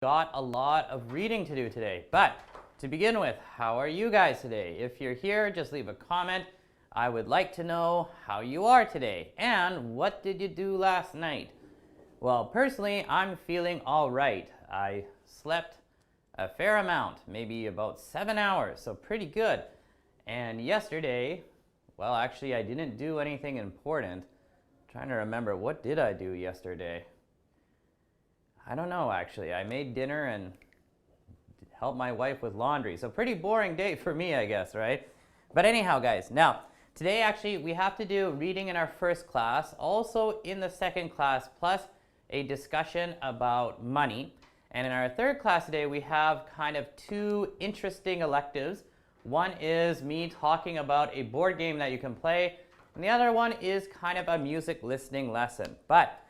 got a lot of reading to do today. But to begin with, how are you guys today? If you're here, just leave a comment. I would like to know how you are today. And what did you do last night? Well, personally, I'm feeling all right. I slept a fair amount, maybe about 7 hours, so pretty good. And yesterday, well, actually, I didn't do anything important. I'm trying to remember, what did I do yesterday? I don't know, actually. I made dinner and helped my wife with laundry. So pretty boring day for me, I guess, right? But anyhow, guys, now, today actually we have to do reading in our first class, also in the second class, plus a discussion about money. And in our third class today, we have kind of two interesting electives. One is me talking about a board game that you can play, and the other one is kind of a music listening lesson. But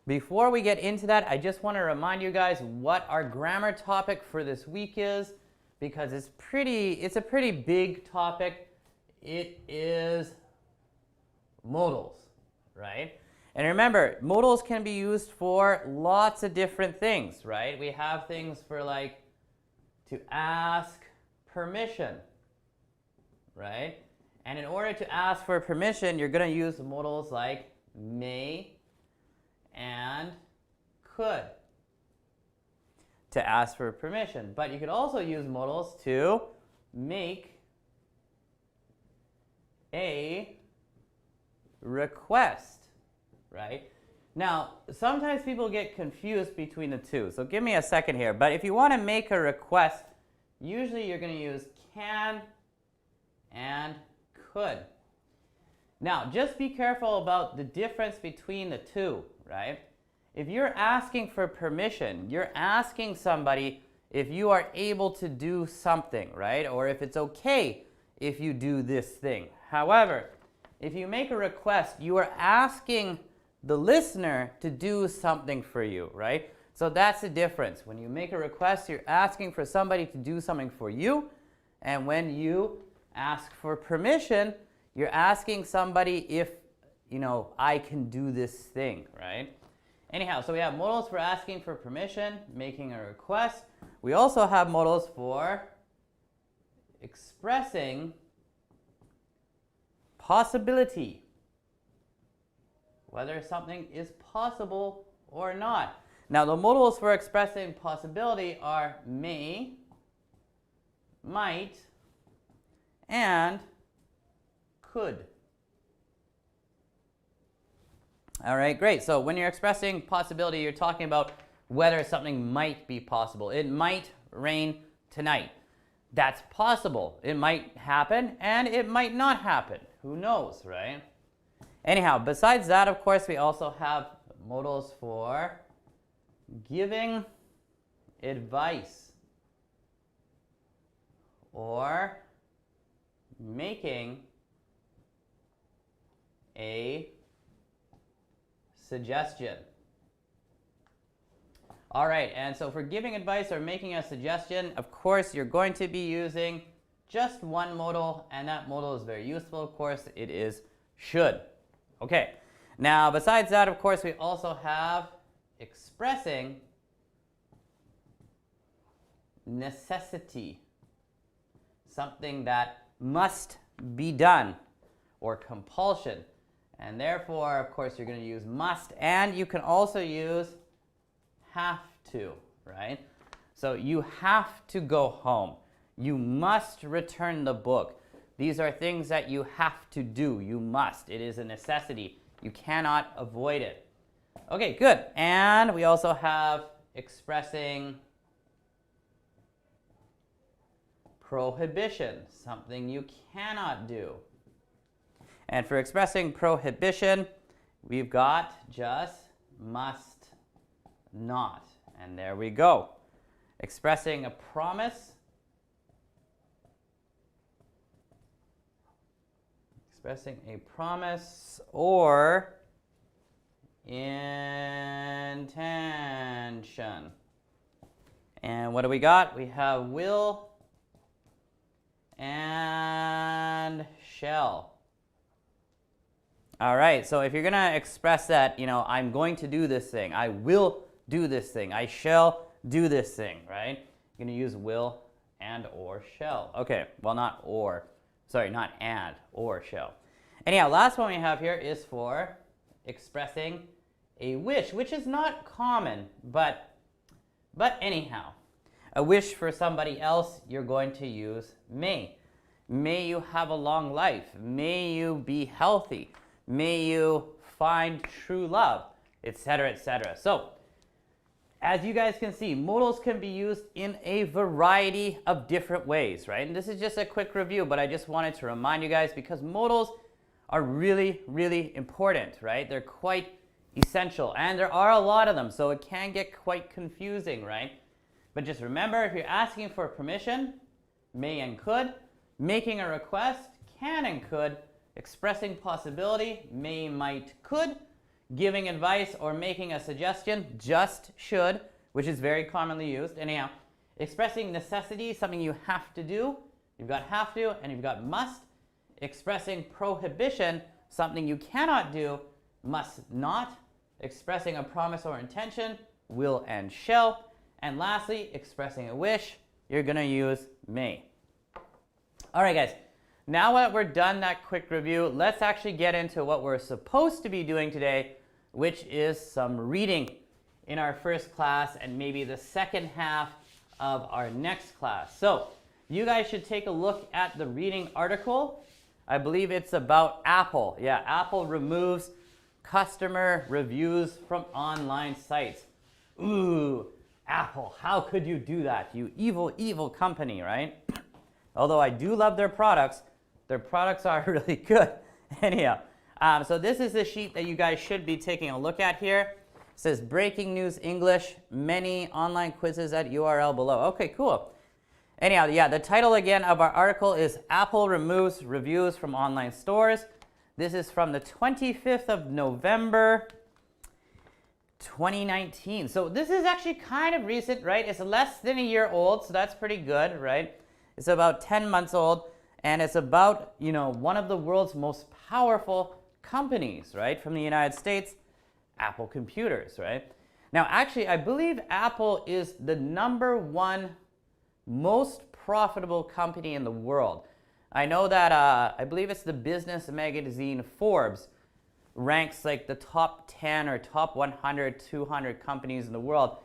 before we get into that, I just want to remind you guys what our grammar topic for this week is, because it's a pretty big topic. It is modals, right? And remember, modals can be used for lots of different things, right? We have things for like to ask permission, right? And in order to ask for permission, you're going to use modals like may and could to ask for permission. But you could also use modals to make a request, right? Now, sometimes people get confused between the two, so give me a second here. But if you want to make a request, usually you're going to use can and could. Now, just be careful about the difference between the two, right? If you're asking for permission, you're asking somebody if you are able to do something, right? Or if it's okay if you do this thing. However, if you make a request, you are asking the listener to do something for you, right? So that's the difference. When you make a request, you're asking for somebody to do something for you. And when you ask for permission, you're asking somebody if, I can do this thing, right? Anyhow, so we have modals for asking for permission, making a request. We also have modals for expressing possibility, whether something is possible or not. Now, the modals for expressing possibility are may, might, and could. All right, great. So when you're expressing possibility, you're talking about whether something might be possible. It might rain tonight. That's possible. It might happen and it might not happen. Who knows, right? Anyhow, besides that, of course, we also have modals for giving advice or making a suggestion. All right, and so for giving advice or making a suggestion, of course, you're going to be using just one modal, and that modal is very useful. Of course, it is should. Okay, now besides that, of course, we also have expressing necessity, something that must be done, or compulsion. And therefore, of course, you're going to use must, and you can also use have to, right? So you have to go home. You must return the book. These are things that you have to do. You must. It is a necessity. You cannot avoid it. Okay, good. And we also have expressing prohibition, something you cannot do. And for expressing prohibition, we've got just must not. And there we go. Expressing a promise. Expressing a promise or intention. And what do we got? We have will and shall. All right, so if you're going to express that, I'm going to do this thing, I will do this thing, I shall do this thing, right? You're going to use will and or shall. Okay, well, not or. Sorry, not and, or shall. Anyhow, last one we have here is for expressing a wish, which is not common, but anyhow. A wish for somebody else, you're going to use may. May you have a long life. May you be healthy. May you find true love, etc., etc. So, as you guys can see, modals can be used in a variety of different ways, right? And this is just a quick review, but I just wanted to remind you guys because modals are really, really important, right? They're quite essential, and there are a lot of them, so it can get quite confusing, right? But just remember, if you're asking for permission, may and could, making a request, can and could, expressing possibility, may, might, could, giving advice or making a suggestion, just should, which is very commonly used. Anyhow, expressing necessity, something you have to do, you've got have to, and you've got must. Expressing prohibition, something you cannot do, must not. Expressing a promise or intention, will and shall. And lastly, expressing a wish, you're going to use may. All right, guys. Now that we're done that quick review, let's actually get into what we're supposed to be doing today, which is some reading in our first class and maybe the second half of our next class. So you guys should take a look at the reading article. I believe it's about Apple. Yeah, Apple removes customer reviews from online sites. Ooh, Apple, how could you do that? You evil, evil company, right? Although I do love their products are really good. Anyhow, so this is the sheet that you guys should be taking a look at here. It says breaking news English, many online quizzes at URL below. Okay, cool. Anyhow, yeah, the title again of our article is Apple removes reviews from online stores. This is from the 25th of November, 2019. So this is actually kind of recent, right? It's less than a year old, so that's pretty good, right? It's about 10 months old, and it's about, you know, one of the world's most powerful companies, right? From the United States, Apple Computers, right? Now, actually, I believe Apple is the #1 most profitable company in the world. I know that, I believe it's the business magazine Forbes ranks like the top 10 or top 100, 200 companies in the world.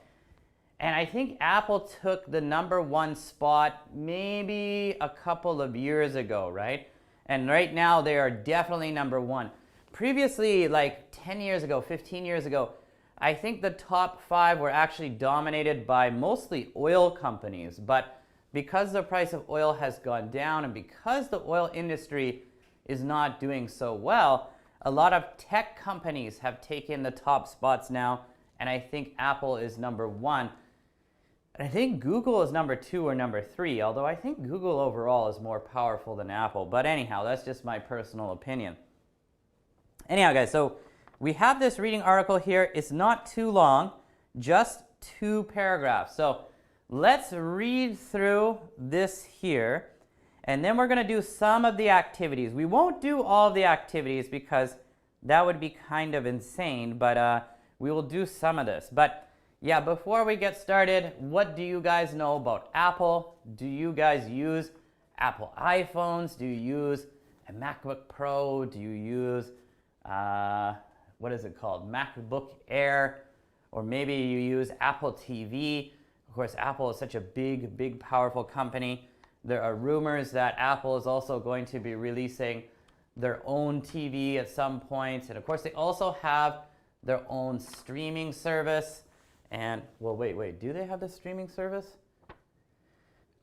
And I think Apple took the #1 spot maybe a couple of years ago, right? And right now they are definitely #1. Previously, like 10 years ago, 15 years ago, I think the top 5 were actually dominated by mostly oil companies. But because the price of oil has gone down and because the oil industry is not doing so well, a lot of tech companies have taken the top spots now, and I think Apple is #1. I think Google is #2 or #3, although I think Google overall is more powerful than Apple. But anyhow, that's just my personal opinion. Anyhow, guys, so we have this reading article here. It's not too long, just 2 paragraphs. So let's read through this here, and then we're going to do some of the activities. We won't do all of the activities because that would be kind of insane, but we will do some of this. But yeah, before we get started, what do you guys know about Apple? Do you guys use Apple iPhones? Do you use a MacBook Pro? Do you use, what is it called? MacBook Air? Or maybe you use Apple TV. Of course, Apple is such a big, powerful company. There are rumors that Apple is also going to be releasing their own TV at some point. And of course, they also have their own streaming service. And, well, wait, do they have the streaming service?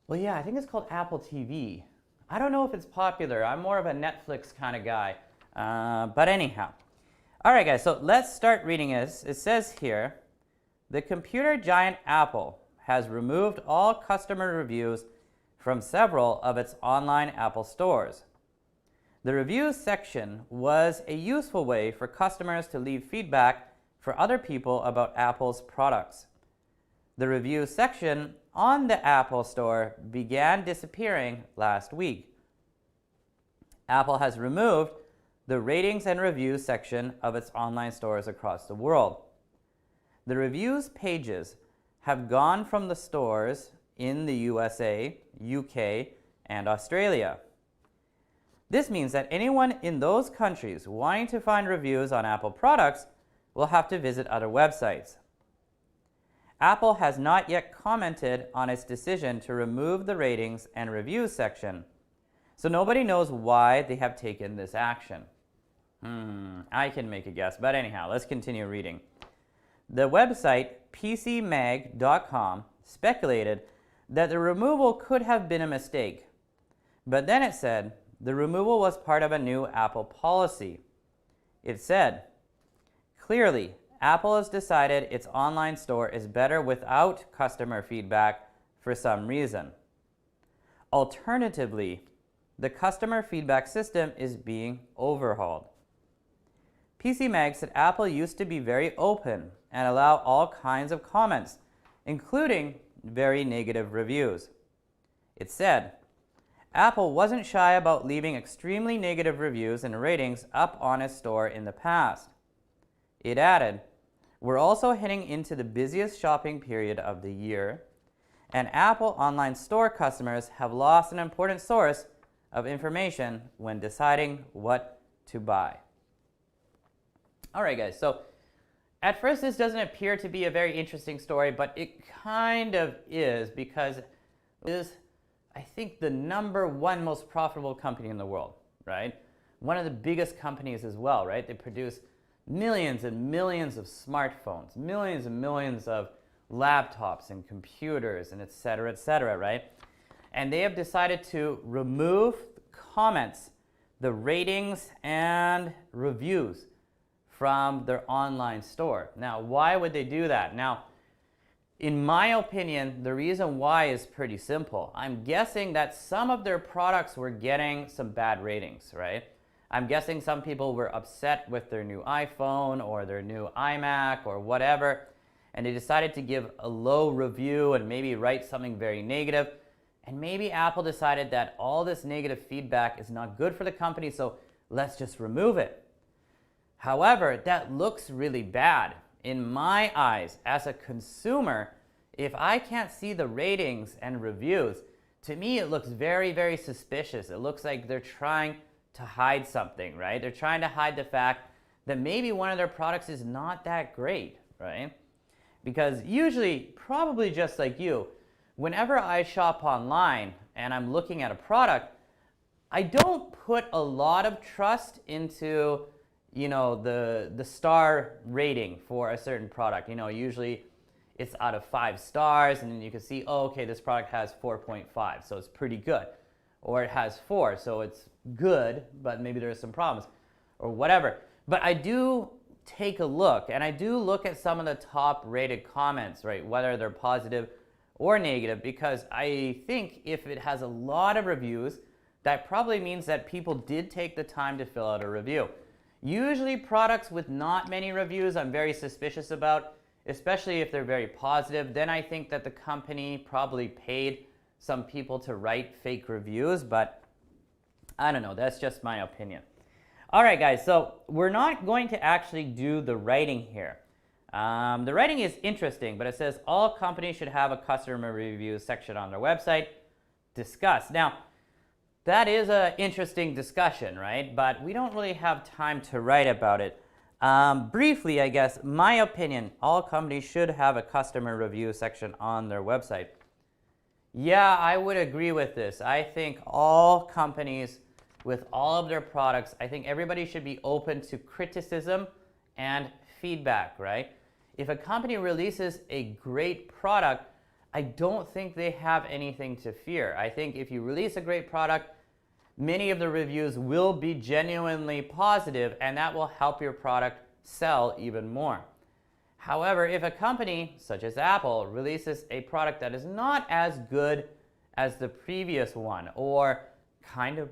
Well, yeah, I think it's called Apple TV. I don't know if it's popular. I'm more of a Netflix kind of guy. But anyhow. All right, guys, so let's start reading this. It says here, the computer giant Apple has removed all customer reviews from several of its online Apple stores. The reviews section was a useful way for customers to leave feedback for other people about Apple's products. The review section on the Apple Store began disappearing last week. Apple has removed the ratings and reviews section of its online stores across the world. The reviews pages have gone from the stores in the USA, UK, and Australia. This means that anyone in those countries wanting to find reviews on Apple products will have to visit other websites. Apple has not yet commented on its decision to remove the ratings and reviews section, so nobody knows why they have taken this action. I can make a guess, but anyhow, let's continue reading. The website pcmag.com speculated that the removal could have been a mistake, but then it said the removal was part of a new Apple policy. It said, clearly, Apple has decided its online store is better without customer feedback for some reason. Alternatively, the customer feedback system is being overhauled. PCMag said Apple used to be very open and allow all kinds of comments, including very negative reviews. It said, Apple wasn't shy about leaving extremely negative reviews and ratings up on its store in the past. It added, we're also heading into the busiest shopping period of the year, and Apple online store customers have lost an important source of information when deciding what to buy. All right, guys, so at first this doesn't appear to be a very interesting story, but it kind of is, because it is, I think, the #1 most profitable company in the world, right? One of the biggest companies as well, right? They produce millions and millions of smartphones, millions and millions of laptops and computers and et cetera, right? And they have decided to remove comments, the ratings and reviews from their online store. Now, why would they do that? Now, in my opinion, the reason why is pretty simple. I'm guessing that some of their products were getting some bad ratings, right? I'm guessing some people were upset with their new iPhone or their new iMac or whatever, and they decided to give a low review and maybe write something very negative. And maybe Apple decided that all this negative feedback is not good for the company, so let's just remove it. However, that looks really bad. In my eyes, as a consumer, if I can't see the ratings and reviews, to me it looks very, very suspicious. It looks like they're trying to hide something, right? They're trying to hide the fact that maybe one of their products is not that great, right? Because usually, probably just like you, whenever I shop online and I'm looking at a product, I don't put a lot of trust into the star rating for a certain product. Usually it's out of 5 stars, and then you can see, oh, okay, this product has 4.5, so it's pretty good. Or it has 4, so it's good, but maybe there are some problems, or whatever. But I do take a look, and I do look at some of the top rated comments, right, whether they're positive or negative, because I think if it has a lot of reviews, that probably means that people did take the time to fill out a review. Usually products with not many reviews I'm very suspicious about, especially if they're very positive. Then I think that the company probably paid some people to write fake reviews, but I don't know, that's just my opinion. All right, guys, so we're not going to actually do the writing here. The writing is interesting, but it says all companies should have a customer review section on their website. Discuss. Now, that is an interesting discussion, right? But we don't really have time to write about it. Briefly, I guess, my opinion, all companies should have a customer review section on their website. Yeah, I would agree with this. I think all companies with all of their products, I think everybody should be open to criticism and feedback, right? If a company releases a great product, I don't think they have anything to fear. I think if you release a great product, many of the reviews will be genuinely positive, and that will help your product sell even more. However, if a company such as Apple releases a product that is not as good as the previous one, or kind of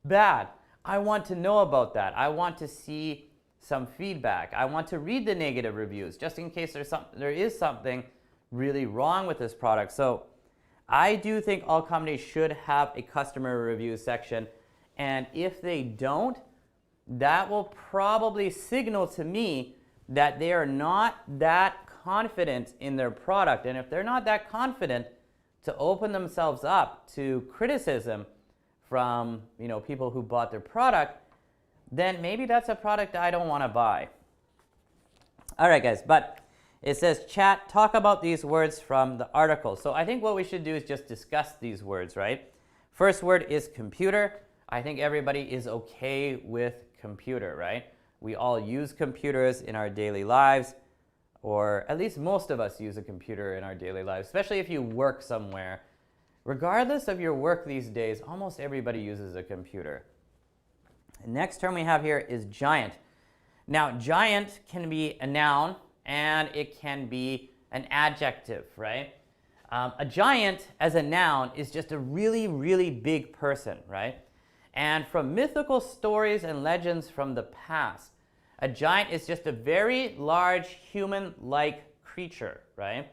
bad, I want to know about that. I want to see some feedback. I want to read the negative reviews just in case there is something really wrong with this product. So I do think all companies should have a customer review section, and if they don't, that will probably signal to me that they are not that confident in their product, and if they're not that confident to open themselves up to criticism from, people who bought their product, then maybe that's a product I don't want to buy. All right, guys, but it says chat, talk about these words from the article. So I think what we should do is just discuss these words, right? First word is computer. I think everybody is okay with computer, right? We all use computers in our daily lives, or at least most of us use a computer in our daily lives, especially if you work somewhere. Regardless of your work these days, almost everybody uses a computer. The next term we have here is giant. Now, giant can be a noun and it can be an adjective, right? A giant as a noun is just a really, really big person, right? And from mythical stories and legends from the past, a giant is just a very large human-like creature, right?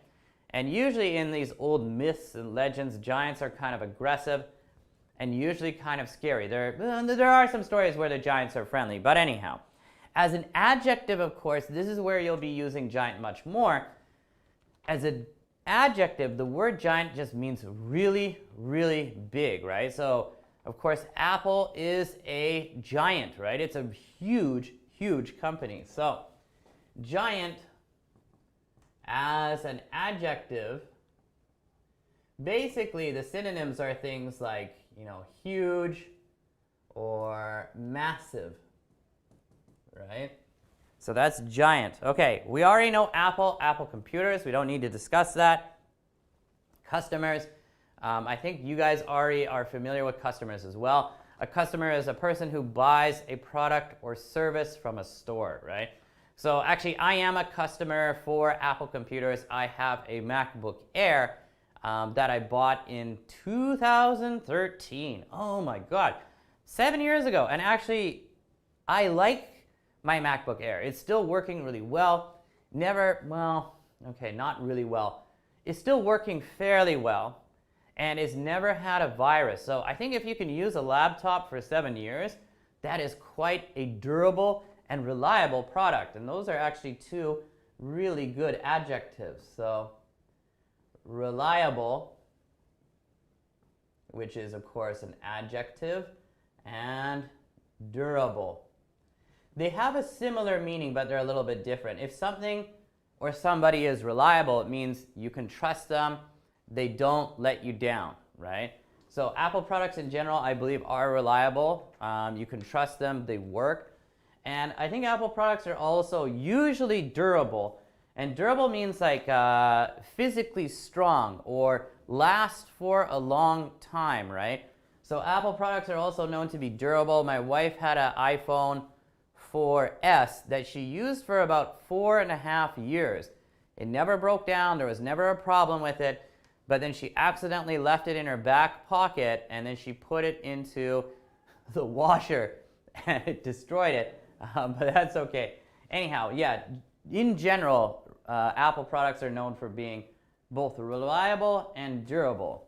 And usually in these old myths and legends, giants are kind of aggressive and usually kind of scary. There are some stories where the giants are friendly, but anyhow. As an adjective, of course, this is where you'll be using giant much more. As an adjective, the word giant just means really, really big, right? So, of course, Apple is a giant, right? It's a huge, huge company. So, giant as an adjective, basically the synonyms are things like, huge or massive, right? So that's giant. Okay, we already know Apple computers. We don't need to discuss that. Customers. I think you guys already are familiar with customers as well. A customer is a person who buys a product or service from a store, right? So actually, I am a customer for Apple computers. I have a MacBook Air that I bought in 2013. Oh my God, 7 years ago. And actually, I like my MacBook Air. It's still working really well. Not really well. It's still working fairly well. And it's never had a virus. So I think if you can use a laptop for 7 years, that is quite a durable and reliable product. And those are actually two really good adjectives. So reliable, which is of course an adjective, and durable. They have a similar meaning, but they're a little bit different. If something or somebody is reliable, it means you can trust them. They don't let you down, right? So Apple products in general, I believe, are reliable. You can trust them. They work. And I think Apple products are also usually durable. And durable means like physically strong or last for a long time, right? So Apple products are also known to be durable. My wife had an iPhone 4S that she used for about 4.5 years. It never broke down. There was never a problem with it. But then she accidentally left it in her back pocket, and then she put it into the washer, and it destroyed it. But that's okay. Anyhow, yeah, in general, Apple products are known for being both reliable and durable.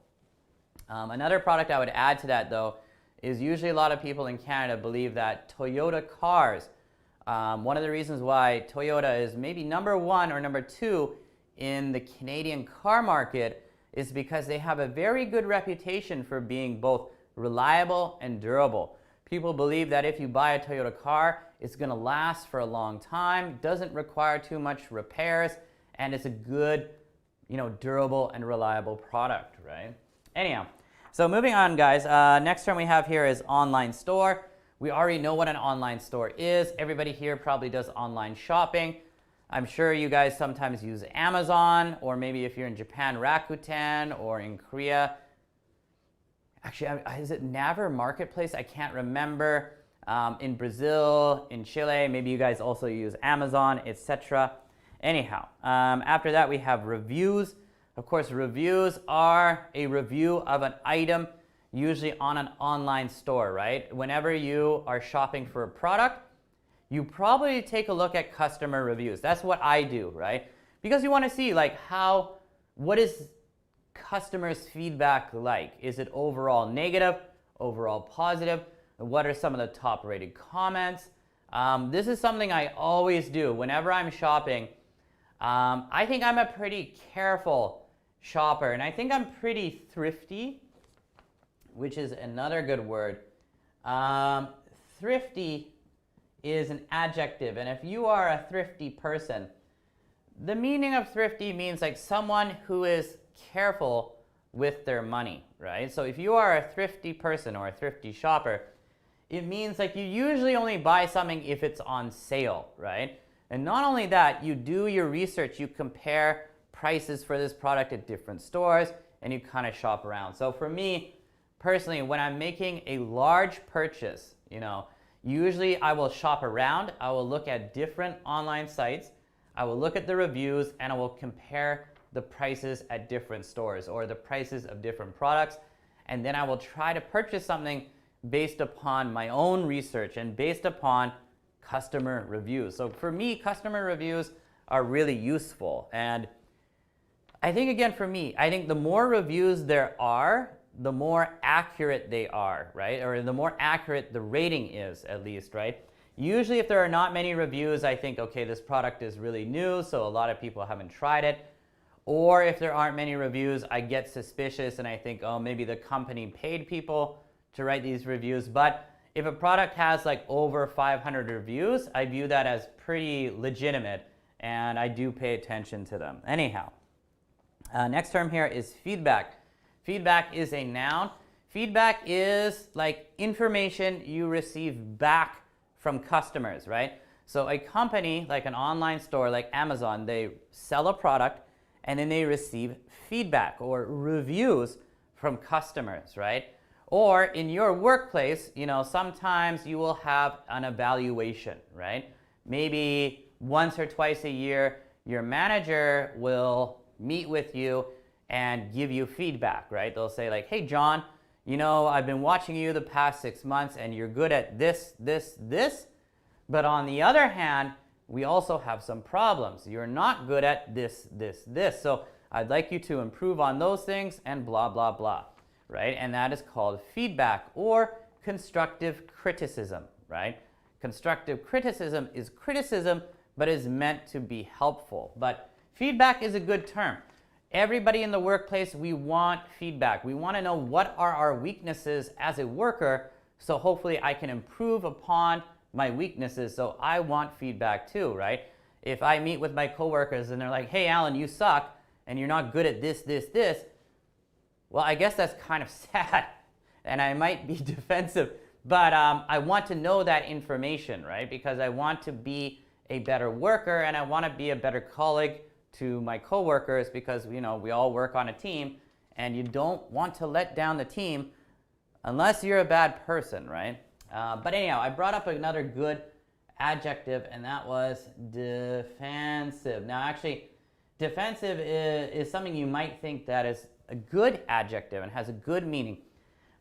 Another product I would add to that, though, is usually a lot of people in Canada believe that Toyota cars, one of the reasons why Toyota is maybe number 1 or number 2 in the Canadian car market is because they have a very good reputation for being both reliable and durable. People believe that if you buy a Toyota car, it's going to last for a long time, doesn't require too much repairs, and it's a good, durable and reliable product, right? Anyhow, so moving on, guys. Next term we have here is online store. We already know what an online store is. Everybody here probably does online shopping. I'm sure you guys sometimes use Amazon, or maybe if you're in Japan, Rakuten, or in Korea. Actually, is it Naver Marketplace? I can't remember. In Brazil, in Chile, maybe you guys also use Amazon, etc. Anyhow, after that we have reviews. Of course, reviews are a review of an item, usually on an online store, right? Whenever you are shopping for a product, you probably take a look at customer reviews. That's what I do, right? Because you want to see what is customers' feedback like? Is it overall negative, overall positive? What are some of the top rated comments? This is something I always do. Whenever I'm shopping, I think I'm a pretty careful shopper, and I think I'm pretty thrifty, which is another good word. Thrifty is an adjective, and if you are a thrifty person, the meaning of thrifty means like someone who is careful with their money, right? So if you are a thrifty person or a thrifty shopper, it means like you usually only buy something if it's on sale, right? And not only that, you do your research, you compare prices for this product at different stores, and you kind of shop around. So for me, personally, when I'm making a large purchase, usually I will shop around, I will look at different online sites, I will look at the reviews, and I will compare the prices at different stores or the prices of different products, and then I will try to purchase something based upon my own research and based upon customer reviews. So for me, customer reviews are really useful. And I think, again, for me, I think the more reviews there are, the more accurate they are, right? Or the more accurate the rating is, at least, right? Usually if there are not many reviews, I think, okay, this product is really new, so a lot of people haven't tried it. Or if there aren't many reviews, I get suspicious and I think, oh, maybe the company paid people to write these reviews. But if a product has like over 500 reviews, I view that as pretty legitimate, and I do pay attention to them. Anyhow, next term here is feedback. Feedback is a noun. Feedback is like information you receive back from customers, right? So a company, like an online store like Amazon, they sell a product and then they receive feedback or reviews from customers, right? Or in your workplace, sometimes you will have an evaluation, right? Maybe once or twice a year, your manager will meet with you and give you feedback, right? They'll say like, hey, John, I've been watching you the past 6 months and you're good at this, this, this. But on the other hand, we also have some problems. You're not good at this, this, this. So I'd like you to improve on those things and blah, blah, blah, right? And that is called feedback or constructive criticism, right? Constructive criticism is criticism, but is meant to be helpful. But feedback is a good term. Everybody in the workplace, we want feedback. We want to know what are our weaknesses as a worker, so hopefully I can improve upon my weaknesses. So I want feedback too, right? If I meet with my coworkers and they're like, hey, Allan, you suck, and you're not good at this, this, this, well, I guess that's kind of sad, and I might be defensive, but I want to know that information, right? Because I want to be a better worker, and I want to be a better colleague to my coworkers, because we all work on a team, and you don't want to let down the team unless you're a bad person, right? But anyhow, I brought up another good adjective, and that was defensive. Now, actually, defensive is something you might think that is a good adjective and has a good meaning.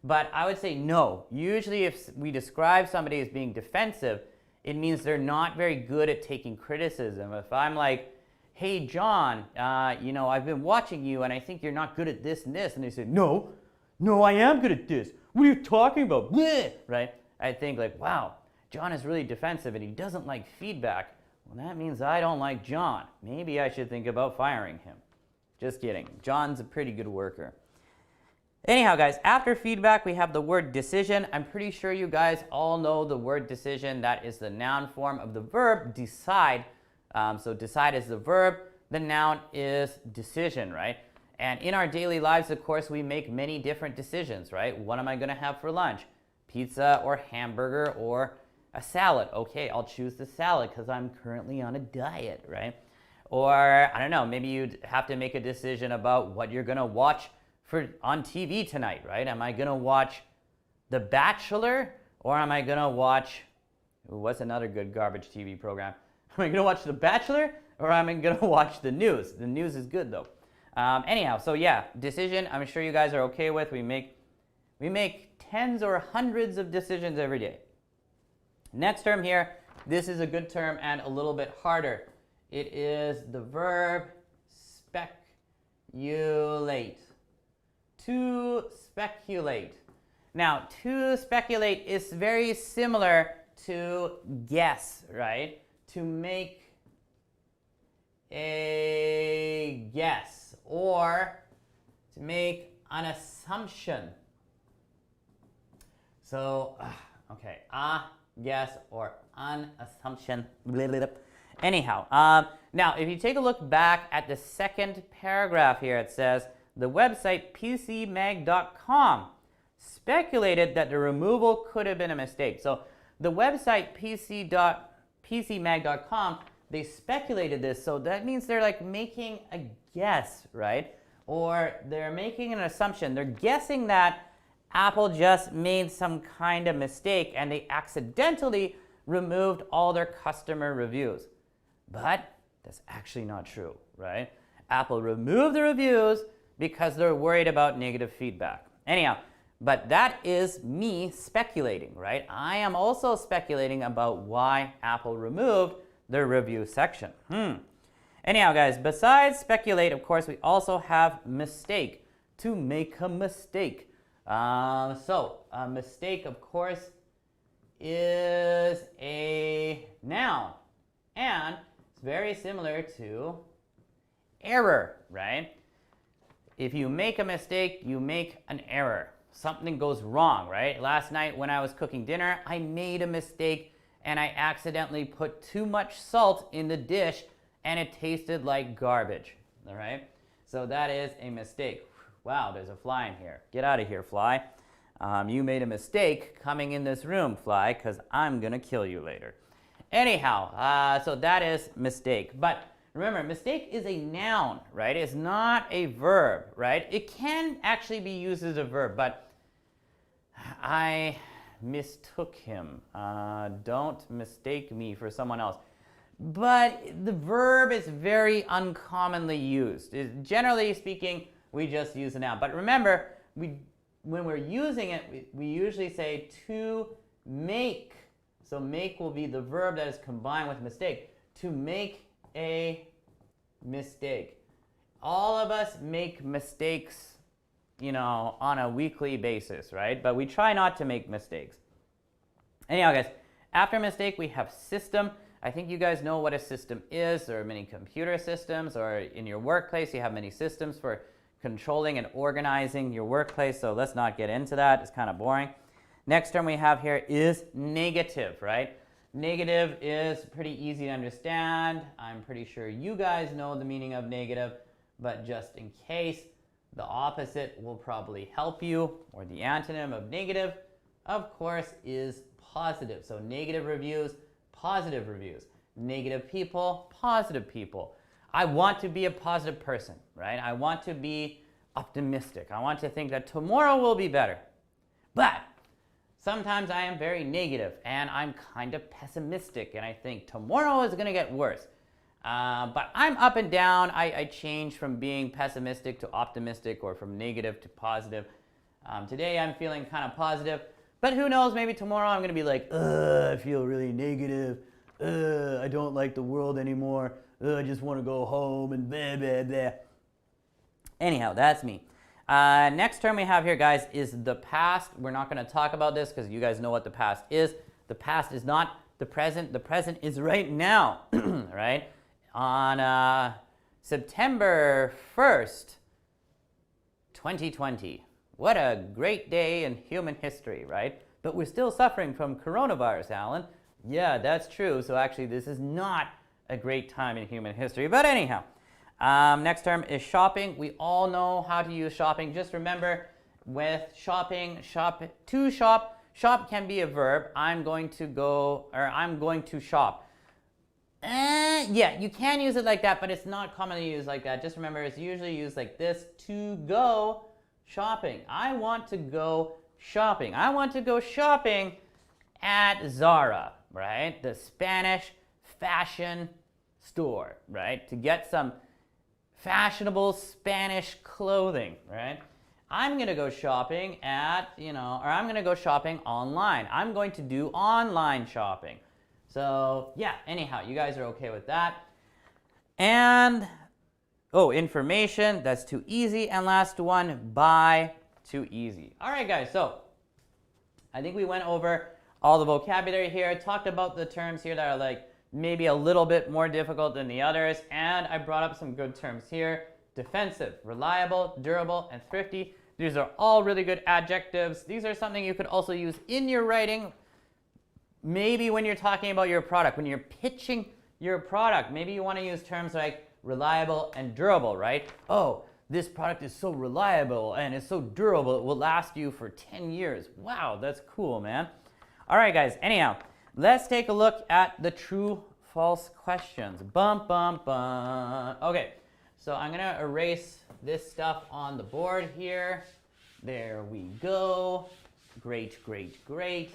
But I would say no. Usually if we describe somebody as being defensive, it means they're not very good at taking criticism. If I'm like, hey, John, I've been watching you and I think you're not good at this and this. And they say, no, I am good at this. What are you talking about? Bleh! Right? I think like, wow, John is really defensive and he doesn't like feedback. Well, that means I don't like John. Maybe I should think about firing him. Just kidding. John's a pretty good worker. Anyhow, guys, after feedback, we have the word decision. I'm pretty sure you guys all know the word decision. That is the noun form of the verb decide. So decide is the verb. The noun is decision, right? And in our daily lives, of course, we make many different decisions, right? What am I going to have for lunch? Pizza or hamburger or a salad? Okay, I'll choose the salad because I'm currently on a diet, right? Or, I don't know, maybe you'd have to make a decision about what you're going to watch on TV tonight, right? Am I going to watch The Bachelor, or am I going to watch, what's another good garbage TV program? Am I going to watch The Bachelor, or am I going to watch the news? The news is good, though. Anyhow, so yeah, decision, I'm sure you guys are okay with. We make tens or hundreds of decisions every day. Next term here, this is a good term and a little bit harder. It is the verb speculate. To speculate. Now, to speculate is very similar to guess, right? To make a guess or to make an assumption. So, okay, a guess or an assumption. Anyhow, now if you take a look back at the second paragraph here, it says the website pcmag.com speculated that the removal could have been a mistake. So the website pcmag.com, they speculated this, so that means they're like making a guess, right? Or they're making an assumption. They're guessing that Apple just made some kind of mistake and they accidentally removed all their customer reviews. But that's actually not true, right? Apple removed the reviews because they're worried about negative feedback. Anyhow, but that is me speculating, right? I am also speculating about why Apple removed their review section. Anyhow, guys, besides speculate, of course, we also have mistake, to make a mistake. So a mistake, of course, is a noun, and it's very similar to error, right? If you make a mistake, you make an error. Something goes wrong, right? Last night when I was cooking dinner, I made a mistake and I accidentally put too much salt in the dish and it tasted like garbage, all right? So that is a mistake. Wow, there's a fly in here. Get out of here, fly. You made a mistake coming in this room, fly, because I'm gonna kill you later. Anyhow, so that is mistake. But remember, mistake is a noun, right? It's not a verb, right? It can actually be used as a verb, but I mistook him. Don't mistake me for someone else. But the verb is very uncommonly used. Generally speaking, we just use a noun. But remember, when we're using it, we usually say to make. So make will be the verb that is combined with mistake. To make a mistake. All of us make mistakes, you know, on a weekly basis, right? But we try not to make mistakes. Anyhow, guys, after mistake, we have system. I think you guys know what a system is. There are many computer systems, or in your workplace, you have many systems for controlling and organizing your workplace. So let's not get into that. It's kind of boring. Next term we have here is negative, right? Negative is pretty easy to understand. I'm pretty sure you guys know the meaning of negative, but just in case, the opposite will probably help you, or the antonym of negative, of course, is positive. So negative reviews, positive reviews. Negative people, positive people. I want to be a positive person, right? I want to be optimistic. I want to think that tomorrow will be better. But sometimes I am very negative and I'm kind of pessimistic and I think tomorrow is going to get worse. But I'm up and down. I change from being pessimistic to optimistic, or from negative to positive. Today I'm feeling kind of positive, but who knows, maybe tomorrow I'm going to be like, I feel really negative. I don't like the world anymore. I just want to go home and blah, blah, blah. Anyhow, that's me. Next term we have here, guys, is the past. We're not going to talk about this because you guys know what the past is. The past is not the present. The present is right now, right? On September 1st, 2020. What a great day in human history, right? But we're still suffering from coronavirus, Allan. Yeah, that's true. So actually, this is not a great time in human history. But anyhow, next term is shopping. We all know how to use shopping. Just remember, with shopping, to shop. Shop can be a verb. I'm going to go, or I'm going to shop. Yeah, you can use it like that, but it's not commonly used like that. Just remember, it's usually used like this: to go shopping. I want to go shopping. I want to go shopping at Zara, right? The Spanish fashion store, right? To get some fashionable Spanish clothing, right? I'm going to go shopping at, or I'm going to go shopping online. I'm going to do online shopping. So, yeah, anyhow, you guys are okay with that. And, information, that's too easy. And last one, buy, too easy. All right, guys, so I think we went over all the vocabulary here. Talked about the terms here that are like maybe a little bit more difficult than the others. And I brought up some good terms here: defensive, reliable, durable, and thrifty. These are all really good adjectives. These are something you could also use in your writing. Maybe when you're talking about your product, when you're pitching your product, maybe you want to use terms like reliable and durable, right? Oh, this product is so reliable and it's so durable, it will last you for 10 years. Wow, that's cool, man. All right, guys, anyhow, let's take a look at the true false questions. Bum, bum, bum. Okay, so I'm going to erase this stuff on the board here. There we go. Great, great, great.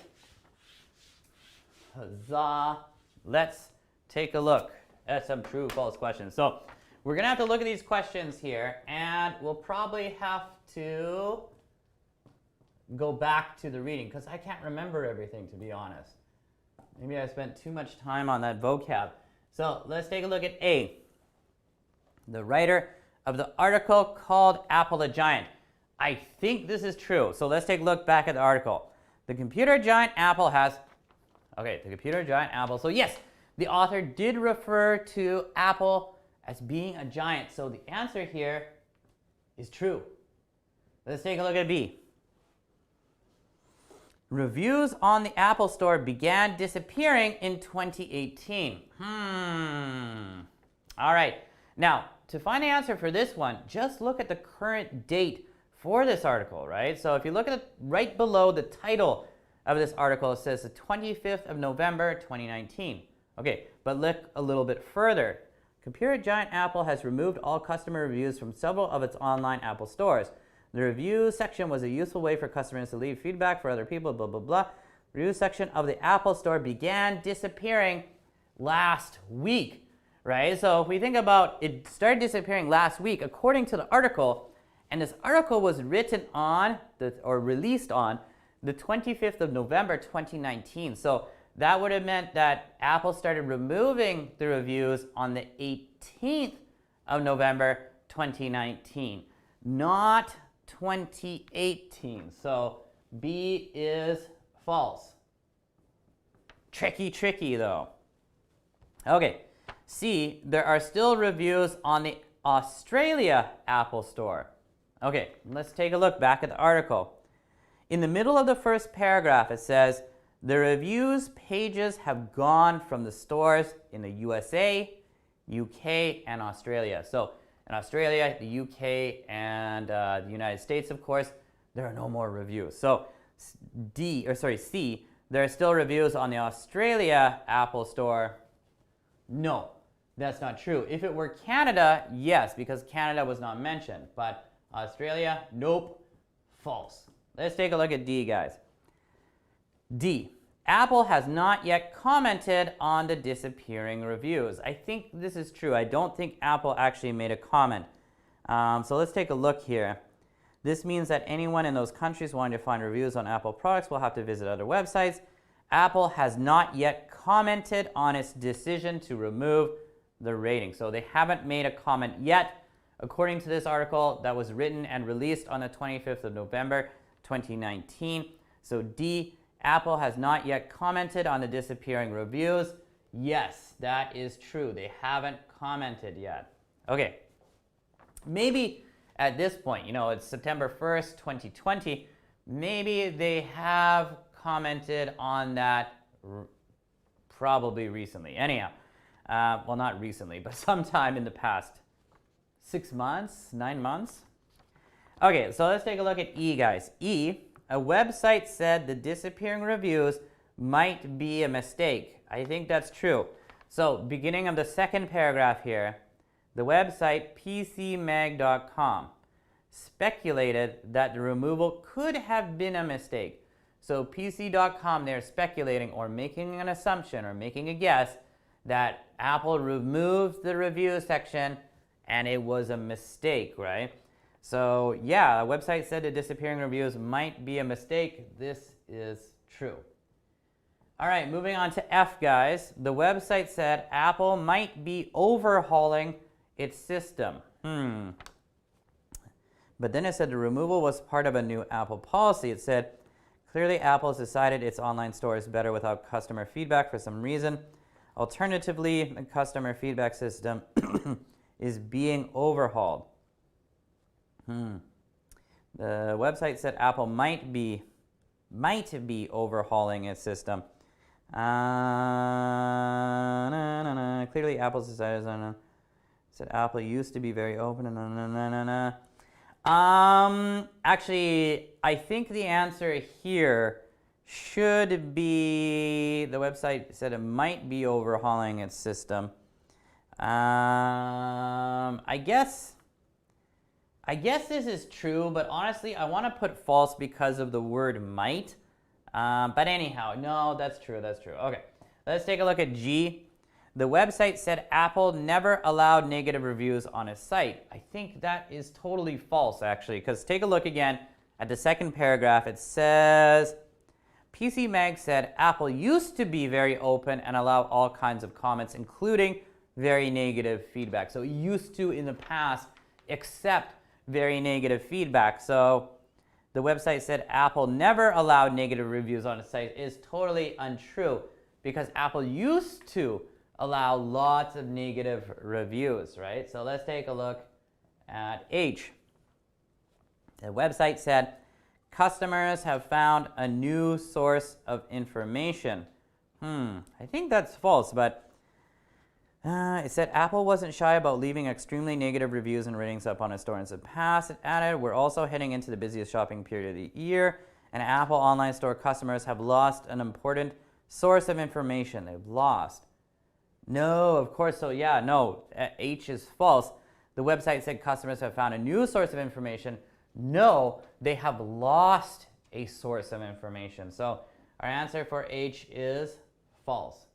Huzzah. Let's take a look at some true false questions. So we're going to have to look at these questions here, and we'll probably have to go back to the reading because I can't remember everything, to be honest. Maybe I spent too much time on that vocab. So let's take a look at A. The writer of the article called Apple a giant. I think this is true. So let's take a look back at the article. The computer giant Apple has... Okay, the computer giant Apple. So yes, the author did refer to Apple as being a giant. So the answer here is true. Let's take a look at B. Reviews on the Apple Store began disappearing in 2018. All right. Now, to find the answer for this one, just look at the current date for this article, right? So if you look at it right below the title of this article, it says the 25th of November, 2019. Okay, but look a little bit further. Computer giant Apple has removed all customer reviews from several of its online Apple stores. The review section was a useful way for customers to leave feedback for other people, blah, blah, blah. The review section of the Apple Store began disappearing last week, right? So if we think about it, started disappearing last week, according to the article, and this article was written on, or released on, the 25th of November, 2019. So that would have meant that Apple started removing the reviews on the 18th of November, 2019, not 2018. So B is false. Tricky, tricky though. Okay, C, there are still reviews on the Australia Apple Store. Okay, let's take a look back at the article. In the middle of the first paragraph, it says, the reviews pages have gone from the stores in the USA, UK, and Australia. So in Australia, the UK, and the United States, of course, there are no more reviews. So C, there are still reviews on the Australia Apple Store. No, that's not true. If it were Canada, yes, because Canada was not mentioned. But Australia, nope, false. Let's take a look at D, guys. D, Apple has not yet commented on the disappearing reviews. I think this is true. I don't think Apple actually made a comment. So let's take a look here. This means that anyone in those countries wanting to find reviews on Apple products will have to visit other websites. Apple has not yet commented on its decision to remove the rating. So they haven't made a comment yet, according to this article that was written and released on the 25th of November, 2019. So D, Apple has not yet commented on the disappearing reviews. Yes, that is true. They haven't commented yet. Okay, maybe at this point, you know, it's September 1st, 2020, maybe they have commented on that probably recently. Anyhow, well, not recently, but sometime in the past 6 months, 9 months. Okay, so let's take a look at E, guys. E, a website said the disappearing reviews might be a mistake. I think that's true. So, beginning of the second paragraph here, the website pcmag.com speculated that the removal could have been a mistake. So pc.com, they're speculating or making an assumption or making a guess that Apple removed the review section and it was a mistake, right? So yeah, a website said the disappearing reviews might be a mistake. This is true. All right, moving on to F, guys. The website said Apple might be overhauling its system. But then it said the removal was part of a new Apple policy. It said, clearly Apple has decided its online store is better without customer feedback for some reason. Alternatively, the customer feedback system is being overhauled. The website said Apple might be overhauling its system. Clearly, Apple's decided. Said Apple used to be very open. Actually, I think the answer here should be, the website said it might be overhauling its system. I guess this is true, but honestly, I want to put false because of the word might. But anyhow, no, that's true. Okay, let's take a look at G. The website said Apple never allowed negative reviews on its site. I think that is totally false, actually, because take a look again at the second paragraph. It says, PC Mag said Apple used to be very open and allow all kinds of comments, including very negative feedback. So used to in the past accept very negative feedback. So the website said Apple never allowed negative reviews on its site is totally untrue, because Apple used to allow lots of negative reviews, right? So let's take a look at H. The website said customers have found a new source of information. I think that's false, but it said Apple wasn't shy about leaving extremely negative reviews and ratings up on its store in the past. It added, we're also heading into the busiest shopping period of the year, and Apple online store customers have lost an important source of information. They've lost. No, of course, so yeah, no, H is false. The website said customers have found a new source of information. No, they have lost a source of information. So our answer for H is false.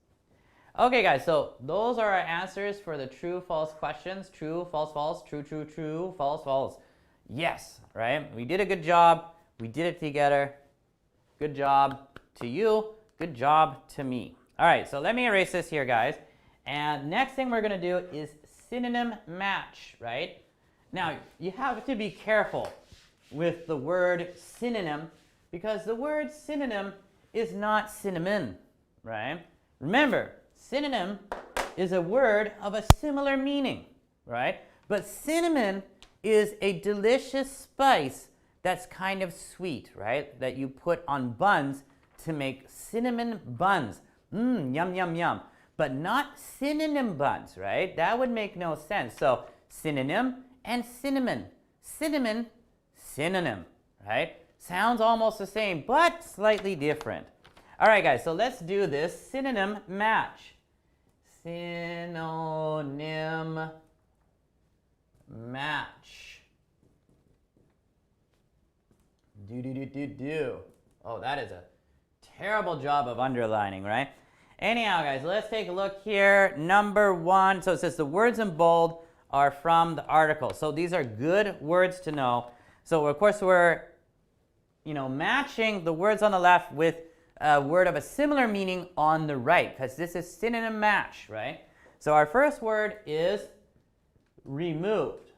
Okay, guys, so those are our answers for the true, false questions. True, false, false, true, true, true, false, false. Yes, right? We did a good job. We did it together. Good job to you. Good job to me. All right, so let me erase this here, guys. And next thing we're going to do is synonym match, right? Now, you have to be careful with the word synonym, because the word synonym is not cinnamon, right? Remember, synonym is a word of a similar meaning, right? But cinnamon is a delicious spice that's kind of sweet, right? That you put on buns to make cinnamon buns. Yum, yum, yum. But not synonym buns, right? That would make no sense. So synonym and cinnamon. Cinnamon, synonym, right? Sounds almost the same, but slightly different. All right, guys, so let's do this synonym match. Synonym match. Do. Oh, that is a terrible job of underlining, right? Anyhow, guys, let's take a look here. Number 1, so it says the words in bold are from the article. So these are good words to know. So of course we're, matching the words on the left with a word of a similar meaning on the right, because this is synonym match, right? So our first word is removed.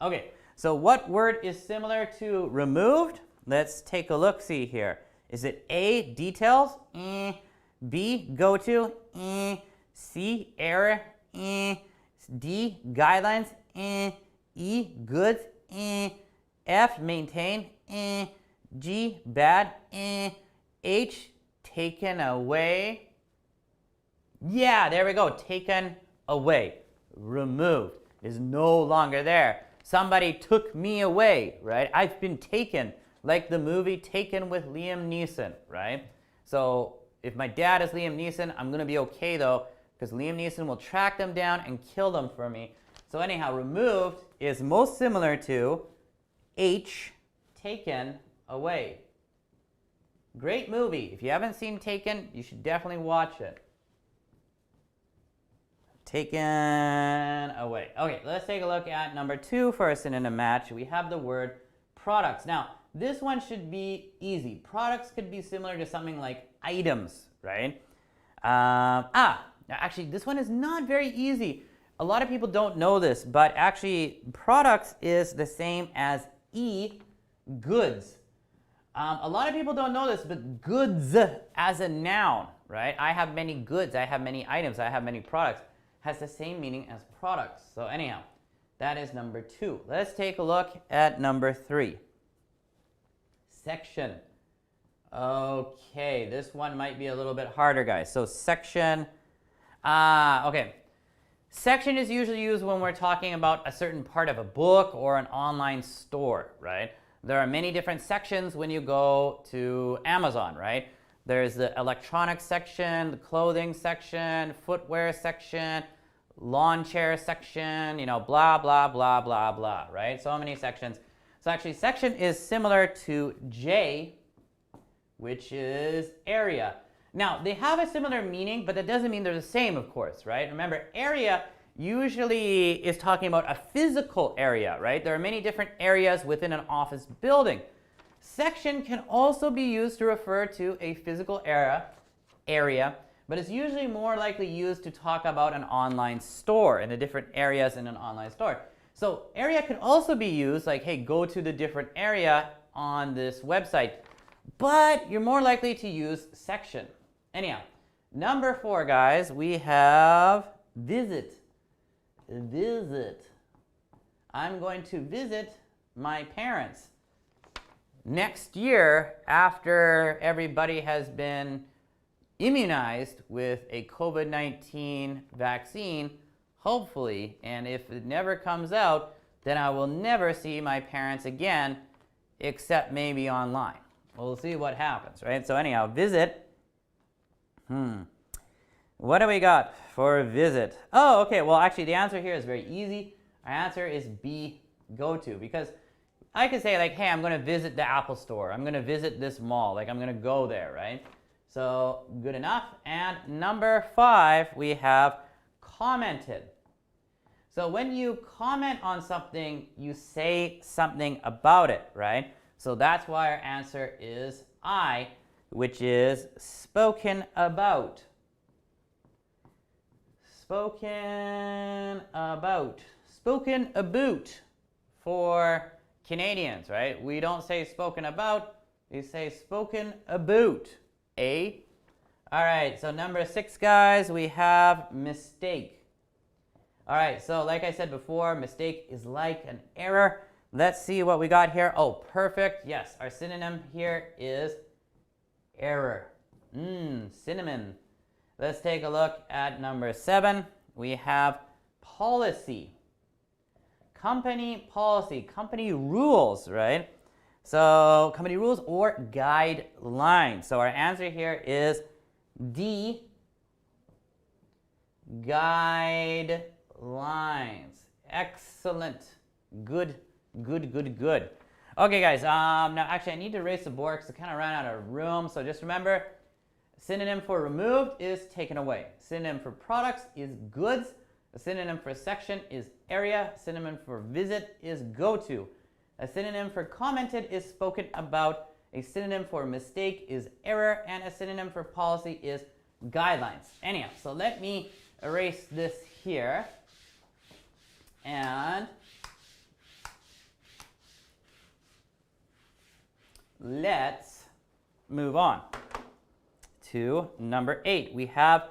Okay, so what word is similar to removed? Let's take a look-see here. Is it A, details? B, go to? C, error? D, guidelines? E, goods? F, maintain? G, bad? H, taken away? Yeah, there we go, taken away. Removed is no longer there. Somebody took me away, right? I've been taken, like the movie Taken with Liam Neeson, right? So if my dad is Liam Neeson, I'm gonna be okay though, because Liam Neeson will track them down and kill them for me. So anyhow, removed is most similar to H, taken away. Great movie. If you haven't seen Taken, you should definitely watch it. Taken away. Okay, let's take a look at number 2 for a synonym match. We have the word products. Now, this one should be easy. Products could be similar to something like items, right? Actually, this one is not very easy. A lot of people don't know this, but actually, products is the same as goods. A lot of people don't know this, but goods as a noun, right? I have many goods, I have many items, I have many products. Has the same meaning as products. So anyhow, that is number 2. Let's take a look at number 3. Section. Okay, this one might be a little bit harder, guys. So section, okay. Section is usually used when we're talking about a certain part of a book or an online store, right? There are many different sections when you go to Amazon, right? There's the electronics section, the clothing section, footwear section, lawn chair section, you know, blah, blah, blah, blah, blah, right? So many sections. So actually, section is similar to J, which is area. Now, they have a similar meaning, but that doesn't mean they're the same, of course, right? Remember, area usually is talking about a physical area, right? There are many different areas within an office building. Section can also be used to refer to a physical area, but it's usually more likely used to talk about an online store and the different areas in an online store. So area can also be used like, hey, go to the different area on this website, but you're more likely to use section. Anyhow, number 4, guys, we have visit. Visit. I'm going to visit my parents. Next year, after everybody has been immunized with a COVID-19 vaccine, hopefully, and if it never comes out, then I will never see my parents again, except maybe online. We'll see what happens, right? So anyhow, visit. What do we got for visit? Oh, okay, well actually the answer here is very easy. Our answer is B, go to, because I could say like, hey, I'm going to visit the Apple store. I'm going to visit this mall. Like I'm going to go there, right? So good enough. And number 5, we have commented. So when you comment on something, you say something about it, right? So that's why our answer is I, which is spoken about. Spoken about. Spoken about for Canadians, right? We don't say spoken about, we say spoken about. A. All right, so number 6, guys, we have mistake. All right, so like I said before, mistake is like an error. Let's see what we got here. Oh, perfect. Yes, our synonym here is error. Cinnamon. Let's take a look at number 7. We have policy. Company policy, company rules, right? So company rules or guidelines. So our answer here is D, guidelines. Excellent. Good, good, good, good. Okay, guys, now actually I need to erase the board because I kind of ran out of room. So just remember, synonym for removed is taken away. Synonym for products is goods. A synonym for section is area. Synonym for visit is go to. A synonym for commented is spoken about. A synonym for mistake is error. And a synonym for policy is guidelines. Anyhow, so let me erase this here. And let's move on to number 8. We have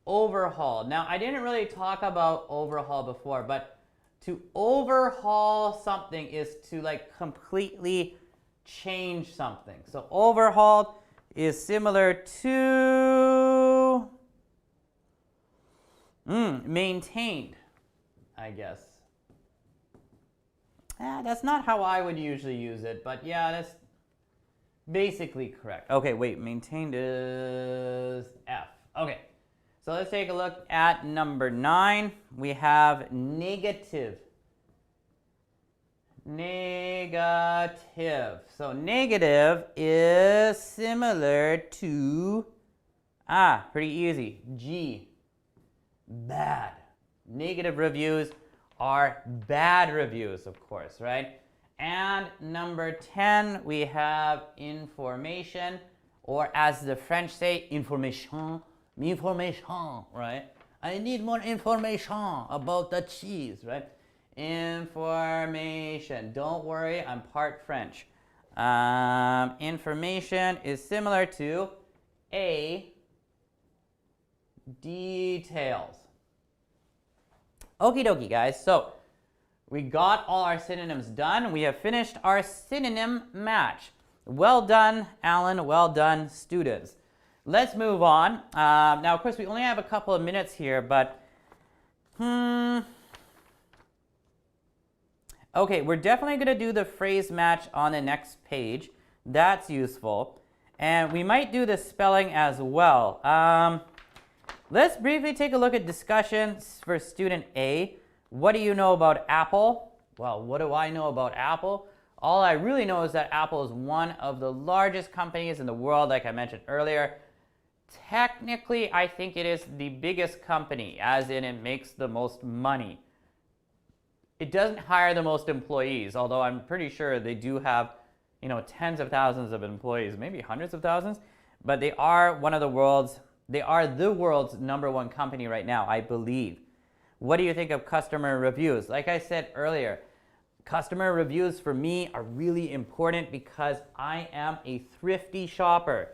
overhaul. Now, I didn't really talk about overhaul before, but to overhaul something is to like completely change something. So overhauled is similar to maintained, I guess. That's not how I would usually use it, but yeah, that's basically correct. Okay, wait, maintained is F. Okay. So let's take a look at number 9. We have negative. Negative. So negative is similar to, pretty easy, G, bad. Negative reviews are bad reviews, of course, right? And number 10, we have information, or as the French say, information. Information, right? I need more information about the cheese, right? Information. Don't worry, I'm part French. Information is similar to A, details. Okie dokie, guys. So we got all our synonyms done. We have finished our synonym match. Well done, Alan. Well done, students. Let's move on. Now, of course, we only have a couple of minutes here, but okay, we're definitely going to do the phrase match on the next page. That's useful. And we might do the spelling as well. Let's briefly take a look at discussions for student A. What do you know about Apple? Well, what do I know about Apple? All I really know is that Apple is one of the largest companies in the world, like I mentioned earlier. Technically, I think it is the biggest company, as in it makes the most money. It doesn't hire the most employees, although I'm pretty sure they do have, tens of thousands of employees, maybe hundreds of thousands. But they are the world's #1 company right now, I believe. What do you think of customer reviews? Like I said earlier, customer reviews for me are really important because I am a thrifty shopper.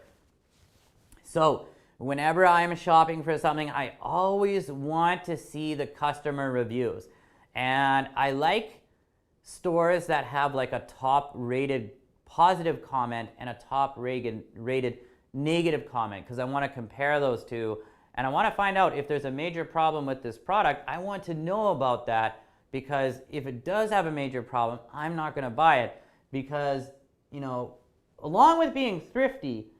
So whenever I'm shopping for something, I always want to see the customer reviews. And I like stores that have like a top rated positive comment and a top rated negative comment, because I want to compare those two. And I want to find out if there's a major problem with this product. I want to know about that, because if it does have a major problem, I'm not going to buy it. Because, along with being thrifty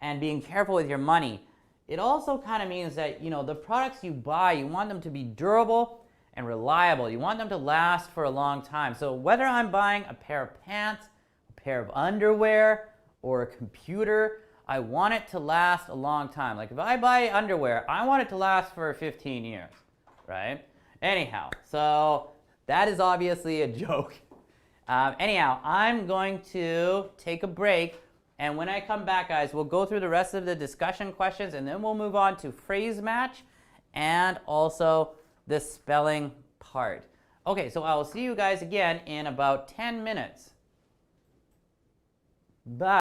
and being careful with your money, it also kind of means that, the products you buy, you want them to be durable and reliable. You want them to last for a long time. So whether I'm buying a pair of pants, a pair of underwear, or a computer, I want it to last a long time. Like if I buy underwear, I want it to last for 15 years, right? Anyhow, so that is obviously a joke. Anyhow, I'm going to take a break. And when I come back, guys, we'll go through the rest of the discussion questions, and then we'll move on to phrase match and also the spelling part. Okay, so I will see you guys again in about 10 minutes. Bye.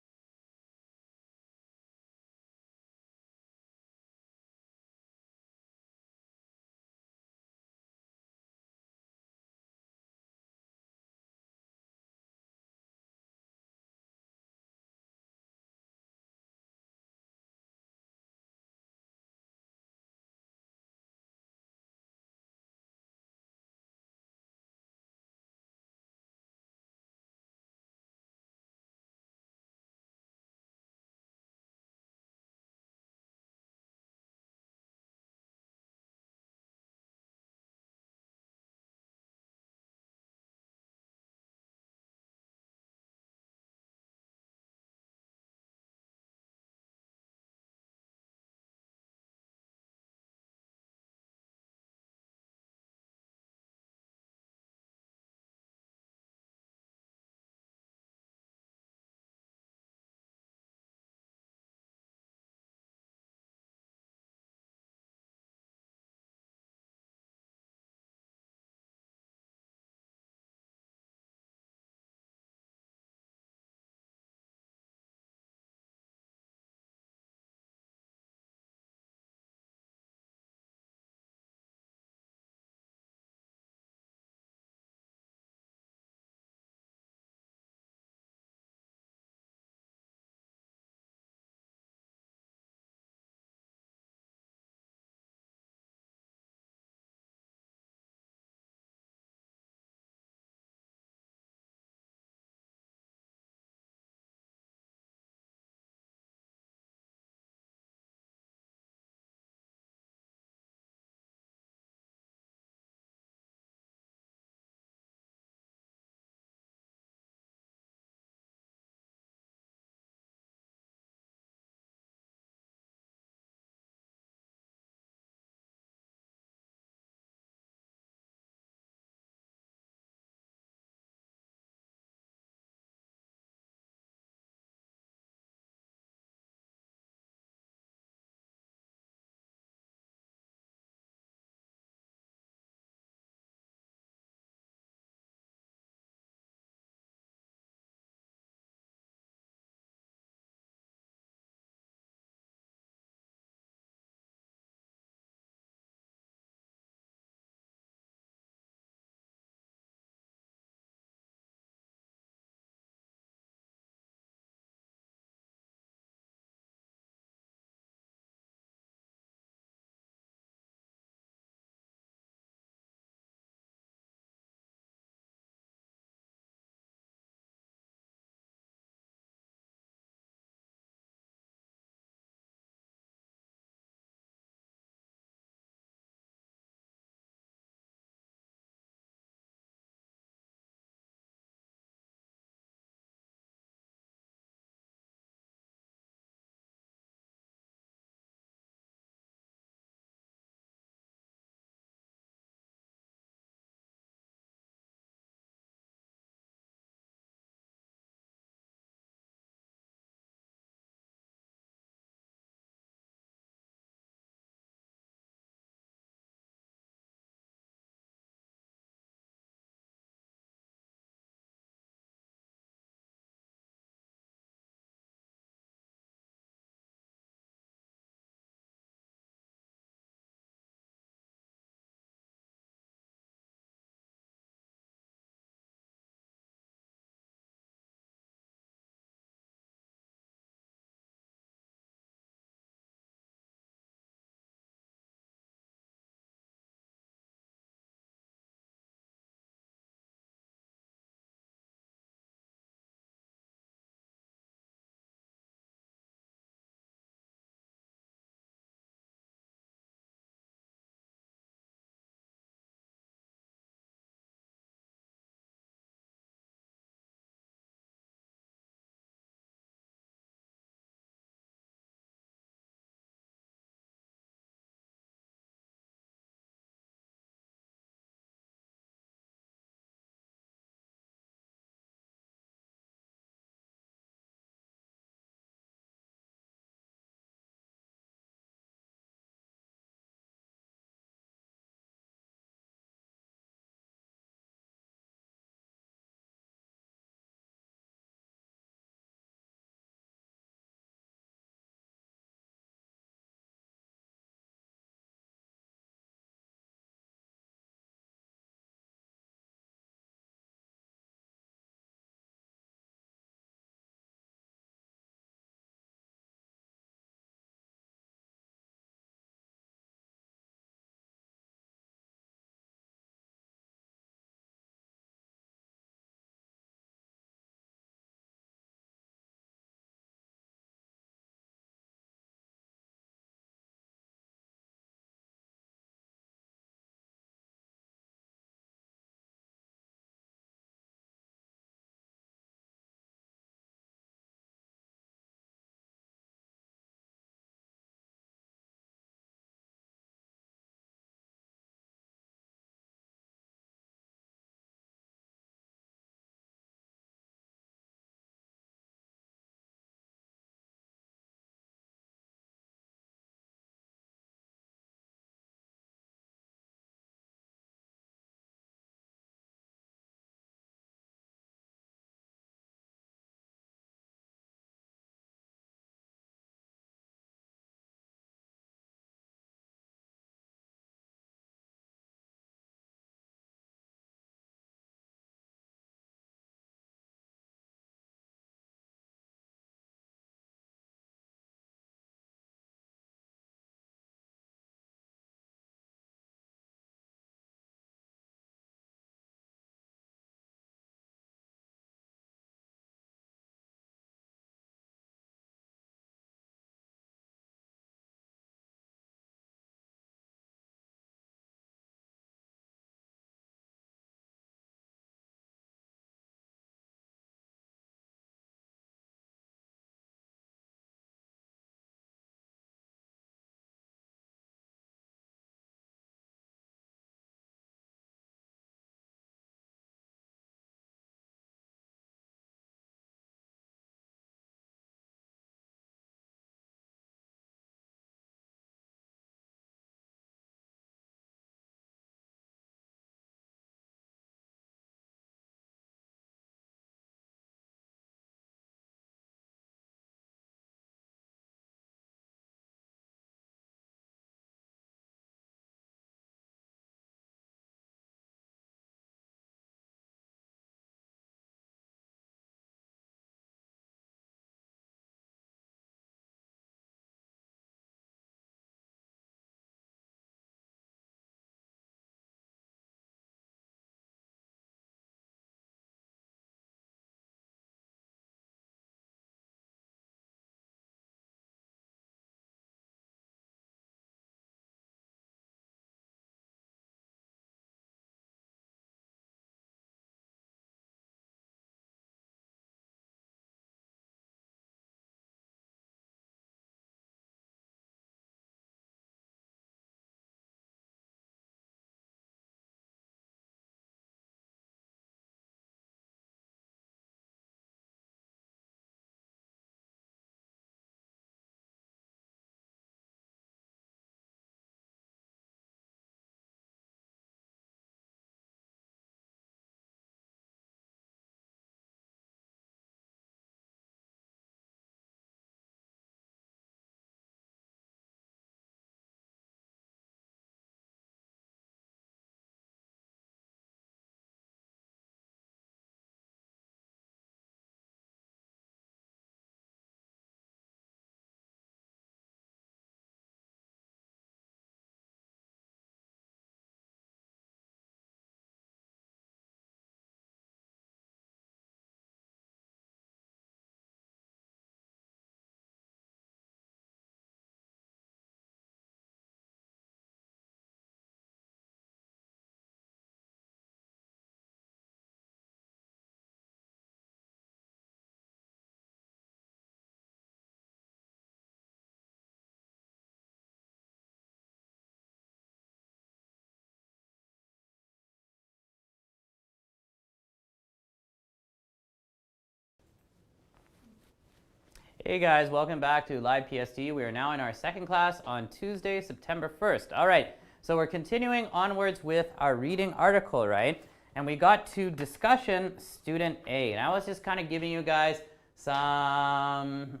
Hey guys, welcome back to Live PST. We are now in our second class on Tuesday, September 1st. All right, so we're continuing onwards with our reading article, right? And we got to discussion student A. And I was just kind of giving you guys some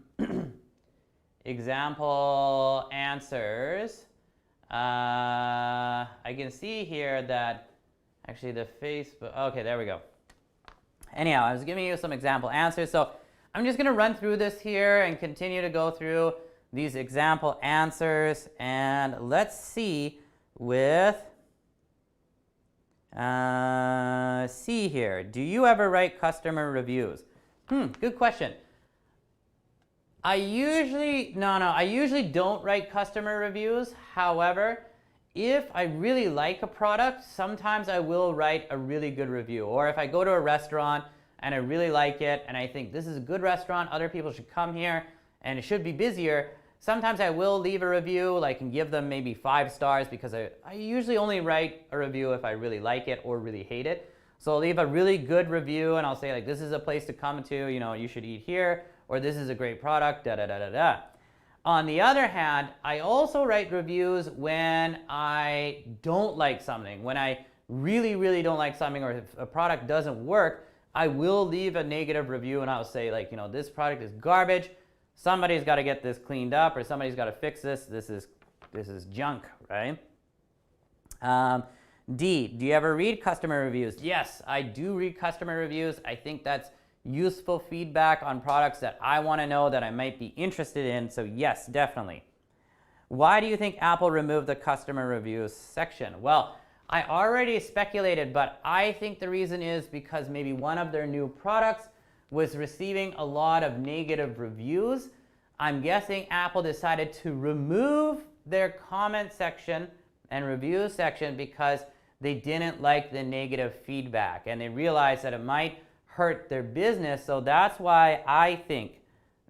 example answers. I can see here that actually the Facebook, okay, there we go. Anyhow, I was giving you some example answers. So I'm just going to run through this here and continue to go through these example answers. And let's see with C here. Do you ever write customer reviews? Good question. I usually don't write customer reviews. However, if I really like a product, sometimes I will write a really good review. Or if I go to a restaurant and I really like it and I think this is a good restaurant, other people should come here and it should be busier, sometimes I will leave a review, like, and give them maybe 5 stars, because I usually only write a review if I really like it or really hate it. So I'll leave a really good review and I'll say, like, this is a place to come to, you know, you should eat here, or this is a great product, da da da da da. On the other hand, I also write reviews when I don't like something. When I really, really don't like something, or if a product doesn't work, I will leave a negative review and I'll say, like, you know, this product is garbage. Somebody's got to get this cleaned up, or somebody's got to fix this. This is junk, right? D, do you ever read customer reviews? Yes, I do read customer reviews. I think that's useful feedback on products that I want to know, that I might be interested in. So yes, definitely. Why do you think Apple removed the customer reviews section? Well, I already speculated, but I think the reason is because maybe one of their new products was receiving a lot of negative reviews. I'm guessing Apple decided to remove their comment section and review section because they didn't like the negative feedback and they realized that it might hurt their business. So that's why I think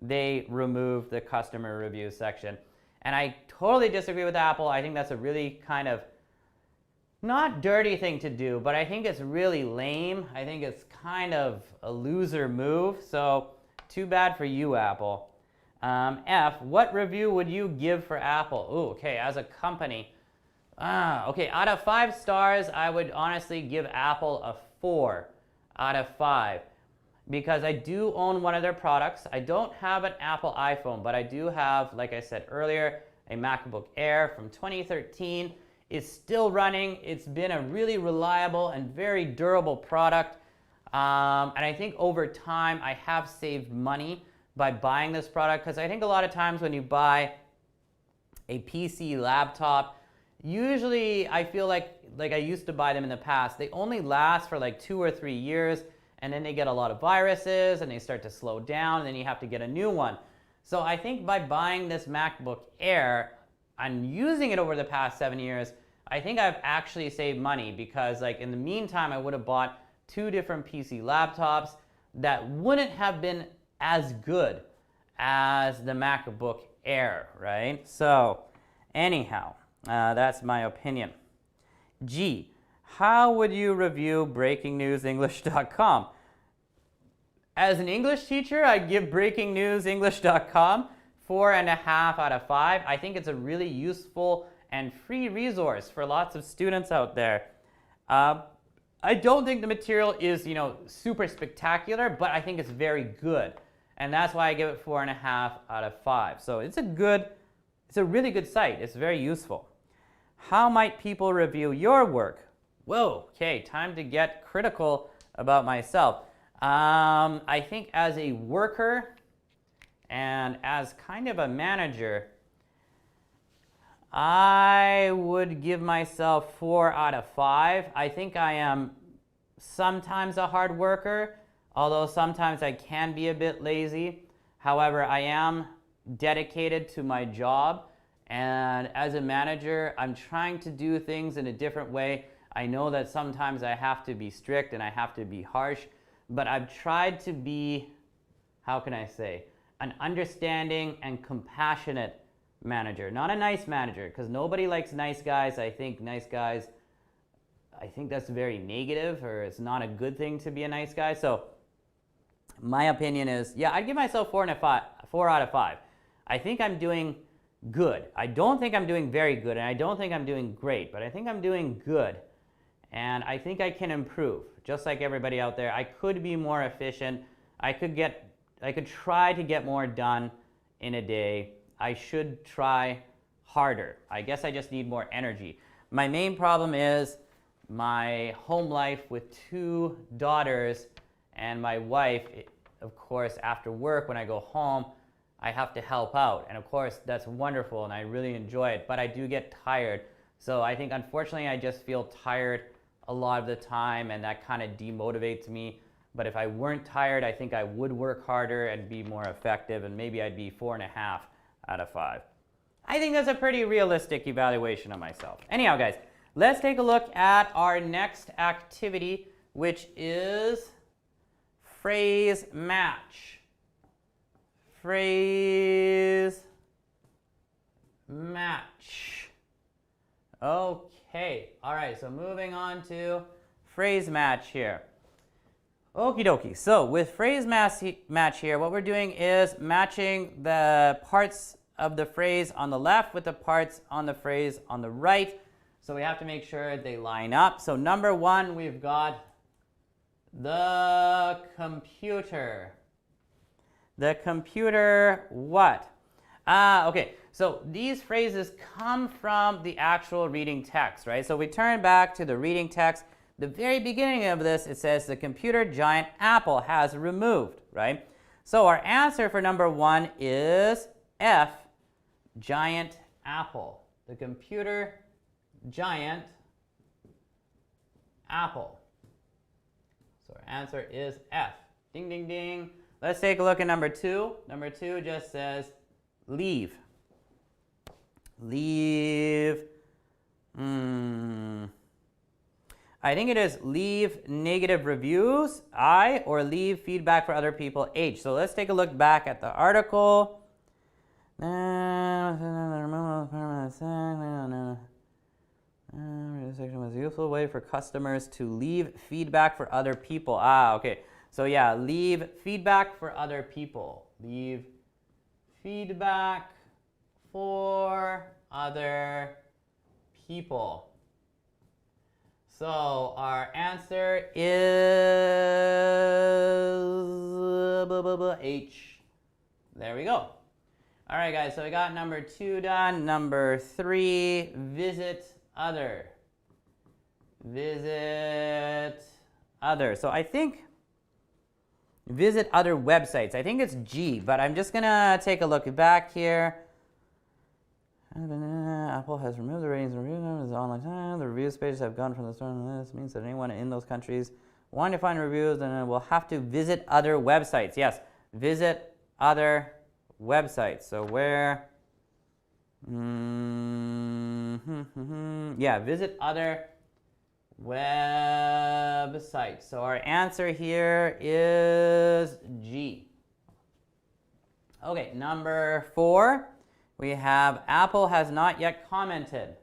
they removed the customer review section. And I totally disagree with Apple. I think that's a really kind of not dirty thing to do, but I think it's really lame. I think it's kind of a loser move. So too bad for you, Apple. F, what review would you give for Apple? Ooh, okay, as a company. Okay, out of 5 stars, I would honestly give Apple a 4 out of 5. Because I do own one of their products. I don't have an Apple iPhone, but I do have, like I said earlier, a MacBook Air from 2013. It's still running. It's been a really reliable and very durable product. And I think over time, I have saved money by buying this product, because I think a lot of times when you buy a PC laptop, usually I feel like I used to buy them in the past, they only last for like 2 or 3 years, and then they get a lot of viruses and they start to slow down, and then you have to get a new one. So I think by buying this MacBook Air and using it over the past 7 years, I think I've actually saved money, because like in the meantime, I would have bought 2 different PC laptops that wouldn't have been as good as the MacBook Air, right? So anyhow, that's my opinion. G, how would you review breakingnewsenglish.com? As an English teacher, I'd give breakingnewsenglish.com 4.5 out of 5. I think it's a really useful and free resource for lots of students out there. I don't think the material is, you know, super spectacular, but I think it's very good. And that's why I give it 4.5 out of 5. So it's a really good site. It's very useful. How might people review your work? Whoa, okay, time to get critical about myself. I think as a worker and as kind of a manager, I would give myself 4 out of 5. I think I am sometimes a hard worker, although sometimes I can be a bit lazy. However, I am dedicated to my job, and as a manager, I'm trying to do things in a different way. I know that sometimes I have to be strict and I have to be harsh, but I've tried to be, how can I say, an understanding and compassionate manager, not a nice manager, because nobody likes nice guys. I think nice guys, I think that's very negative, or it's not a good thing to be a nice guy. So My opinion is, yeah, I'd give myself 4 out of 5. I think I'm doing good. I don't think I'm doing very good, and I don't think I'm doing great, but I think I'm doing good. And I think I can improve, just like everybody out there. I could be more efficient. I could try to get more done in a day. I should try harder. I guess I just need more energy. My main problem is my home life with 2 daughters and my wife. Of course, after work, when I go home, I have to help out. And of course, that's wonderful and I really enjoy it, but I do get tired. So I think, unfortunately, I just feel tired a lot of the time, and that kind of demotivates me. But if I weren't tired, I think I would work harder and be more effective, and maybe I'd be 4.5 out of 5. I think that's a pretty realistic evaluation of myself. Anyhow, guys, let's take a look at our next activity, which is phrase match. Phrase match. Okay, all right, so moving on to phrase match here. Okie dokie, so with phrase match here, what we're doing is matching the parts of the phrase on the left with the parts on the phrase on the right. So we have to make sure they line up. So number 1, we've got the computer. The computer what? Okay, so these phrases come from the actual reading text, right? So we turn back to the reading text. The very beginning of this, it says the computer giant Apple has removed, right? So our answer for number 1 is F, giant Apple. The computer giant Apple. So our answer is F. Ding, ding, ding. Let's take a look at number 2. Number 2 just says leave. Leave. I think it is leave negative reviews, I, or leave feedback for other people, H. So let's take a look back at the article. This section was a useful way for customers to leave feedback for other people. Okay. So yeah, leave feedback for other people. Leave feedback for other people. So our answer is H. There we go. All right, guys, so we got number 2 done. Number 3, visit other. Visit other. So I think visit other websites. I think it's G, but I'm just going to take a look back here. Apple has removed the ratings and review numbers online time. The reviews pages have gone from the store. This means that anyone in those countries wanting to find reviews, then will have to visit other websites. Yes, visit other websites. So where? Yeah, visit other websites. So our answer here is G. Okay, number 4. We have Apple has not yet commented.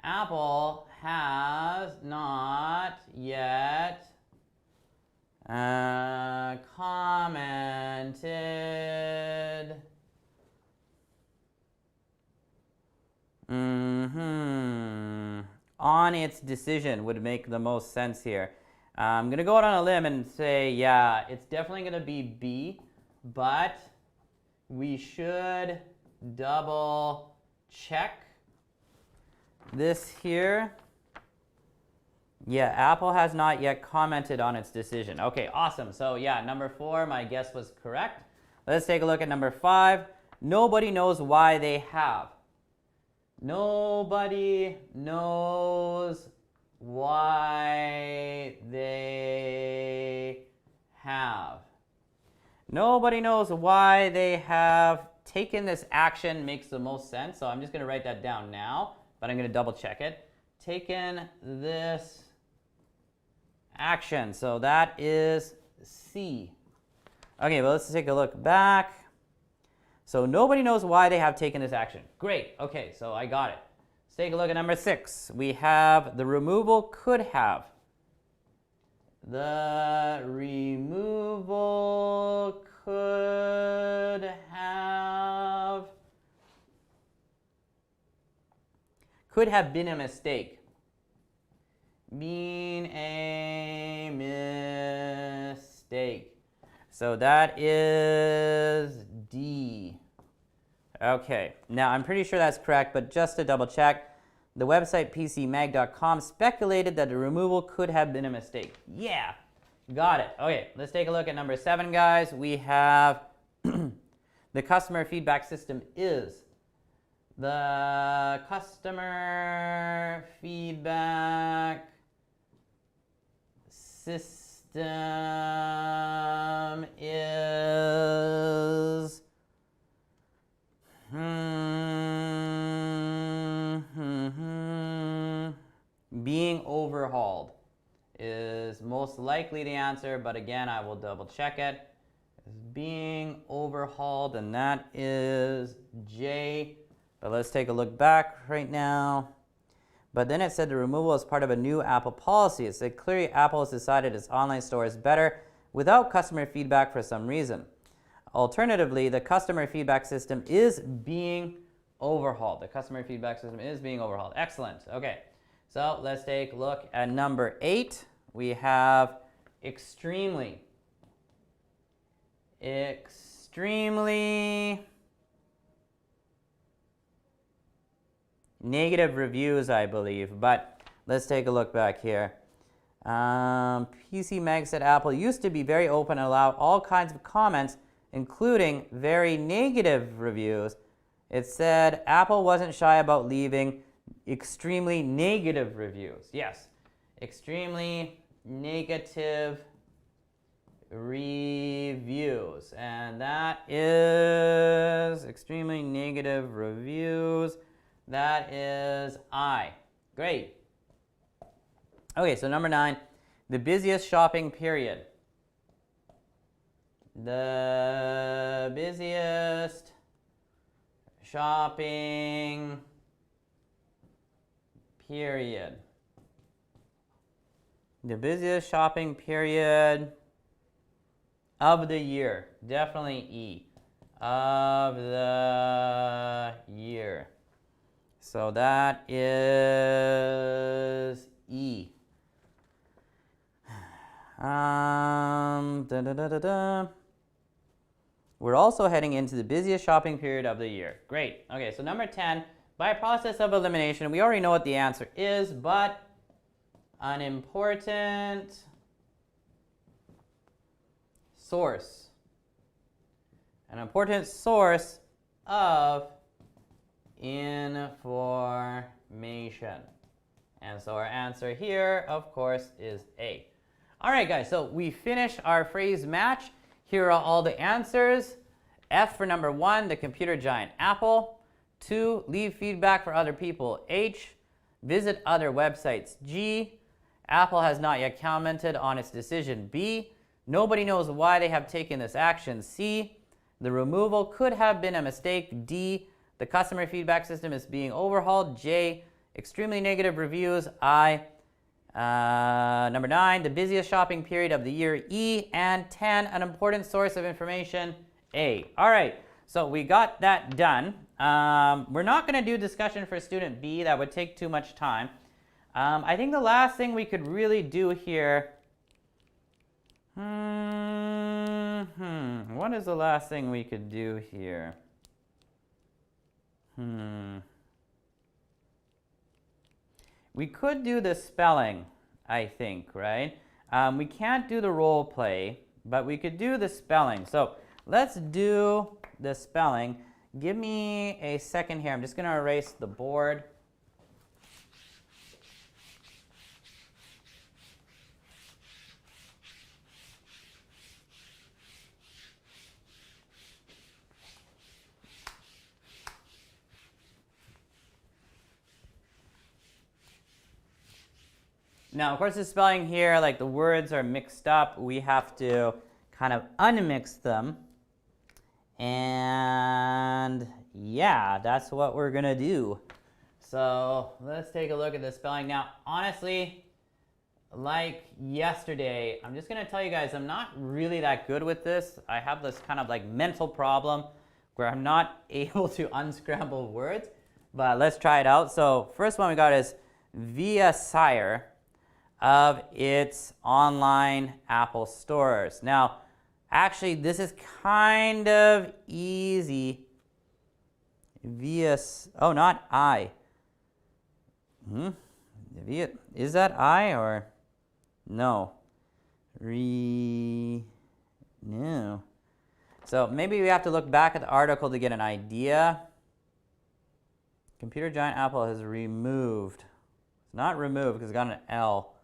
Apple has not yet commented. On its decision would make the most sense here. I'm going to go out on a limb and say, yeah, it's definitely going to be B, but we should double check this here. Yeah, Apple has not yet commented on its decision. Okay, awesome. So yeah, number 4, my guess was correct. Let's take a look at number 5. Nobody knows why they have. Nobody knows why they have. Nobody knows why they have taken this action makes the most sense. So I'm just going to write that down now, but I'm going to double check it. Taken this action. So that is C. Okay, well, let's take a look back. So nobody knows why they have taken this action. Great. Okay, so I got it. Let's take a look at number 6. We have the removal could have. the removal could have been a mistake. Been a mistake. So that is D. Okay, now I'm pretty sure that's correct, but just to double check, the website pcmag.com speculated that the removal could have been a mistake. Yeah, got it. Okay, let's take a look at number 7, guys. We have the customer feedback system is. The customer feedback system is being overhauled is most likely the answer, but again, I will double check it. It's being overhauled, and that is J. But let's take a look back right now. But then it said the removal is part of a new Apple policy. It said clearly Apple has decided its online store is better without customer feedback for some reason. Alternatively, the customer feedback system is being overhauled. The customer feedback system is being overhauled. Excellent. Okay, so let's take a look at number 8. We have extremely negative reviews, I believe, but let's take a look back here. PC Mag said Apple used to be very open and allow all kinds of comments, including very negative reviews. It said Apple wasn't shy about leaving extremely negative reviews. Yes, extremely negative reviews, and that is extremely negative reviews. That is I. Great. Okay, so number 9, the busiest shopping period. The busiest shopping period. The busiest shopping period of the year. Definitely E. Of the year. So that is E. We're also heading into the busiest shopping period of the year. Great. Okay, so number 10, by process of elimination, we already know what the answer is, but an important source. An important source of information. And so our answer here, of course, is A. All right, guys, so we finish our phrase match. Here are all the answers. F for number 1, the computer giant Apple. 2, leave feedback for other people. H, visit other websites. G, Apple has not yet commented on its decision. B, nobody knows why they have taken this action. C, the removal could have been a mistake. D, the customer feedback system is being overhauled. J, extremely negative reviews. I, number 9, the busiest shopping period of the year. E, and 10, an important source of information. A. All right, so we got that done. We're not going to do discussion for student B. That would take too much time. I think the last thing we could really do here. What is the last thing we could do here? We could do the spelling, I think, right? We can't do the role play, but we could do the spelling. So let's do the spelling. Give me a second here. I'm just going to erase the board. Now, of course, the spelling here, like the words are mixed up. We have to kind of unmix them. And yeah, that's what we're going to do. So let's take a look at the spelling. Now, honestly, like yesterday, I'm just going to tell you guys I'm not really that good with this. I have this kind of like mental problem where I'm not able to unscramble words, but let's try it out. So first one we got is via sire of its online Apple stores. Now, actually, this is kind of easy. Via, oh, not I. Via, is that I or no? No. So maybe we have to look back at the article to get an idea. Computer giant Apple has removed. It's not removed because it's got an L.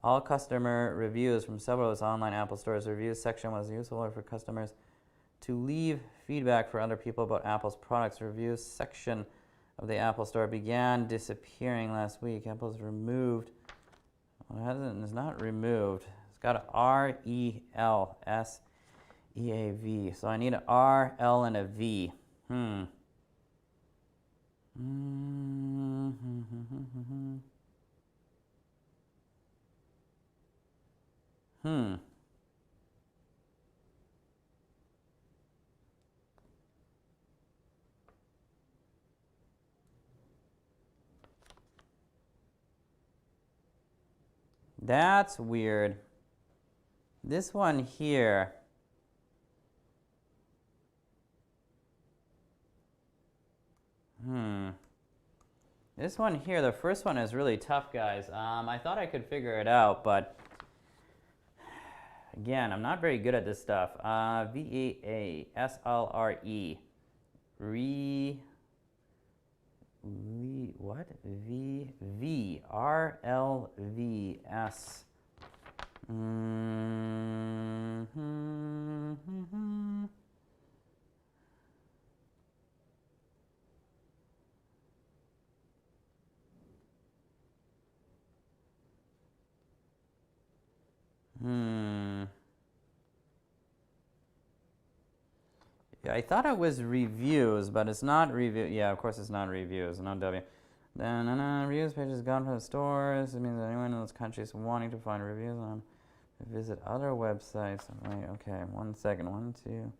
All customer reviews from several of its online Apple stores. The reviews section was useful for customers to leave feedback for other people about Apple's products. The reviews section of the Apple Store began disappearing last week. Apple's removed. Well, it's not removed. It's got an R-E-L-S-E-A-V. So I need an R, L, and a V. That's weird. This one here. This one here, the first one is really tough, guys. I thought I could figure it out, but again, I'm not very good at this stuff. V-A-S-L-R-E. What? V-R-L-V-S. Yeah, I thought it was reviews, but it's not review. Yeah, of course it's not reviews, no W. Then reviews page is gone from the stores. It means that anyone in those countries wanting to find reviews on visit other websites. Wait, okay, 1 second. 1, 2.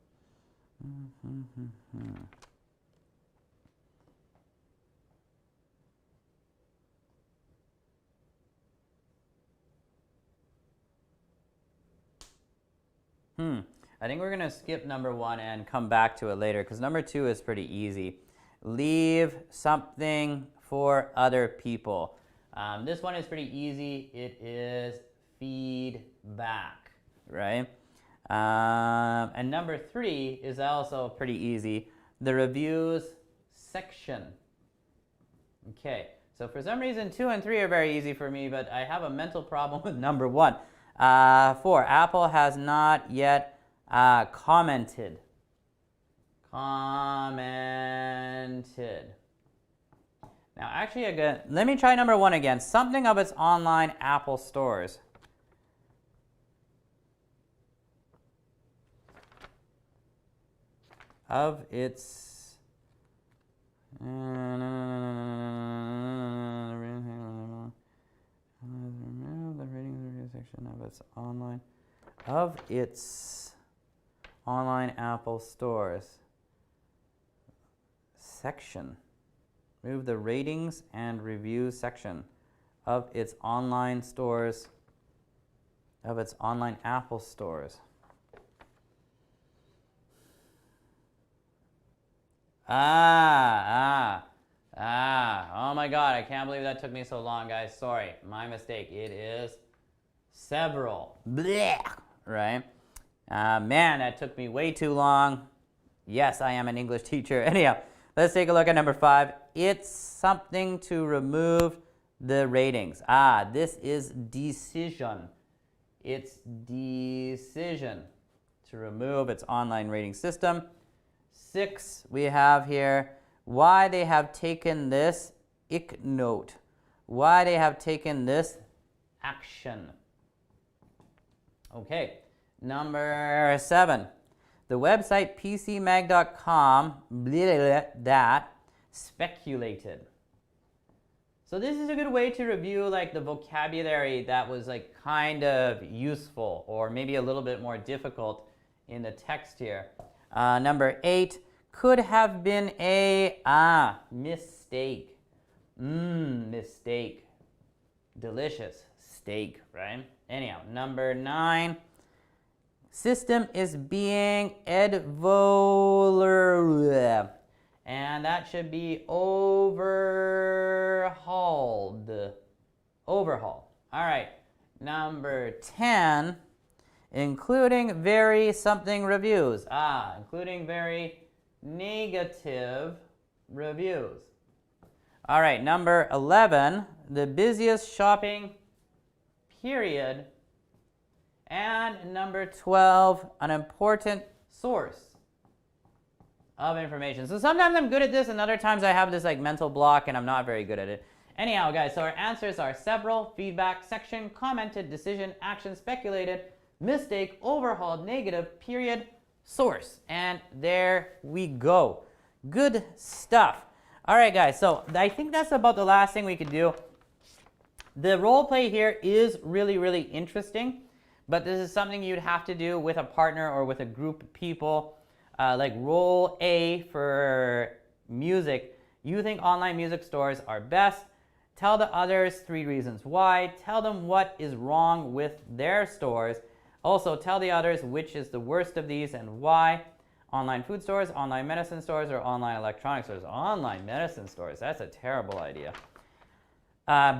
I think we're going to skip number 1 and come back to it later because number 2 is pretty easy. Leave something for other people. This one is pretty easy. It is feedback, right? And number 3 is also pretty easy. The reviews section. Okay, so for some reason 2 and 3 are very easy for me, but I have a mental problem with number 1. 4, Apple has not yet commented. Now, actually, again, let me try number 1 again. Something of its online Apple stores. Of its section of its online Apple stores section. Move the ratings and reviews section of its online stores, of its online Apple stores. Oh my God, I can't believe that took me so long, guys. Sorry, my mistake. It is several. Blech, right? Man, that took me way too long. Yes, I am an English teacher. Anyhow, let's take a look at number 5. It's something to remove the ratings. This is decision. It's decision to remove its online rating system. 6, we have here why they have taken this note. Why they have taken this action. Okay, number 7. The website pcmag.com that speculated. So So this is a good way to review like the vocabulary that was like kind of useful or maybe a little bit more difficult in the text here. Number 8, could have been a mistake. Mistake. Delicious steak, right? Anyhow, number 9, system is being overhauled. And that should be overhauled. Overhaul. All right. Number 10, including very something reviews. Including very negative reviews. All right. Number 11, the busiest shopping period. And number 12, an important source of information. So sometimes I'm good at this and other times I have this like mental block and I'm not very good at it. Anyhow, guys, so our answers are several, feedback, section, commented, decision, action, speculated, mistake, overhauled, negative, period, source. And there we go. Good stuff. All right, guys, so I think that's about the last thing we could do. The role play here is really, really interesting, but this is something you'd have to do with a partner or with a group of people. Like role A for music. You think online music stores are best. Tell the others 3 reasons why. Tell them what is wrong with their stores. Also, tell the others which is the worst of these and why. Online food stores, online medicine stores, or online electronic stores. Online medicine stores, that's a terrible idea.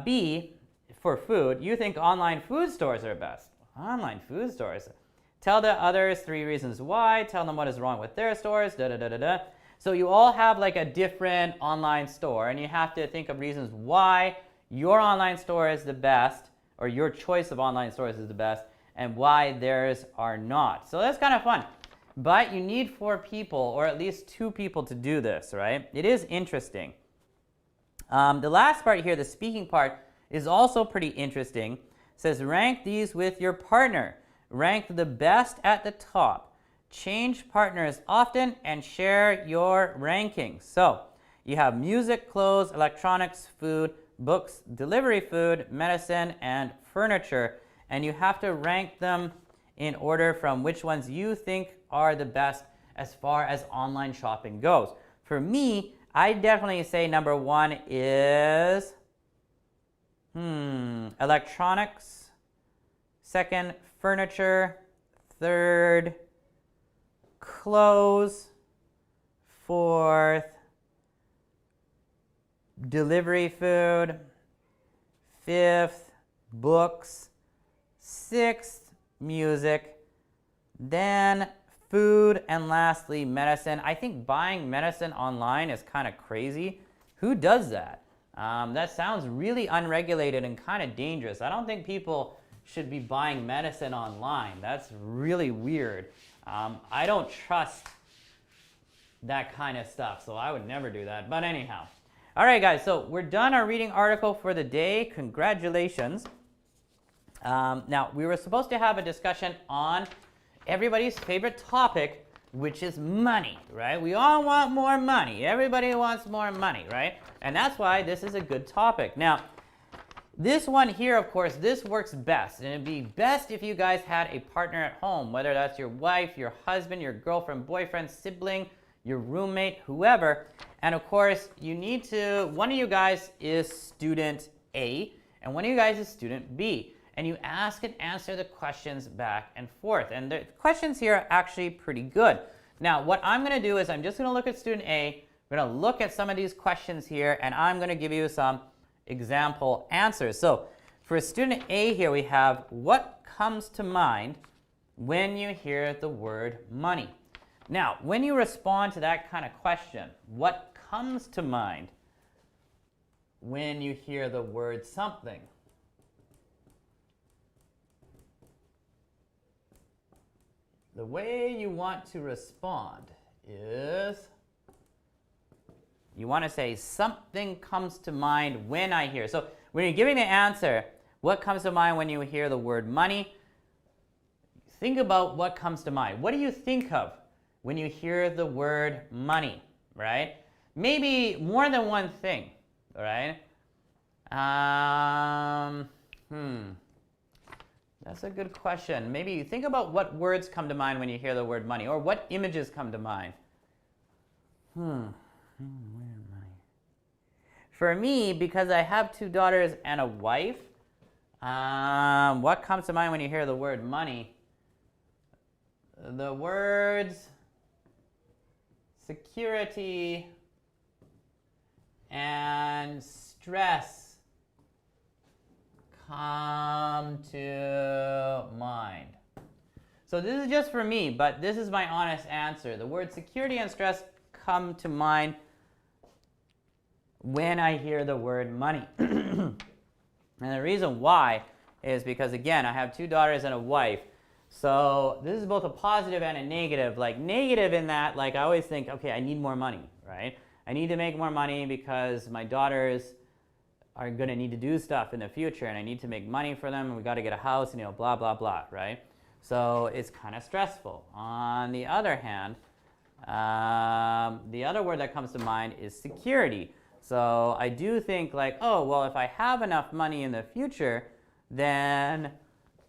B, for food, you think online food stores are best. Online food stores. Tell the others 3 reasons why. Tell them what is wrong with their stores. So you all have like a different online store, and you have to think of reasons why your online store is the best, or your choice of online stores is the best, and why theirs are not. So that's kind of fun. But you need 4 people, or at least 2 people to do this, right? It is interesting. The last part here, the speaking part, is also pretty interesting. It says rank these with your partner. Rank the best at the top. Change partners often and share your rankings. So you have music, clothes, electronics, food, books, delivery food, medicine, and furniture. And you have to rank them in order from which ones you think are the best as far as online shopping goes. For me, I definitely say number 1 is electronics. Second, furniture. Third, clothes. Fourth, delivery food. Fifth, books. Sixth, music. Then food, and lastly, medicine. I think buying medicine online is kind of crazy. Who does that? That sounds really unregulated and kind of dangerous. I don't think people should be buying medicine online. That's really weird. I don't trust that kind of stuff, so I would never do that. But anyhow. All right, guys, so we're done our reading article for the day. Congratulations. Now, we were supposed to have a discussion on everybody's favorite topic, which is money, right? We all want more money. Everybody wants more money, right? And that's why this is a good topic. Now, this one here, of course, this works best. And it'd be best if you guys had a partner at home, whether that's your wife, your husband, your girlfriend, boyfriend, sibling, your roommate, whoever. And of course, you need to, one of you guys is student A, and one of you guys is student B. And you ask and answer the questions back and forth. And the questions here are actually pretty good. Now, what I'm going to do is I'm just going to look at student A. We're going to look at some of these questions here, and I'm going to give you some example answers. So for student A here, we have what comes to mind when you hear the word money. Now, when you respond to that kind of question, what comes to mind when you hear the word something? The way you want to respond is you want to say something comes to mind when I hear. So when you're giving the answer, what comes to mind when you hear the word money? Think about what comes to mind. What do you think of when you hear the word money, right? Maybe more than one thing, all right? That's a good question. Maybe think about what words come to mind when you hear the word money, or what images come to mind. For me, because I have 2 daughters and a wife, what comes to mind when you hear the word money? The words security and stress come to mind. So this is just for me, but this is my honest answer. The word security and stress come to mind when I hear the word money. And the reason why is because, again, I have 2 daughters and a wife. So this is both a positive and a negative. Like negative in that, like I always think, okay, I need more money, right? I need to make more money because my daughters are going to need to do stuff in the future, and I need to make money for them, and we got to get a house, and blah, blah, blah, right? So it's kind of stressful. On the other hand, the other word that comes to mind is security. So I do think like, oh, well, if I have enough money in the future, then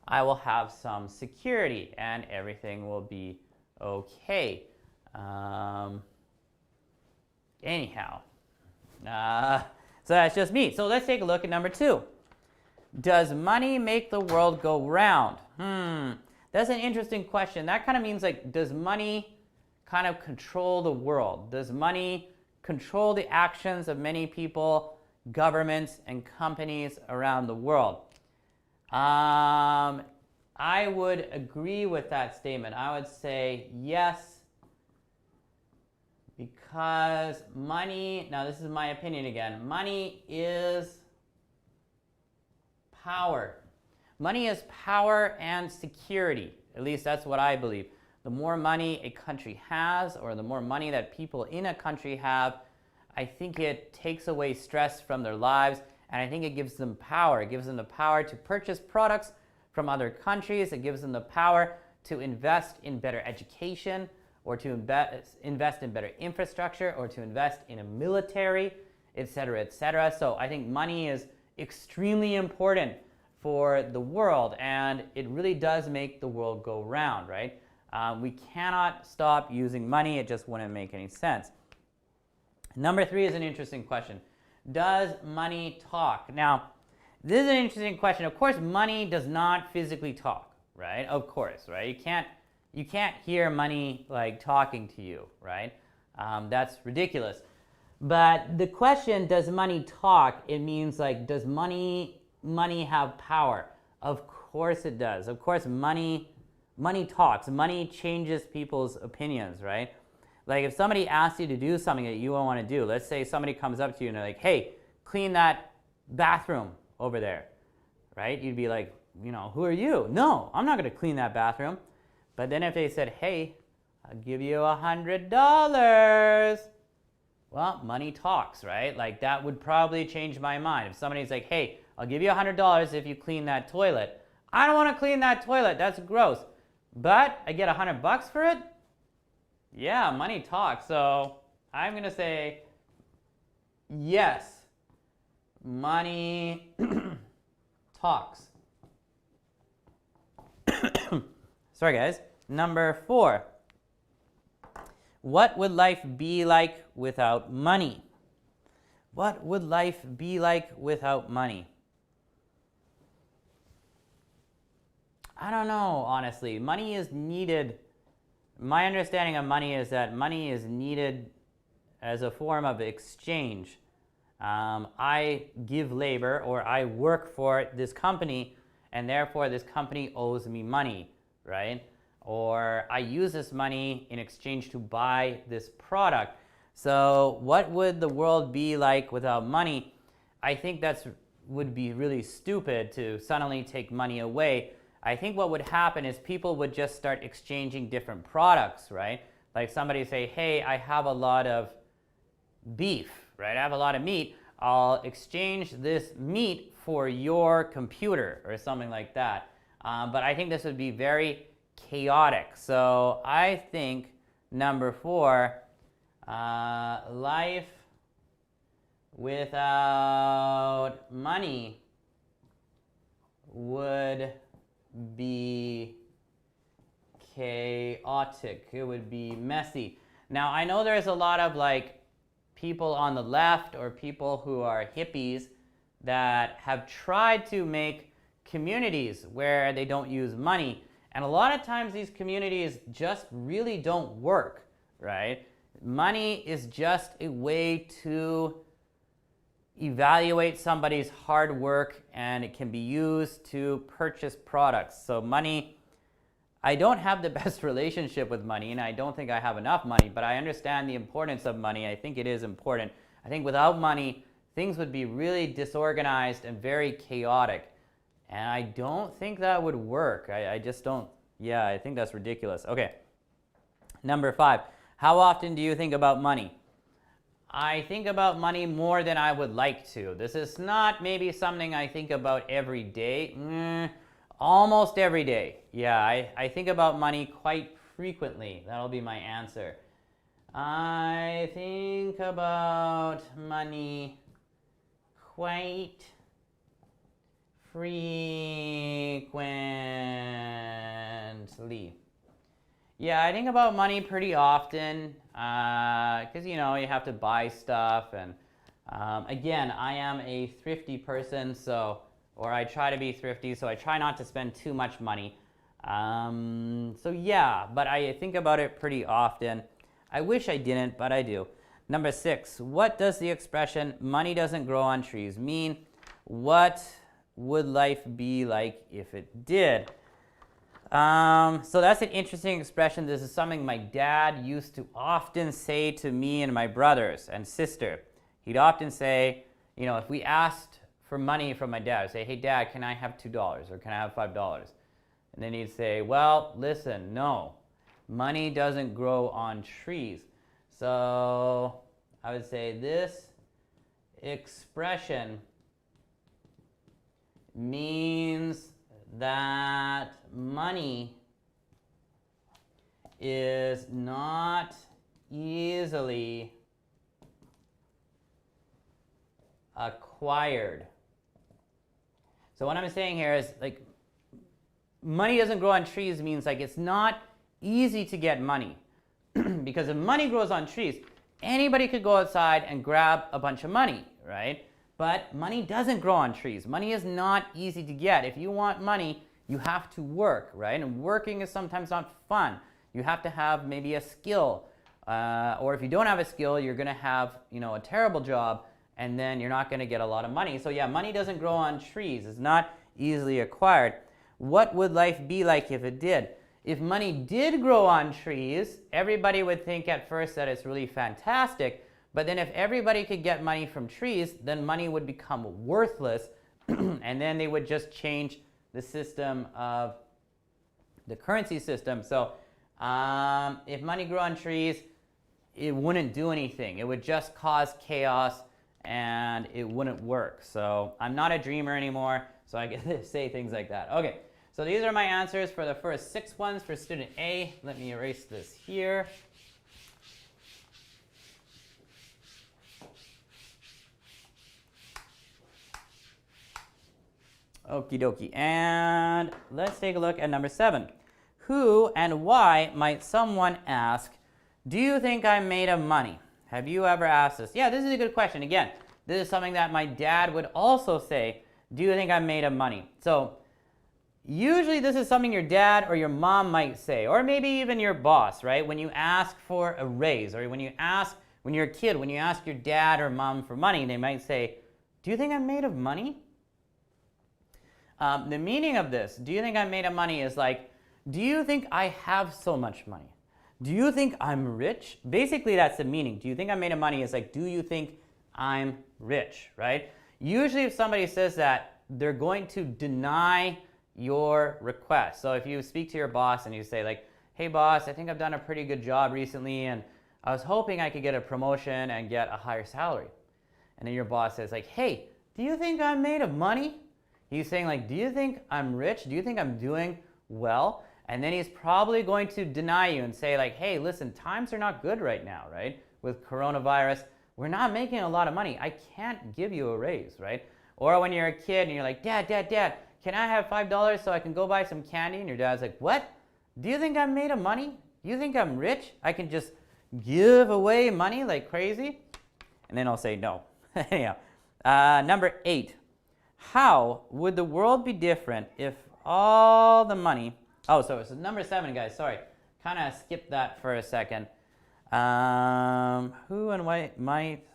I will have some security and everything will be okay. Anyhow, so that's just me. So let's take a look at number 2. Does money make the world go round? That's an interesting question. That kind of means like, does money kind of control the world? Does money control the actions of many people, governments, and companies around the world? I would agree with that statement. I would say yes, because money, now this is my opinion again, money is power. Money is power and security. At least that's what I believe. The more money a country has, or the more money that people in a country have, I think it takes away stress from their lives, and I think it gives them power. It gives them the power to purchase products from other countries. It gives them the power to invest in better education, or to invest in better infrastructure, or to invest in a military, etc., etc. So I think money is extremely important for the world, and it really does make the world go round, right? We cannot stop using money. It just wouldn't make any sense. Number 3 is an interesting question. Does money talk? Now, this is an interesting question. Of course, money does not physically talk, right? Of course, right? You can't hear money like talking to you, right? That's ridiculous. But the question, does money talk? It means like, does money have power? Of course it does. Of course, money talks. Money changes people's opinions, right? Like if somebody asks you to do something that you don't want to do, let's say somebody comes up to you and they're like, hey, clean that bathroom over there, right? You'd be like, who are you? No, I'm not going to clean that bathroom. But then if they said, hey, I'll give you $100, well, money talks, right? Like that would probably change my mind. If somebody's like, hey, I'll give you $100 if you clean that toilet. I don't want to clean that toilet. That's gross. But I get $100 for it? Yeah, money talks. So I'm going to say yes, money talks. Sorry, guys. Number 4. What would life be like without money? What would life be like without money? I don't know, honestly. Money is needed. My understanding of money is that money is needed as a form of exchange. I give labor, or I work for this company, and therefore this company owes me money, right? Or I use this money in exchange to buy this product. So what would the world be like without money? I think would be really stupid to suddenly take money away. I think what would happen is people would just start exchanging different products, right? Like somebody say, hey, I have a lot of beef, right? I have a lot of meat. I'll exchange this meat for your computer or something like that. But I think this would be very chaotic. So I think number 4, life without money would be chaotic. It would be messy. Now, I know there's a lot of like people on the left or people who are hippies that have tried to make communities where they don't use money. And a lot of times these communities just really don't work, right? Money is just a way to evaluate somebody's hard work, and it can be used to purchase products. So money, I don't have the best relationship with money, and I don't think I have enough money, but I understand the importance of money. I think it is important. I think without money, things would be really disorganized and very chaotic. And I don't think that would work. I just don't. Yeah, I think that's ridiculous. Okay. Number 5. How often do you think about money? I think about money more than I would like to. This is not maybe something I think about every day. Almost every day. Yeah, I think about money quite frequently. That'll be my answer. I think about money quite frequently. Yeah, I think about money pretty often because, you know, you have to buy stuff. And again, I am a thrifty person, or I try to be thrifty, so I try not to spend too much money. So yeah, but I think about it pretty often. I wish I didn't, but I do. Number 6, what does the expression money doesn't grow on trees mean? What would life be like if it did? So that's an interesting expression. This is something my dad used to often say to me and my brothers and sister. He'd often say, you know, if we asked for money from my dad, I'd say, hey Dad, can I have $2 or can I have $5? And then he'd say, well, listen, no, money doesn't grow on trees. So I would say this expression means that money is not easily acquired. So what I'm saying here is, like, money doesn't grow on trees means like it's not easy to get money. Because if money grows on trees, anybody could go outside and grab a bunch of money, right? But money doesn't grow on trees. Money is not easy to get. If you want money, you have to work, right? And working is sometimes not fun. You have to have maybe a skill. Or if you don't have a skill, you're going to have, you know, a terrible job, and then you're not going to get a lot of money. So yeah, money doesn't grow on trees. It's not easily acquired. What would life be like if it did? If money did grow on trees, everybody would think at first that it's really fantastic. But then if everybody could get money from trees, then money would become worthless. And then they would just change the system of the currency system. So if money grew on trees, it wouldn't do anything. It would just cause chaos and it wouldn't work. So I'm not a dreamer anymore, so I get to say things like that. Okay, so these are my answers for the first 6 ones for student A. Let me erase this here. Okie dokie. And let's take a look at number 7. Who and why might someone ask, do you think I'm made of money? Have you ever asked this? Yeah, this is a good question. Again, this is something that my dad would also say, do you think I'm made of money? So usually this is something your dad or your mom might say, or maybe even your boss, right? When you ask for a raise, or when you're a kid, when you ask your dad or mom for money, they might say, do you think I'm made of money? The meaning of this, do you think I'm made of money, is like, do you think I have so much money? Do you think I'm rich? Basically, that's the meaning. Do you think I'm made of money is like, do you think I'm rich, right? Usually if somebody says that, they're going to deny your request. So if you speak to your boss and you say like, hey boss, I think I've done a pretty good job recently and I was hoping I could get a promotion and get a higher salary. And then your boss says like, hey, do you think I'm made of money? He's saying like, do you think I'm rich? Do you think I'm doing well? And then he's probably going to deny you and say like, hey, listen, times are not good right now, right? With coronavirus, we're not making a lot of money. I can't give you a raise, right? Or when you're a kid and you're like, Dad, can I have $5 so I can go buy some candy? And your dad's like, what? Do you think I'm made of money? Do you think I'm rich? I can just give away money like crazy? And then I'll say no. Anyhow, number 8. How would the world be different if all the money... Oh, so it's number 7, guys. Sorry. Kind of skipped that for a second. Who and what might...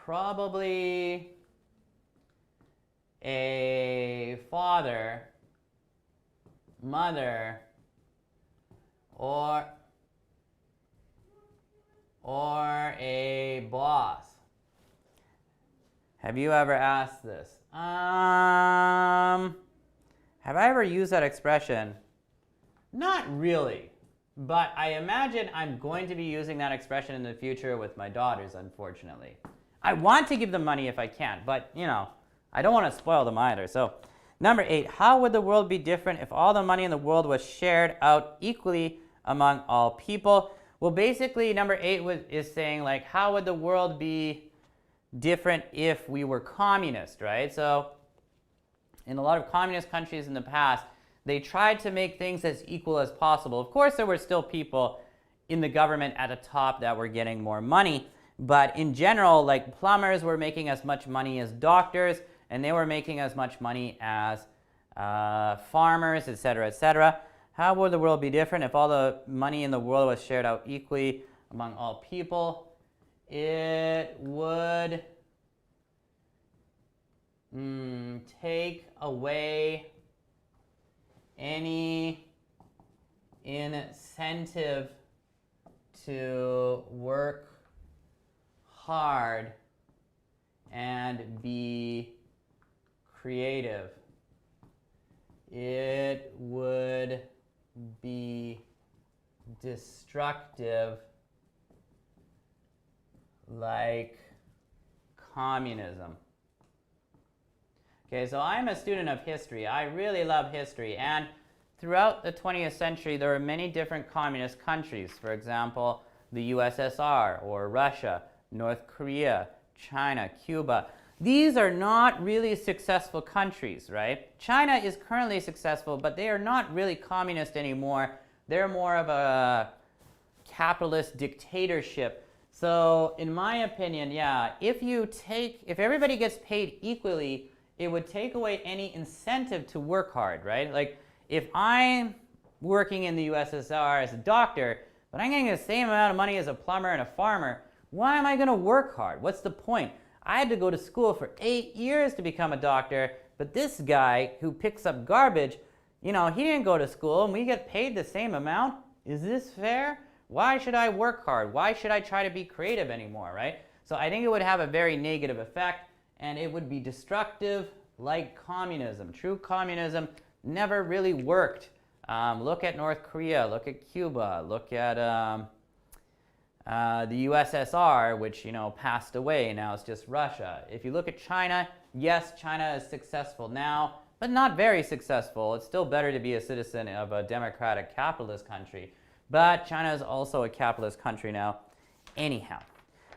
probably a father, mother, or a boss. Have you ever asked this? Have I ever used that expression? Not really, but I imagine I'm going to be using that expression in the future with my daughters, unfortunately. I want to give them money if I can, but, you know, I don't want to spoil them either. So, number 8, how would the world be different if all the money in the world was shared out equally among all people? Well, basically, number 8 is saying, like, how would the world be different if we were communist, right? So, in a lot of communist countries in the past, they tried to make things as equal as possible. Of course, there were still people in the government at the top that were getting more money, but in general, like plumbers were making as much money as doctors, and they were making as much money as farmers, etc., etc. How would the world be different if all the money in the world was shared out equally among all people? It would take away any incentive to work hard and be creative. It would be destructive, like communism. Okay, so I'm a student of history. I really love history, and throughout the 20th century there were many different communist countries. For example, the USSR or Russia, North Korea, China, Cuba. These are not really successful countries, right? China is currently successful, but they are not really communist anymore. They're more of a capitalist dictatorship. So in my opinion, yeah, if everybody gets paid equally, it would take away any incentive to work hard, right? Like if I'm working in the USSR as a doctor, but I'm getting the same amount of money as a plumber and a farmer, why am I going to work hard? What's the point? I had to go to school for 8 years to become a doctor, but this guy who picks up garbage, you know, he didn't go to school and we get paid the same amount. Is this fair? Why should I work hard? Why should I try to be creative anymore, right? So I think it would have a very negative effect, and it would be destructive like communism. True communism never really worked. Look at North Korea, look at Cuba, look at the USSR, which, you know, passed away. Now it's just Russia. If you look at China, yes, China is successful now, but not very successful. It's still better to be a citizen of a democratic capitalist country. But China is also a capitalist country now. Anyhow.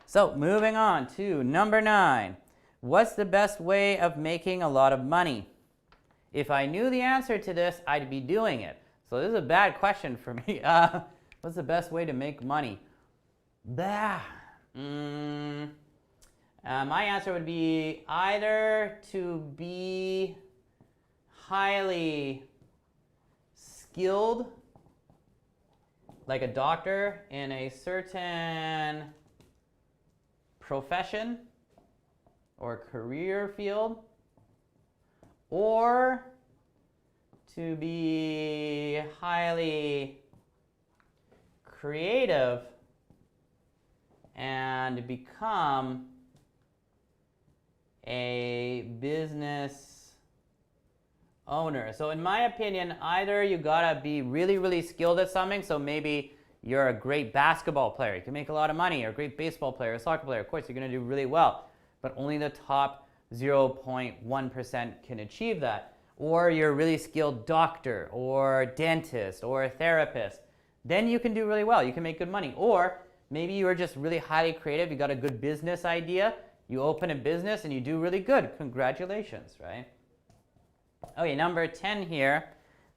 So moving on to number 9. What's the best way of making a lot of money? If I knew the answer to this, I'd be doing it. So this is a bad question for me. What's the best way to make money? My answer would be either to be highly skilled, like a doctor in a certain profession or career field, or to be highly creative and become a business owner. So in my opinion, either you gotta be really, really skilled at something. So maybe you're a great basketball player, you can make a lot of money, or a great baseball player, a soccer player, of course you're gonna do really well, but only the top 0.1% can achieve that. Or you're a really skilled doctor or dentist or a therapist, then you can do really well, you can make good money. Or Maybe you are just really highly creative. You got a good business idea. You open a business and you do really good. Congratulations, right? Okay, number 10 here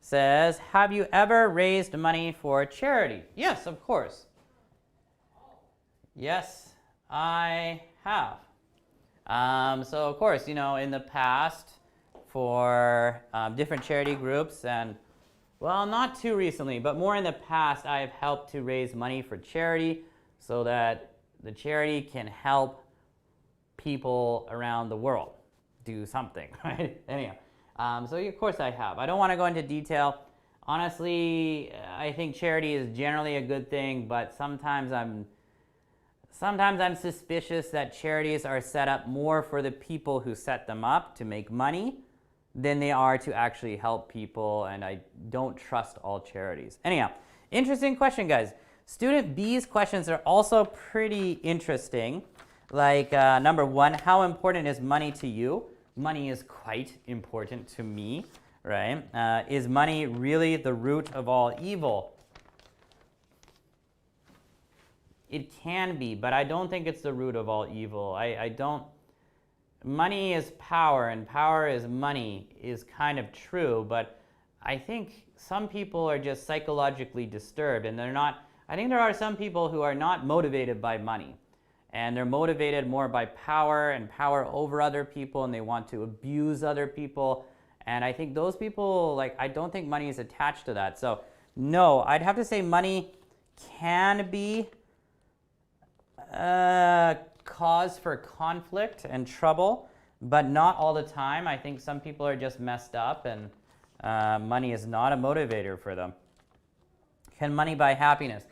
says, have you ever raised money for charity? Yes, of course. Yes, I have. So of course, in the past for different charity groups and, well, not too recently, but more in the past, I have helped to raise money for charity so that the charity can help people around the world do something, right? Anyhow, so of course I have. I don't want to go into detail. Honestly, I think charity is generally a good thing, but sometimes I'm suspicious that charities are set up more for the people who set them up to make money than they are to actually help people, and I don't trust all charities. Anyhow, interesting question, guys. Student B's questions are also pretty interesting. Like number 1, how important is money to you? Money is quite important to me, right? Is money really the root of all evil? It can be, but I don't think it's the root of all evil. Money is power, and power is money is kind of true, but I think some people are just psychologically disturbed, and I think there are some people who are not motivated by money, and they're motivated more by power and power over other people, and they want to abuse other people, and I think those people, I don't think money is attached to that. So no, I'd have to say money can be cause for conflict and trouble, but not all the time. I think some people are just messed up, and money is not a motivator for them. Can money buy happiness?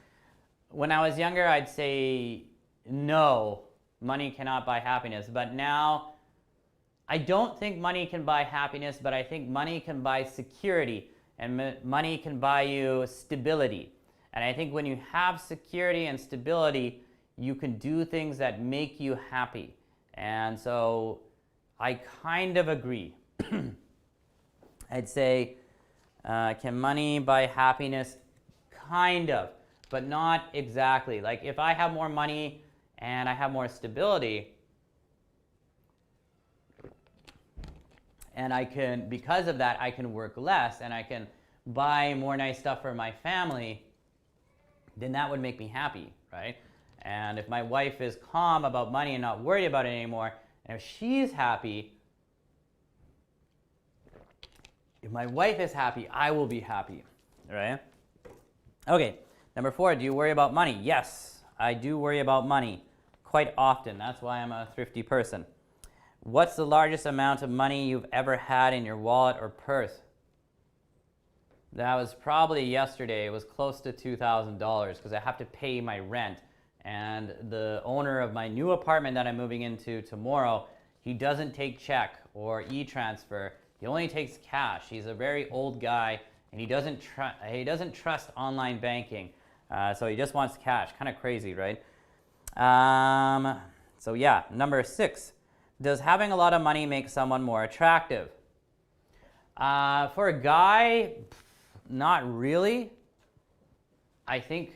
When I was younger, I'd say no, money cannot buy happiness. But now, I don't think money can buy happiness, but I think money can buy security, and money can buy you stability. And I think when you have security and stability, you can do things that make you happy. And so I kind of agree. I'd say, can money buy happiness? Kind of, but not exactly. Like if I have more money and I have more stability, and because of that, I can work less and I can buy more nice stuff for my family, then that would make me happy, right? And if my wife is calm about money and not worried about it anymore, and if she's happy, if my wife is happy, I will be happy, right? Okay, number 4, do you worry about money? Yes, I do worry about money quite often. That's why I'm a thrifty person. What's the largest amount of money you've ever had in your wallet or purse? That was probably yesterday. It was close to $2,000 because I have to pay my rent. And the owner of my new apartment that I'm moving into tomorrow, he doesn't take check or e-transfer. He only takes cash. He's a very old guy, and he doesn't trust online banking. So he just wants cash. Kind of crazy, right? So yeah, number 6. Does having a lot of money make someone more attractive? For a guy, not really. I think,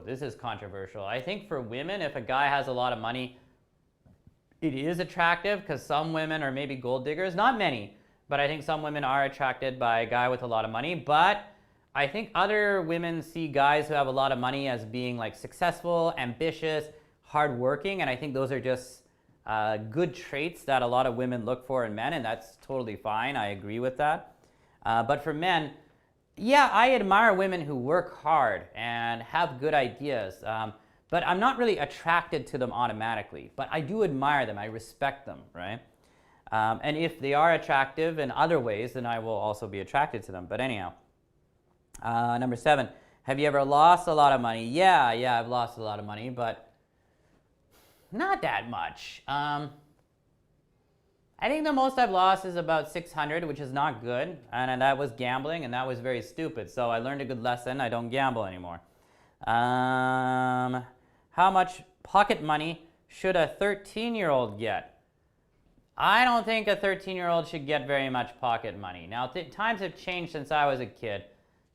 this is controversial. I think for women, if a guy has a lot of money, it is attractive because some women are maybe gold diggers. Not many, but I think some women are attracted by a guy with a lot of money. But I think other women see guys who have a lot of money as being like successful, ambitious, hardworking, and I think those are just good traits that a lot of women look for in men, and that's totally fine. I agree with that. But for men, yeah, I admire women who work hard and have good ideas, but I'm not really attracted to them automatically. But I do admire them. I respect them, right? And if they are attractive in other ways, then I will also be attracted to them. But anyhow, number 7, have you ever lost a lot of money? Yeah, I've lost a lot of money, but not that much. I think the most I've lost is about 600, which is not good, and that was gambling, and that was very stupid. So I learned a good lesson. I don't gamble anymore. How much pocket money should a 13-year-old get? I don't think a 13-year-old should get very much pocket money. Now, times have changed since I was a kid.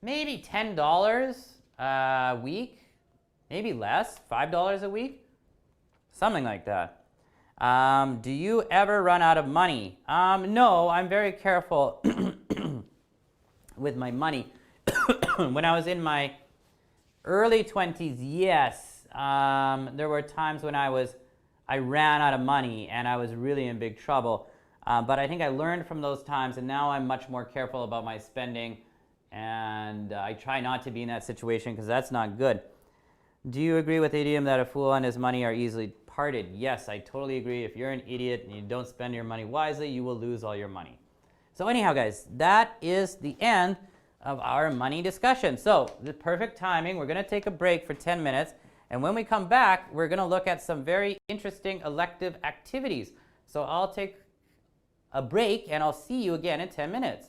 Maybe $10 a week, Maybe less, $5 a week, something like that. Do you ever run out of money? No, I'm very careful with my money. When I was in my early 20s, yes, there were times when I ran out of money and I was really in big trouble. But I think I learned from those times, and now I'm much more careful about my spending, and I try not to be in that situation because that's not good. Do you agree with the idiom that a fool and his money are easily parted? Yes, I totally agree. If you're an idiot and you don't spend your money wisely, you will lose all your money. So anyhow, guys, that is the end of our money discussion. So the perfect timing. We're going to take a break for 10 minutes. And when we come back, we're going to look at some very interesting elective activities. So I'll take a break and I'll see you again in 10 minutes.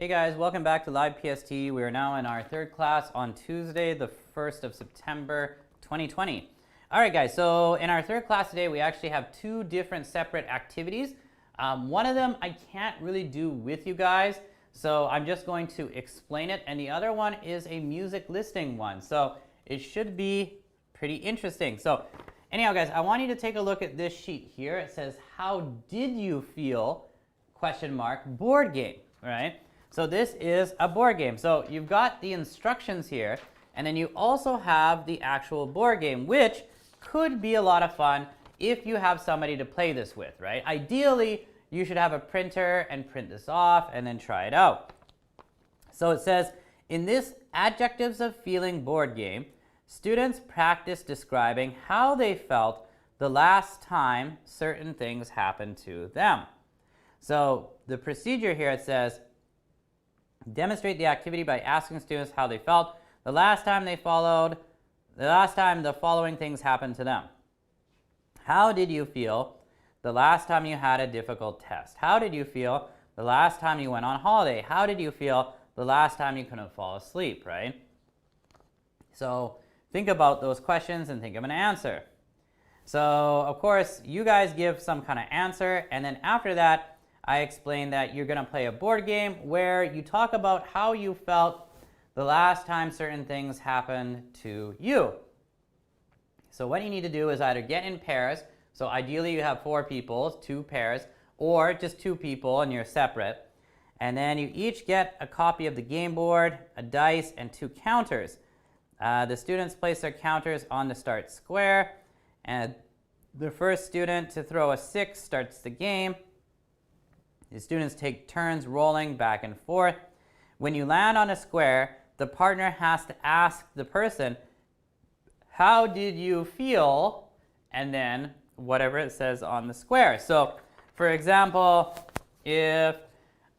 Hey guys, welcome back to Live PST. We are now in our third class on Tuesday, the 1st of September, 2020. All right guys, so in our third class today, we actually have two different separate activities. One of them I can't really do with you guys, so I'm just going to explain it, and the other one is a music listing one. So it should be pretty interesting. So anyhow guys, I want you to take a look at this sheet here. It says, how did you feel, ? Board game, right? So this is a board game. So you've got the instructions here, and then you also have the actual board game, which could be a lot of fun if you have somebody to play this with, right? Ideally, you should have a printer and print this off and then try it out. So it says, in this adjectives of feeling board game, students practice describing how they felt the last time certain things happened to them. So the procedure here, it says, demonstrate the activity by asking students how they felt the last time the following things happened to them. How did you feel the last time you had a difficult test? How did you feel the last time you went on holiday? How did you feel the last time you couldn't fall asleep, right? So think about those questions and think of an answer. So of course, you guys give some kind of answer, and then after that, I explain that you're going to play a board game where you talk about how you felt the last time certain things happened to you. So what you need to do is either get in pairs. So ideally you have 4 people, 2 pairs, or just 2 people and you're separate. And then you each get a copy of the game board, a dice, and 2 counters. The students place their counters on the start square, and the first student to throw a 6 starts the game. The students take turns rolling back and forth. When you land on a square, the partner has to ask the person, how did you feel? And then whatever it says on the square. So for example, if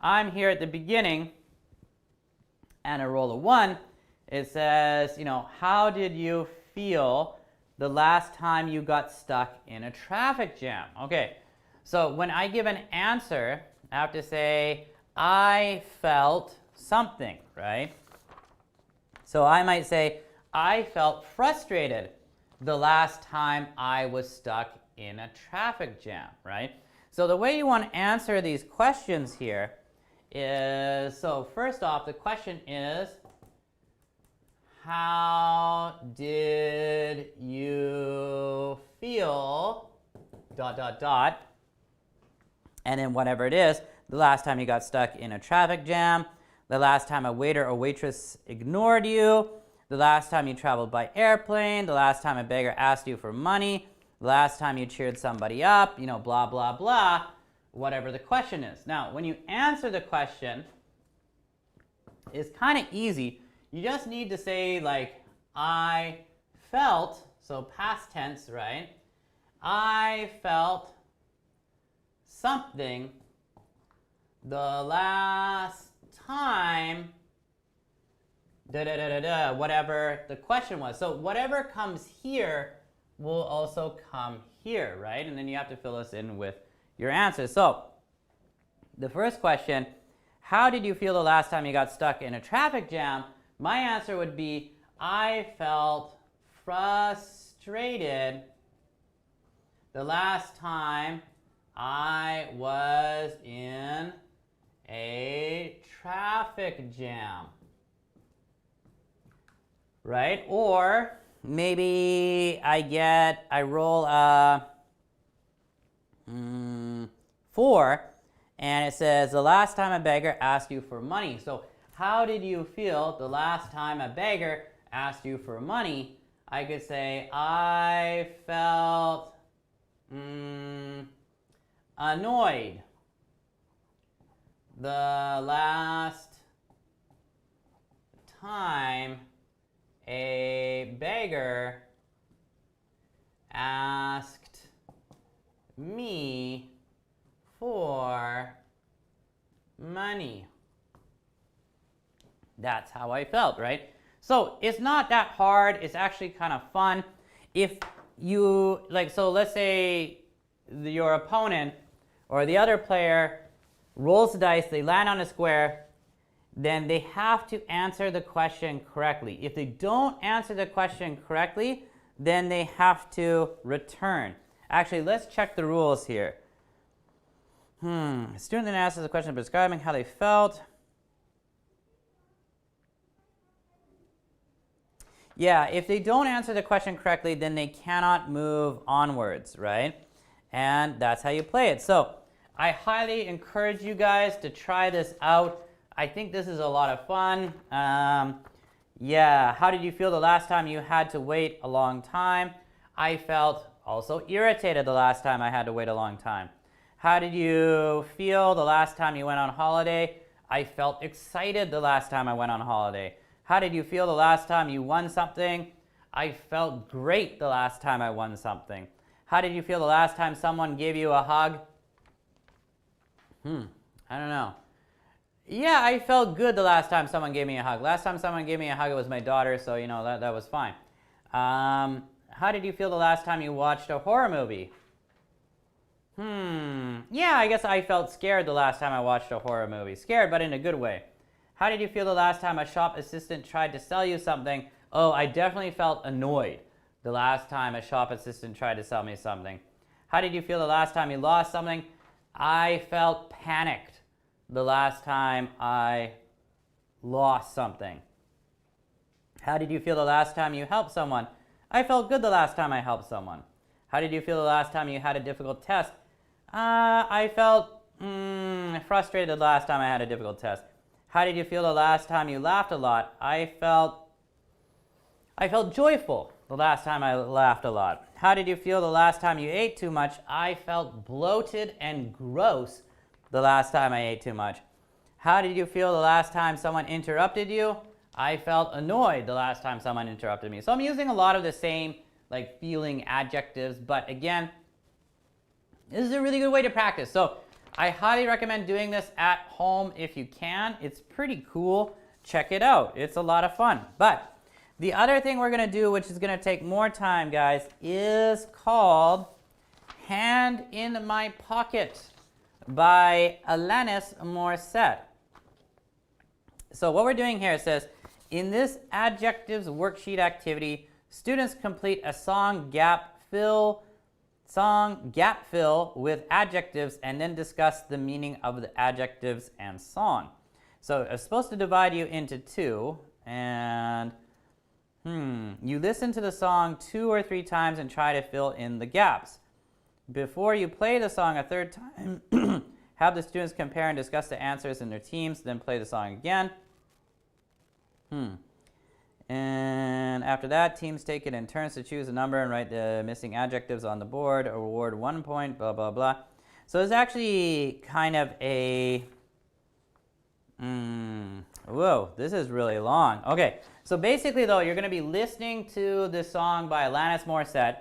I'm here at the beginning and I roll a 1, it says, how did you feel the last time you got stuck in a traffic jam? Okay, so when I give an answer, I have to say, I felt something, right? So I might say, I felt frustrated the last time I was stuck in a traffic jam, right? So the way you want to answer these questions here is, so first off, the question is, how did you feel, ... and then whatever it is, the last time you got stuck in a traffic jam, the last time a waiter or waitress ignored you, the last time you traveled by airplane, the last time a beggar asked you for money, the last time you cheered somebody up, blah, blah, blah, whatever the question is. Now, when you answer the question, it's kind of easy. You just need to say, like, I felt, so past tense, right? I felt something the last time, whatever the question was. So whatever comes here will also come here, right? And then you have to fill this in with your answers. So the first question, how did you feel the last time you got stuck in a traffic jam? My answer would be, I felt frustrated the last time I was in a traffic jam, right? Or maybe I roll a 4, and it says, the last time a beggar asked you for money. So how did you feel the last time a beggar asked you for money? I could say, I felt annoyed the last time a beggar asked me for money. That's how I felt, right? So it's not that hard. It's actually kind of fun. If you, so let's say your opponent or the other player rolls the dice, they land on a square, then they have to answer the question correctly. If they don't answer the question correctly, then they have to return. Actually, let's check the rules here. A student then asks the question describing how they felt. Yeah, if they don't answer the question correctly, then they cannot move onwards, right? And that's how you play it. So I highly encourage you guys to try this out. I think this is a lot of fun. Yeah, how did you feel the last time you had to wait a long time? I felt also irritated the last time I had to wait a long time. How did you feel the last time you went on holiday? I felt excited the last time I went on holiday. How did you feel the last time you won something? I felt great the last time I won something. How did you feel the last time someone gave you a hug? I don't know. Yeah, I felt good the last time someone gave me a hug. Last time someone gave me a hug, it was my daughter, so you know that was fine. How did you feel the last time you watched a horror movie? Yeah, I guess I felt scared the last time I watched a horror movie. Scared, but in a good way. How did you feel the last time a shop assistant tried to sell you something? Oh, I definitely felt annoyed the last time a shop assistant tried to sell me something. How did you feel the last time you lost something? I felt panicked the last time I lost something. How did you feel the last time you helped someone? I felt good the last time I helped someone. How did you feel the last time you had a difficult test? I felt frustrated the last time I had a difficult test. How did you feel the last time you laughed a lot? I felt joyful the last time I laughed a lot. How did you feel the last time you ate too much? I felt bloated and gross the last time I ate too much. How did you feel the last time someone interrupted you? I felt annoyed the last time someone interrupted me. So I'm using a lot of the same like feeling adjectives, but again, this is a really good way to practice. So I highly recommend doing this at home if you can. It's pretty cool. Check it out. It's a lot of fun. But the other thing we're going to do, which is going to take more time, guys, is called Hand in My Pocket by Alanis Morissette. So what we're doing here, it says, in this adjectives worksheet activity, students complete a song gap fill with adjectives and then discuss the meaning of the adjectives and song. So it's supposed to divide you into two, and you listen to the song 2 or 3 times and try to fill in the gaps. Before you play the song a third time, have the students compare and discuss the answers in their teams, then play the song again. And after that, teams take it in turns to choose a number and write the missing adjectives on the board. Award 1 point, blah, blah, blah. So it's actually kind of a... whoa, this is really long. Okay, so basically, though, you're going to be listening to this song by Alanis Morissette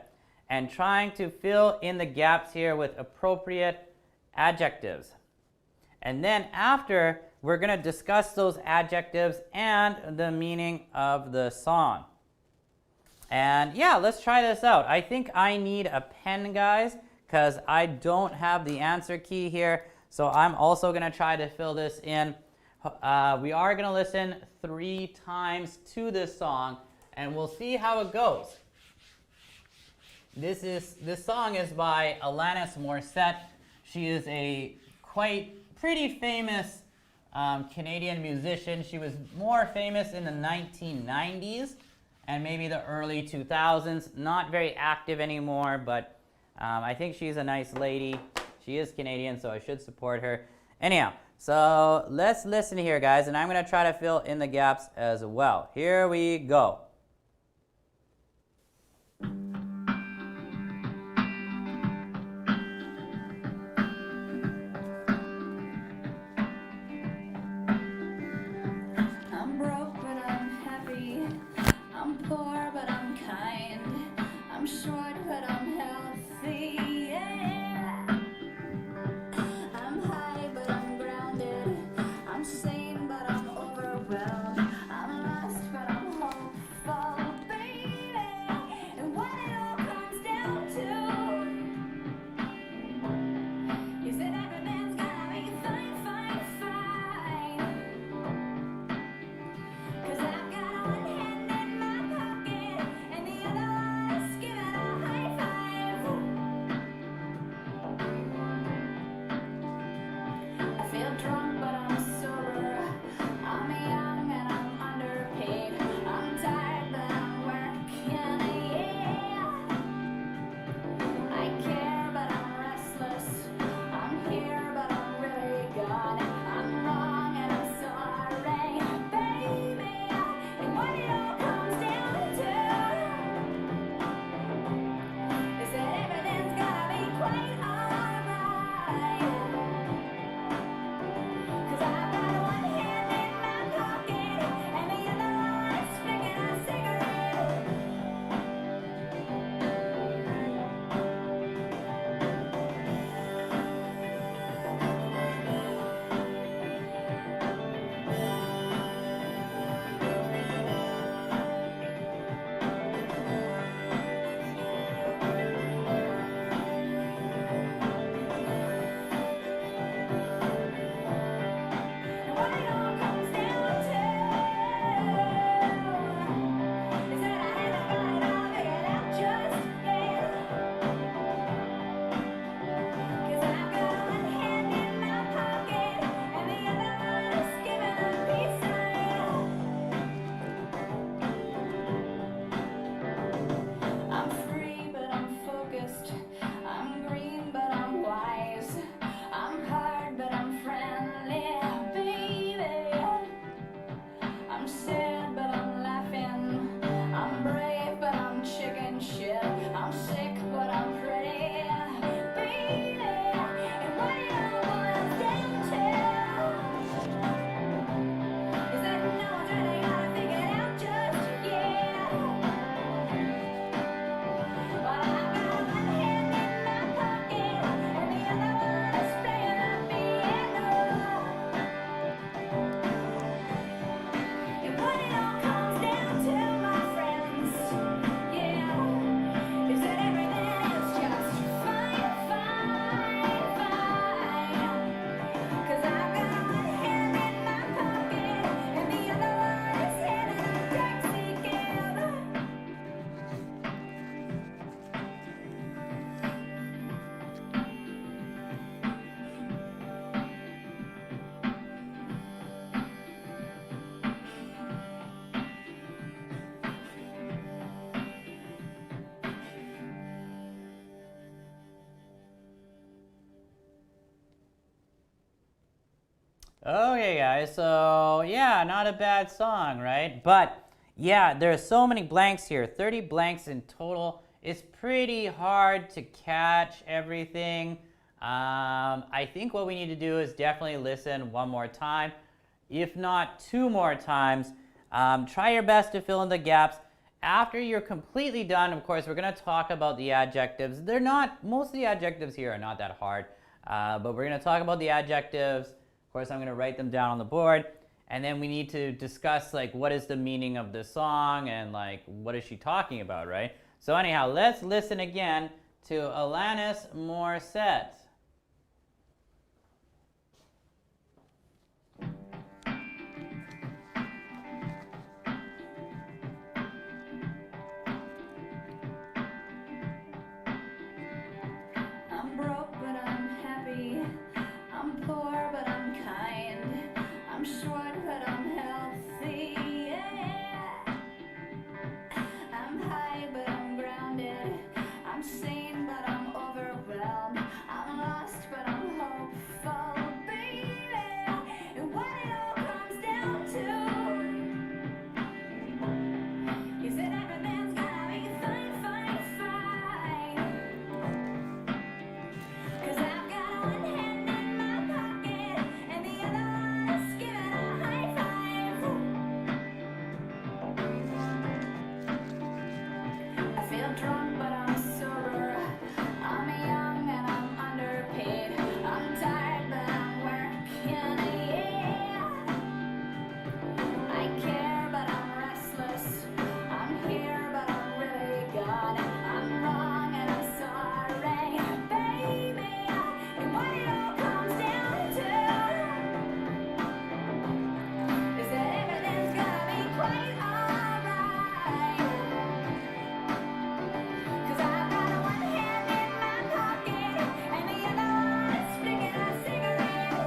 and trying to fill in the gaps here with appropriate adjectives. And then after, we're going to discuss those adjectives and the meaning of the song. And yeah, let's try this out. I think I need a pen, guys, because I don't have the answer key here. So I'm also going to try to fill this in. We are going to listen 3 times to this song, and we'll see how it goes. This song is by Alanis Morissette. She is a pretty famous Canadian musician. She was more famous in the 1990s and maybe the early 2000s. Not very active anymore, but I think she's a nice lady. She is Canadian, so I should support her. Anyhow, so let's listen here, guys, and I'm going to try to fill in the gaps as well. Here we go. Okay, guys, so yeah, not a bad song, right? But yeah, there are so many blanks here, 30 blanks in total. It's pretty hard to catch everything. I think what we need to do is definitely listen one more time, if not two more times. Try your best to fill in the gaps. After you're completely done, of course, we're going to talk about the adjectives. Most of the adjectives here are not that hard, but we're going to talk about the adjectives. Of course, I'm going to write them down on the board, and then we need to discuss like what is the meaning of the song and like what is she talking about, right? So anyhow, let's listen again to Alanis Morissette. I'm broke, but I'm happy. I'm poor, but I'm kind. I'm short, but I'm healthy. Yeah. I'm high, but I'm grounded. I'm sane, but I'm overwhelmed. I'm lost, but I'm hopeful, baby. And what it all comes down to is that everything's gonna be fine, fine, fine. 'Cause I've got one hand in my pocket and the other one is giving a high five. I feel drunk but I'm sober. I'm young and I'm underpaid. I'm tired but I'm working, yeah. I care but I'm restless. I'm here but I'm really gone. I'm wrong and I'm sorry, baby. And what it all comes down to is that everything's gonna be quite alright. 'Cause I've got one hand in my pocket and the other one is flicking a cigarette.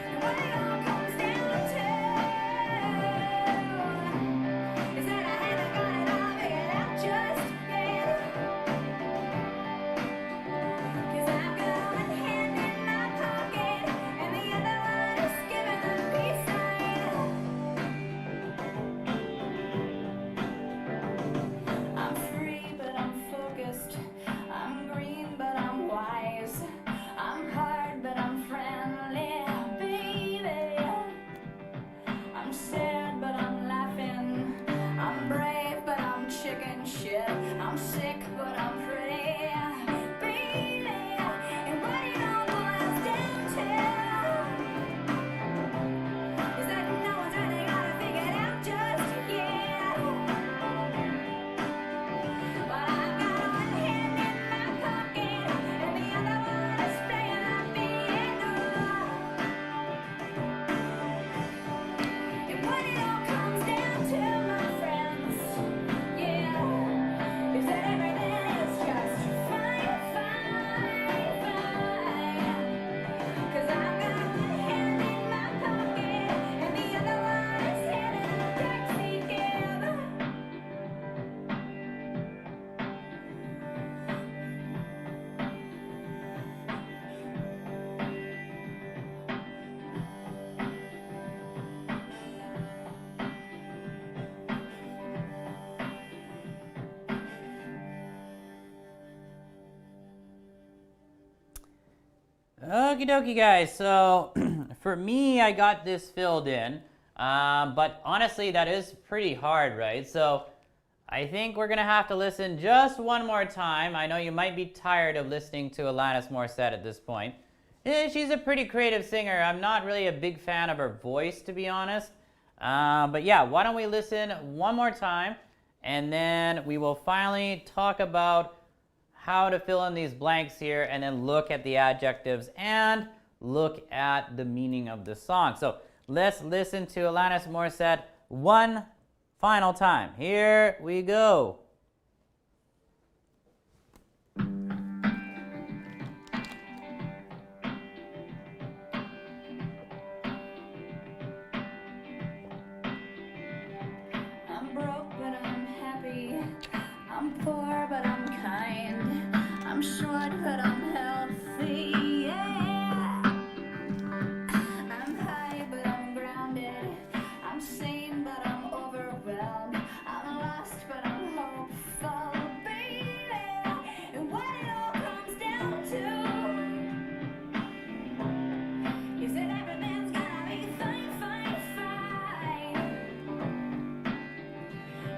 And what it all comes down to is that I haven't got it all figured out just yet. 'Cause I've got one hand in my pocket and the other one is giving a peace sign. I'm free but I'm focused. I'm green but I'm wise. I'm hard but I'm friendly, baby. I'm sad but I'm laughing. I'm brave but I'm chicken shit. I'm sick but I'm pretty, baby. And what it all boils down to is that no one's really got it figured out just yet. But I've got one hand in my pocket and the other one is playing a piano. And what it all comes down to, my friends, yeah, is that everything is just fine, fine, fine. 'Cause I've got one hand in my pocket and the other one is heading in a taxi cab. Okie dokie, guys. So for me, I got this filled in, but honestly, that is pretty hard, right? So I think we're gonna have to listen just one more time. I know you might be tired of listening to Alanis Morissette at this point. She's a pretty creative singer. I'm not really a big fan of her voice, to be honest. But yeah, why don't we listen one more time, and then we will finally talk about how to fill in these blanks here, and then look at the adjectives and look at the meaning of the song. So let's listen to Alanis Morissette one final time. Here we go. I'm poor, but I'm kind. I'm short, but I'm healthy. Yeah. I'm high, but I'm grounded. I'm sane, but I'm overwhelmed. I'm lost, but I'm hopeful, baby. And what it all comes down to is that everything's gonna be fine, fine, fine.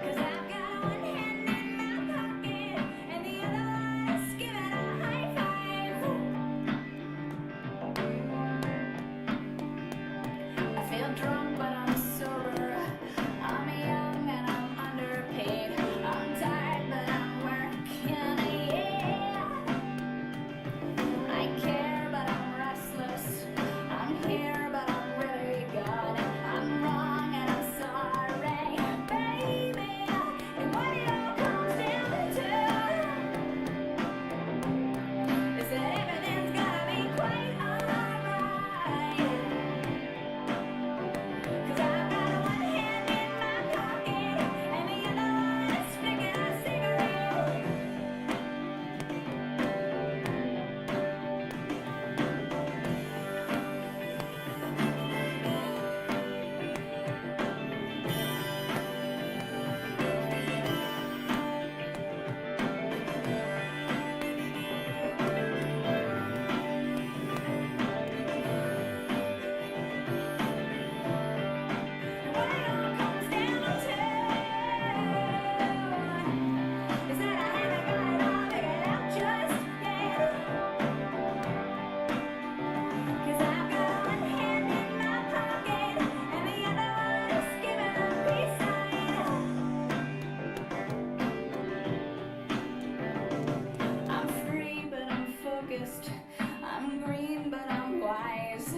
'Cause I've got one hand in my pocket and the other one is giving a high five. I feel drunk, but I'm sober. I'm young and I'm underpaid. I'm tired, but I'm working, yeah. I care, but I'm restless. I'm here, but I'm really gone. I'm wrong and I'm sorry, baby. And what it all comes down to is that everything's gonna be quite alright. 'Cause I've got one hand in my pocket and the other one is flicking a cigarette. And what it all comes down to is that I haven't got it all figured out just yet. 'Cause I've got one hand in my pocket and the other one is giving a peace sign. I'm free, but I'm focused. I'm green, but I'm wise.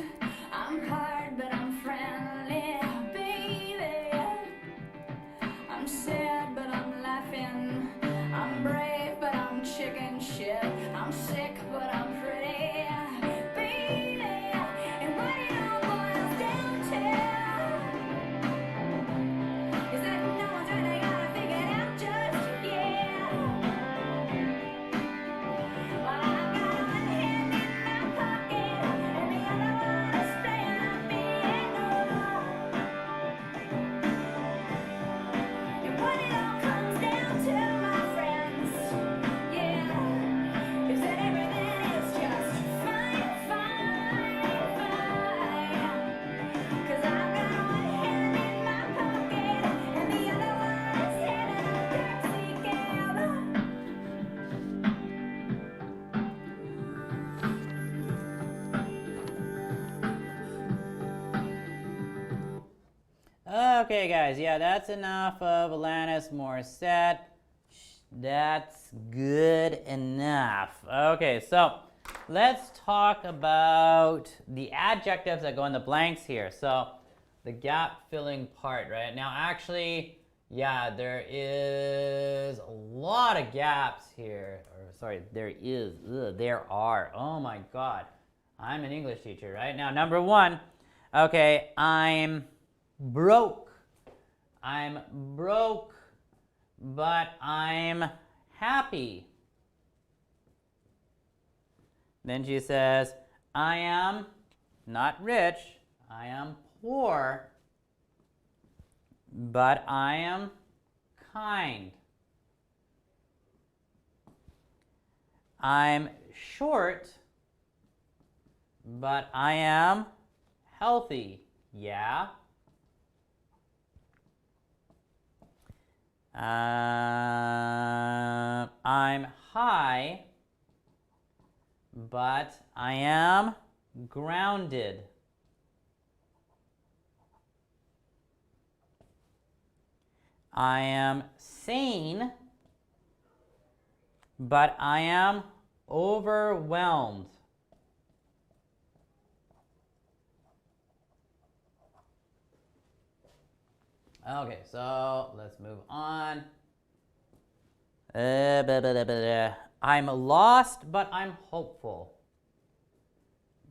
I'm hard, but I'm friendly, baby. I'm sad, but I'm laughing. I'm brave, but I'm chicken shit. I'm sick, but I'm pretty, baby. And what it all boils down to is that no one's really got it figured out just yet. Well, I've got one hand in my pocket and the other one is playing a piano. And what it all comes down to, my friends, yeah, is that everything is just fine, fine, fine. 'Cause I've got one hand in my pocket and the other one is hailing a taxi cab. Okay, guys, yeah, that's enough of Alanis Morissette. That's good enough. Okay, so let's talk about the adjectives that go in the blanks here. So the gap filling part, right? Now, actually, yeah, there is a lot of gaps here. Or sorry, there are. Oh my God, I'm an English teacher, right? Now, number one, okay, I'm broke. I'm broke, but I'm happy. Then she says, I am not rich, I am poor, but I am kind. I'm short, but I am healthy. Yeah. I'm high, but I am grounded. I am sane, but I am overwhelmed. Okay, so let's move on. I'm lost, but I'm hopeful.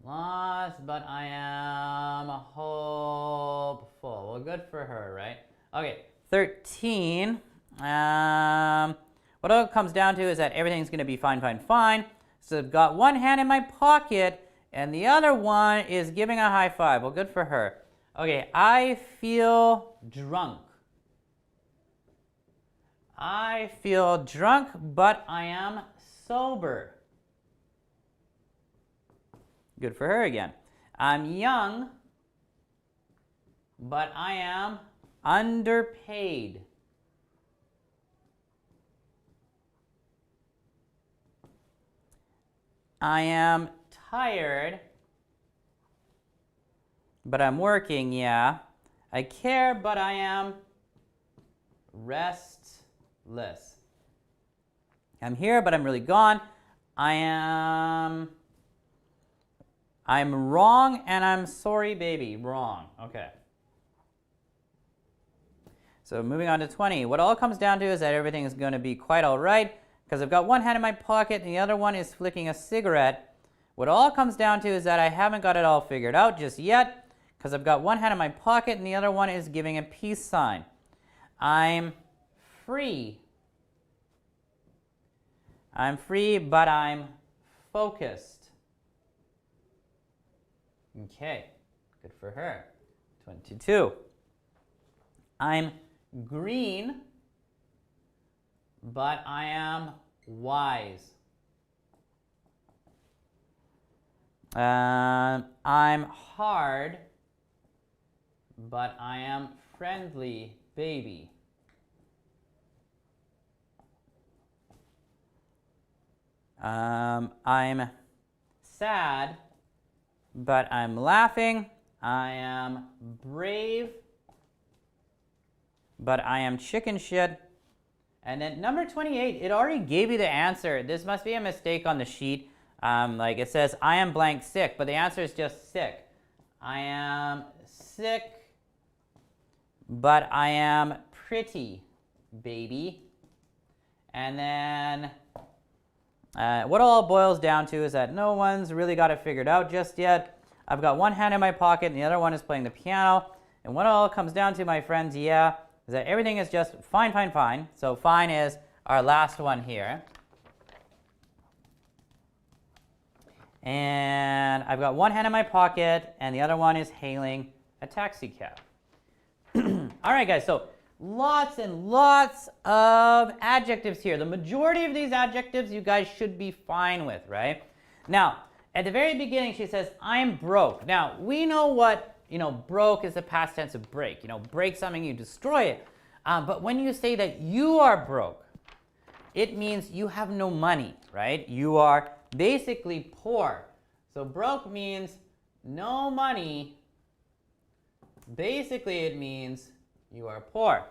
Lost, but I am hopeful. Well, good for her, right? Okay, 13. What it comes down to is that everything's going to be fine, fine, fine. So I've got one hand in my pocket, and the other one is giving a high five. Well, good for her. Okay, I feel drunk. I feel drunk, but I am sober. Good for her again. I'm young, but I am underpaid. I am tired, but I'm working, yeah. I care, but I am restless. I'm here, but I'm really gone. I'm wrong, and I'm sorry, baby. Wrong. Okay. So moving on to 20. What all comes down to is that everything is going to be quite all right, because I've got one hand in my pocket and the other one is flicking a cigarette. What all comes down to is that I haven't got it all figured out just yet, because I've got one hand in my pocket and the other one is giving a peace sign. I'm free. I'm free, but I'm focused. Okay, good for her. 22. I'm green, but I am wise. I'm hard, but I am friendly, baby. I'm sad, but I'm laughing. I am brave, but I am chicken shit. And then number 28, it already gave you the answer. This must be a mistake on the sheet. Like it says, I am blank sick, but the answer is just sick. I am sick, but I am pretty, baby. And then what it all boils down to is that no one's really got it figured out just yet. I've got one hand in my pocket and the other one is playing the piano. And what it all comes down to, my friends, yeah, is that everything is just fine, fine, fine. So fine is our last one here. And I've got one hand in my pocket and the other one is hailing a taxi cab. All right, guys, so lots and lots of adjectives here. The majority of these adjectives you guys should be fine with, right? Now, at the very beginning, she says, I'm broke. Now, we know what, broke is the past tense of break. Break something, you destroy it. But when you say that you are broke, it means you have no money, right? You are basically poor. So broke means no money. Basically, it means you are poor.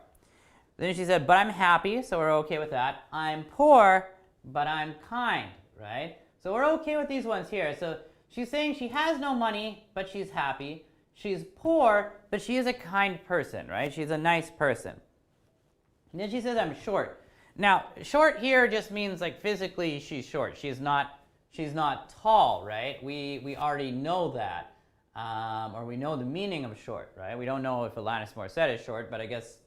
Then she said, but I'm happy, so we're okay with that. I'm poor, but I'm kind, right? So we're okay with these ones here. So she's saying she has no money, but she's happy. She's poor, but she is a kind person, right? She's a nice person. And then she says, I'm short. Now, short here just means like physically she's short. She's not tall, right? We already know that. Or we know the meaning of short, right? We don't know if Alanis Morissette is short, but I guess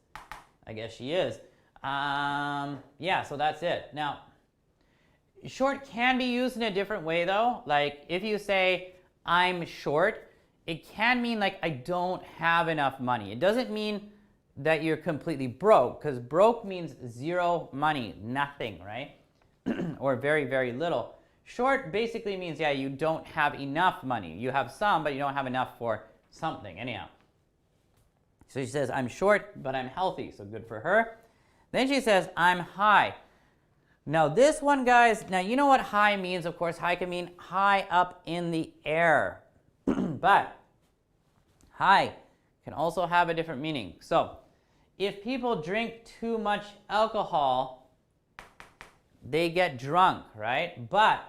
she is. Yeah, so that's it. Now, short can be used in a different way though. Like if you say, I'm short, it can mean like I don't have enough money. It doesn't mean that you're completely broke, because broke means zero money, nothing, right? Or very, very little. Short basically means, yeah, you don't have enough money. You have some, but you don't have enough for something. Anyhow. So she says, I'm short, but I'm healthy. So good for her. Then she says, I'm high. Now this one, guys, now you know what high means. Of course, high can mean high up in the air. But high can also have a different meaning. So if people drink too much alcohol, they get drunk, right? But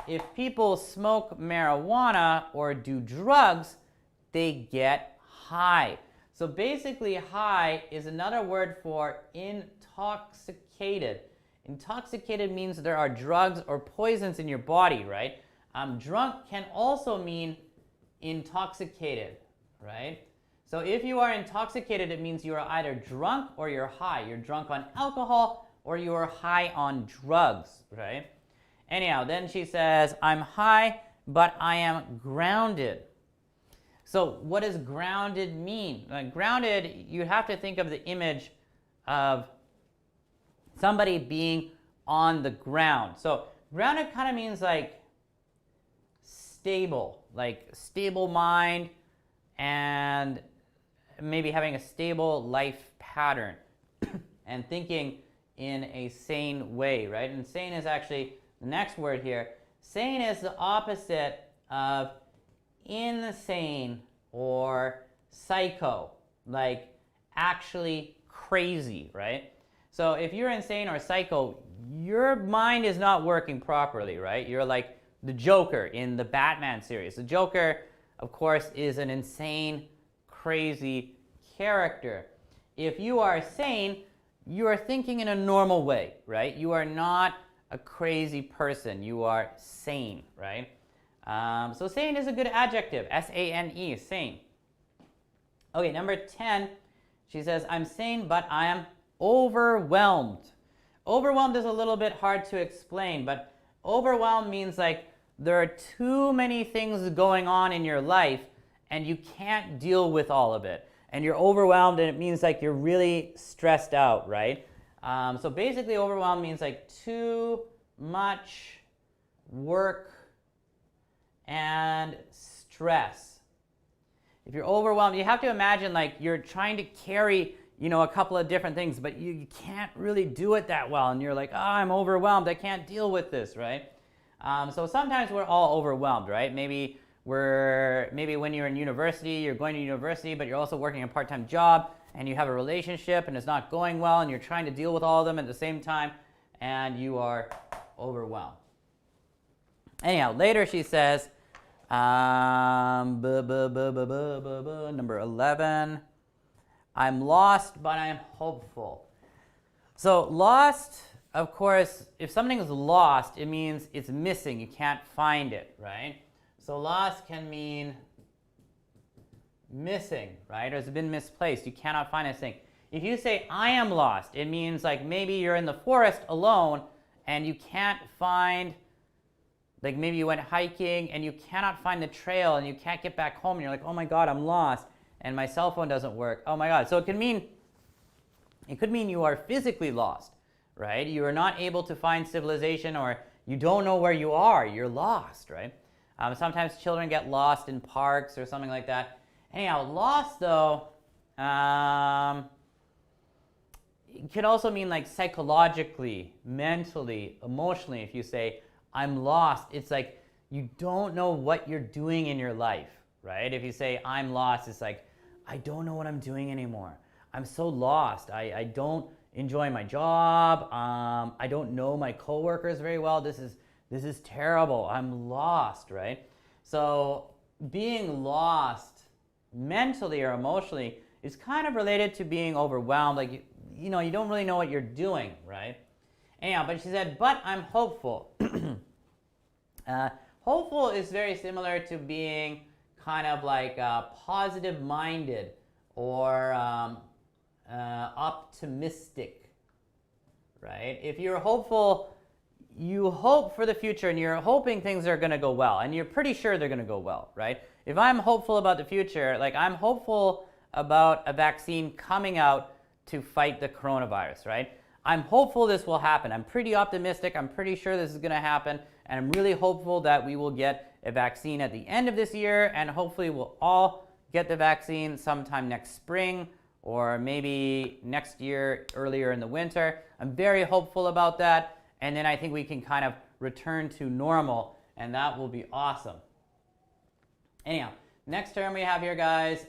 if people smoke marijuana or do drugs, they get high. So basically, high is another word for intoxicated. Intoxicated means there are drugs or poisons in your body, right? Drunk can also mean intoxicated, right? So if you are intoxicated, it means you are either drunk or you're high. You're drunk on alcohol or you are high on drugs, right? Anyhow, then she says, I'm high, but I am grounded. So what does grounded mean? Grounded, you have to think of the image of somebody being on the ground. So grounded kind of means like stable mind, and maybe having a stable life pattern and thinking in a sane way, right? And sane is actually the next word here. Sane is the opposite of insane or psycho, like actually crazy, right? So if you're insane or psycho, your mind is not working properly, right? You're like the Joker in the Batman series. The Joker, of course, is an insane, crazy character. If you are sane, you are thinking in a normal way, right? You are not a crazy person. You are sane, right? So sane is a good adjective. S-A-N-E, sane. Okay, number 10, she says, I'm sane, but I am overwhelmed. Overwhelmed is a little bit hard to explain, but overwhelmed means like there are too many things going on in your life and you can't deal with all of it. And you're overwhelmed, and it means like you're really stressed out, right? So basically overwhelmed means like too much work and stress. If you're overwhelmed, you have to imagine like you're trying to carry, a couple of different things, but you can't really do it that well. And you're like, oh, I'm overwhelmed. I can't deal with this, right? So sometimes we're all overwhelmed, right? Maybe when you're in university, you're going to university, but you're also working a part-time job, and you have a relationship and it's not going well, and you're trying to deal with all of them at the same time, and you are overwhelmed. Anyhow, later she says, number 11, I'm lost, but I'm hopeful. So lost, of course, if something is lost, it means it's missing. You can't find it, right? So lost can mean missing, right? Or it's been misplaced. You cannot find this thing. If you say, I am lost, it means like maybe you're in the forest alone and you can't find, like maybe you went hiking and you cannot find the trail and you can't get back home and you're like, oh my God, I'm lost and my cell phone doesn't work. Oh my God. So it could mean you are physically lost, right? You are not able to find civilization, or you don't know where you are. You're lost, right? Sometimes children get lost in parks or something like that. Anyhow, lost though, it can also mean like psychologically, mentally, emotionally. If you say, I'm lost, it's like you don't know what you're doing in your life, right? If you say, I'm lost, it's like, I don't know what I'm doing anymore. I'm so lost. I don't enjoy my job. I don't know my coworkers very well. This is terrible. I'm lost, right? So being lost mentally or emotionally is kind of related to being overwhelmed. Like, you don't really know what you're doing, right? Anyhow, but she said, but I'm hopeful. Hopeful is very similar to being kind of like positive-minded or optimistic, right? If you're hopeful, you hope for the future and you're hoping things are going to go well, and you're pretty sure they're going to go well, right? If I'm hopeful about the future, like I'm hopeful about a vaccine coming out to fight the coronavirus, right? I'm hopeful this will happen. I'm pretty optimistic. I'm pretty sure this is going to happen, and I'm really hopeful that we will get a vaccine at the end of this year, and hopefully we'll all get the vaccine sometime next spring or maybe next year earlier in the winter. I'm very hopeful about that. And then I think we can kind of return to normal, and that will be awesome. Anyhow, next term we have here, guys,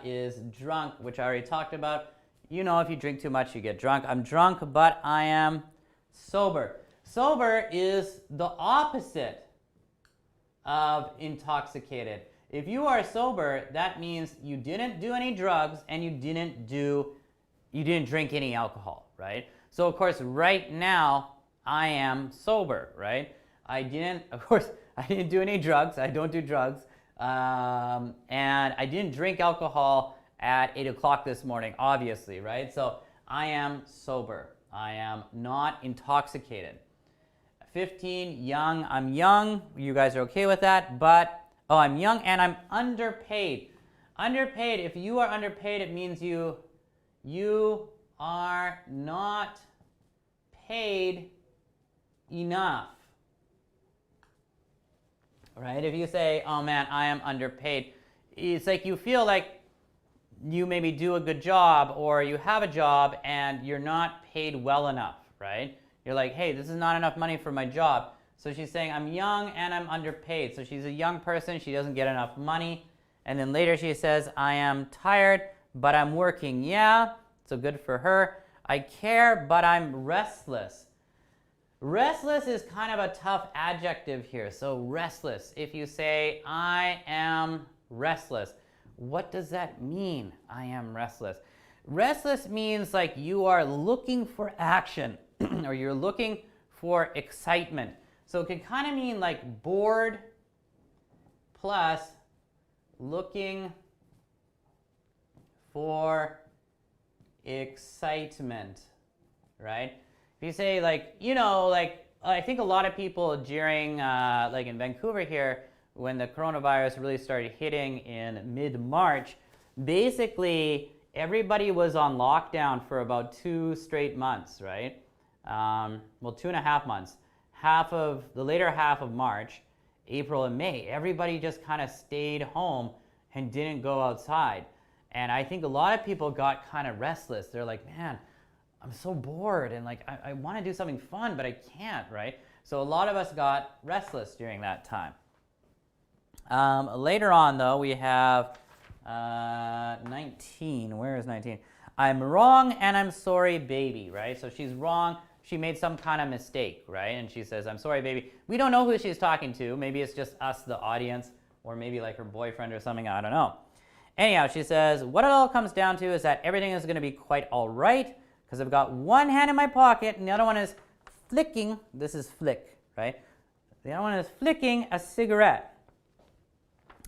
is drunk, which I already talked about. If you drink too much, you get drunk. I'm drunk, but I am sober. Sober is the opposite of intoxicated. If you are sober, that means you didn't do any drugs and you didn't drink any alcohol, right? So of course, right now, I am sober, right? I didn't do any drugs. I don't do drugs. And I didn't drink alcohol at 8 o'clock this morning, obviously, right? So I am sober. I am not intoxicated. 15, young. I'm young. You guys are okay with that, but, oh, I'm young and I'm underpaid. Underpaid, if you are underpaid, it means you are not paid enough. Right? If you say, oh man, I am underpaid, it's like you feel like you maybe do a good job or you have a job and you're not paid well enough, right? You're like, hey, this is not enough money for my job. So she's saying, I'm young and I'm underpaid. So she's a young person, she doesn't get enough money. And then later she says, I am tired, but I'm working. Yeah, so good for her. I care, but I'm restless. Restless is kind of a tough adjective here. So restless, if you say, I am restless, what does that mean? I am restless. Restless means like you are looking for action or you're looking for excitement. So it can kind of mean like bored plus looking for excitement, right? If you say like, you know, like I think a lot of people during like in Vancouver here, when the coronavirus really started hitting in mid-March, basically everybody was on lockdown for about 2 straight months, right? Well, 2.5 months. The later half of March, April and May, everybody just kind of stayed home and didn't go outside. And I think a lot of people got kind of restless. They're like, man, I'm so bored and like I want to do something fun, but I can't, right? So a lot of us got restless during that time. Later on, though, we have 19. Where is 19? I'm wrong and I'm sorry, baby, right? So she's wrong. She made some kind of mistake, right? And she says, I'm sorry, baby. We don't know who she's talking to. Maybe it's just us, the audience, or maybe like her boyfriend or something. I don't know. Anyhow, she says, what it all comes down to is that everything is going to be quite all right because I've got one hand in my pocket and the other one is flicking. This is flick, right? The other one is flicking a cigarette.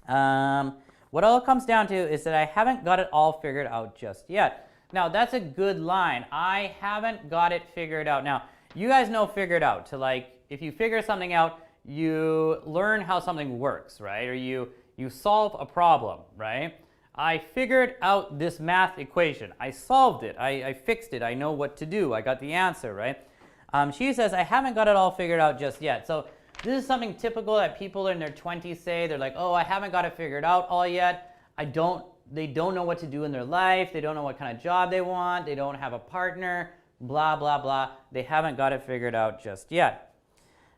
What all it comes down to is that I haven't got it all figured out just yet. Now, that's a good line. I haven't got it figured out. Now, you guys know figured out to like, if you figure something out, you learn how something works, right? Or you solve a problem, right? I figured out this math equation. I solved it. I fixed it. I know what to do. I got the answer, right? She says, I haven't got it all figured out just yet. So this is something typical that people in their 20s say. They're like, oh, I haven't got it figured out all yet. They don't know what to do in their life. They don't know what kind of job they want. They don't have a partner, blah, blah, blah. They haven't got it figured out just yet.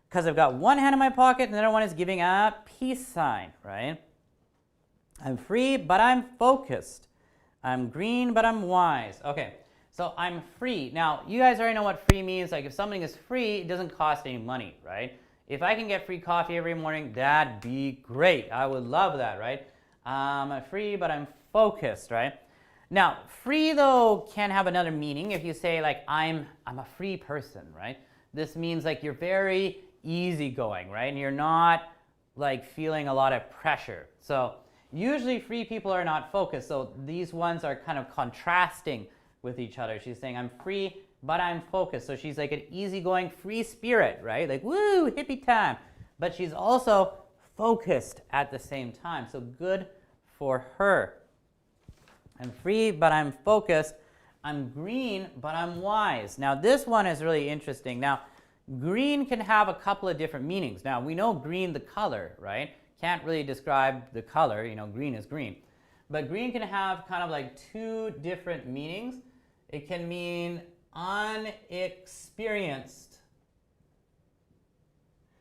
Because I've got one hand in my pocket and the other one is giving a peace sign, right? I'm free, but I'm focused. I'm green, but I'm wise. Okay, so I'm free. Now, you guys already know what free means. Like if something is free, it doesn't cost any money, right? If I can get free coffee every morning, that'd be great. I would love that, right? I'm free, but I'm focused, right? Now, free though can have another meaning. If you say like, I'm a free person, right? This means like you're very easygoing, right? And you're not like feeling a lot of pressure. So usually free people are not focused. So these ones are kind of contrasting with each other. She's saying, I'm free, but I'm focused. So she's like an easygoing free spirit, right? Like, woo, hippie time. But she's also focused at the same time. So good for her. I'm free, but I'm focused. I'm green, but I'm wise. Now, this one is really interesting. Now, green can have a couple of different meanings. Now, we know green, the color, right? Can't really describe the color. You know, green is green. But green can have kind of like 2 different meanings. It can mean unexperienced.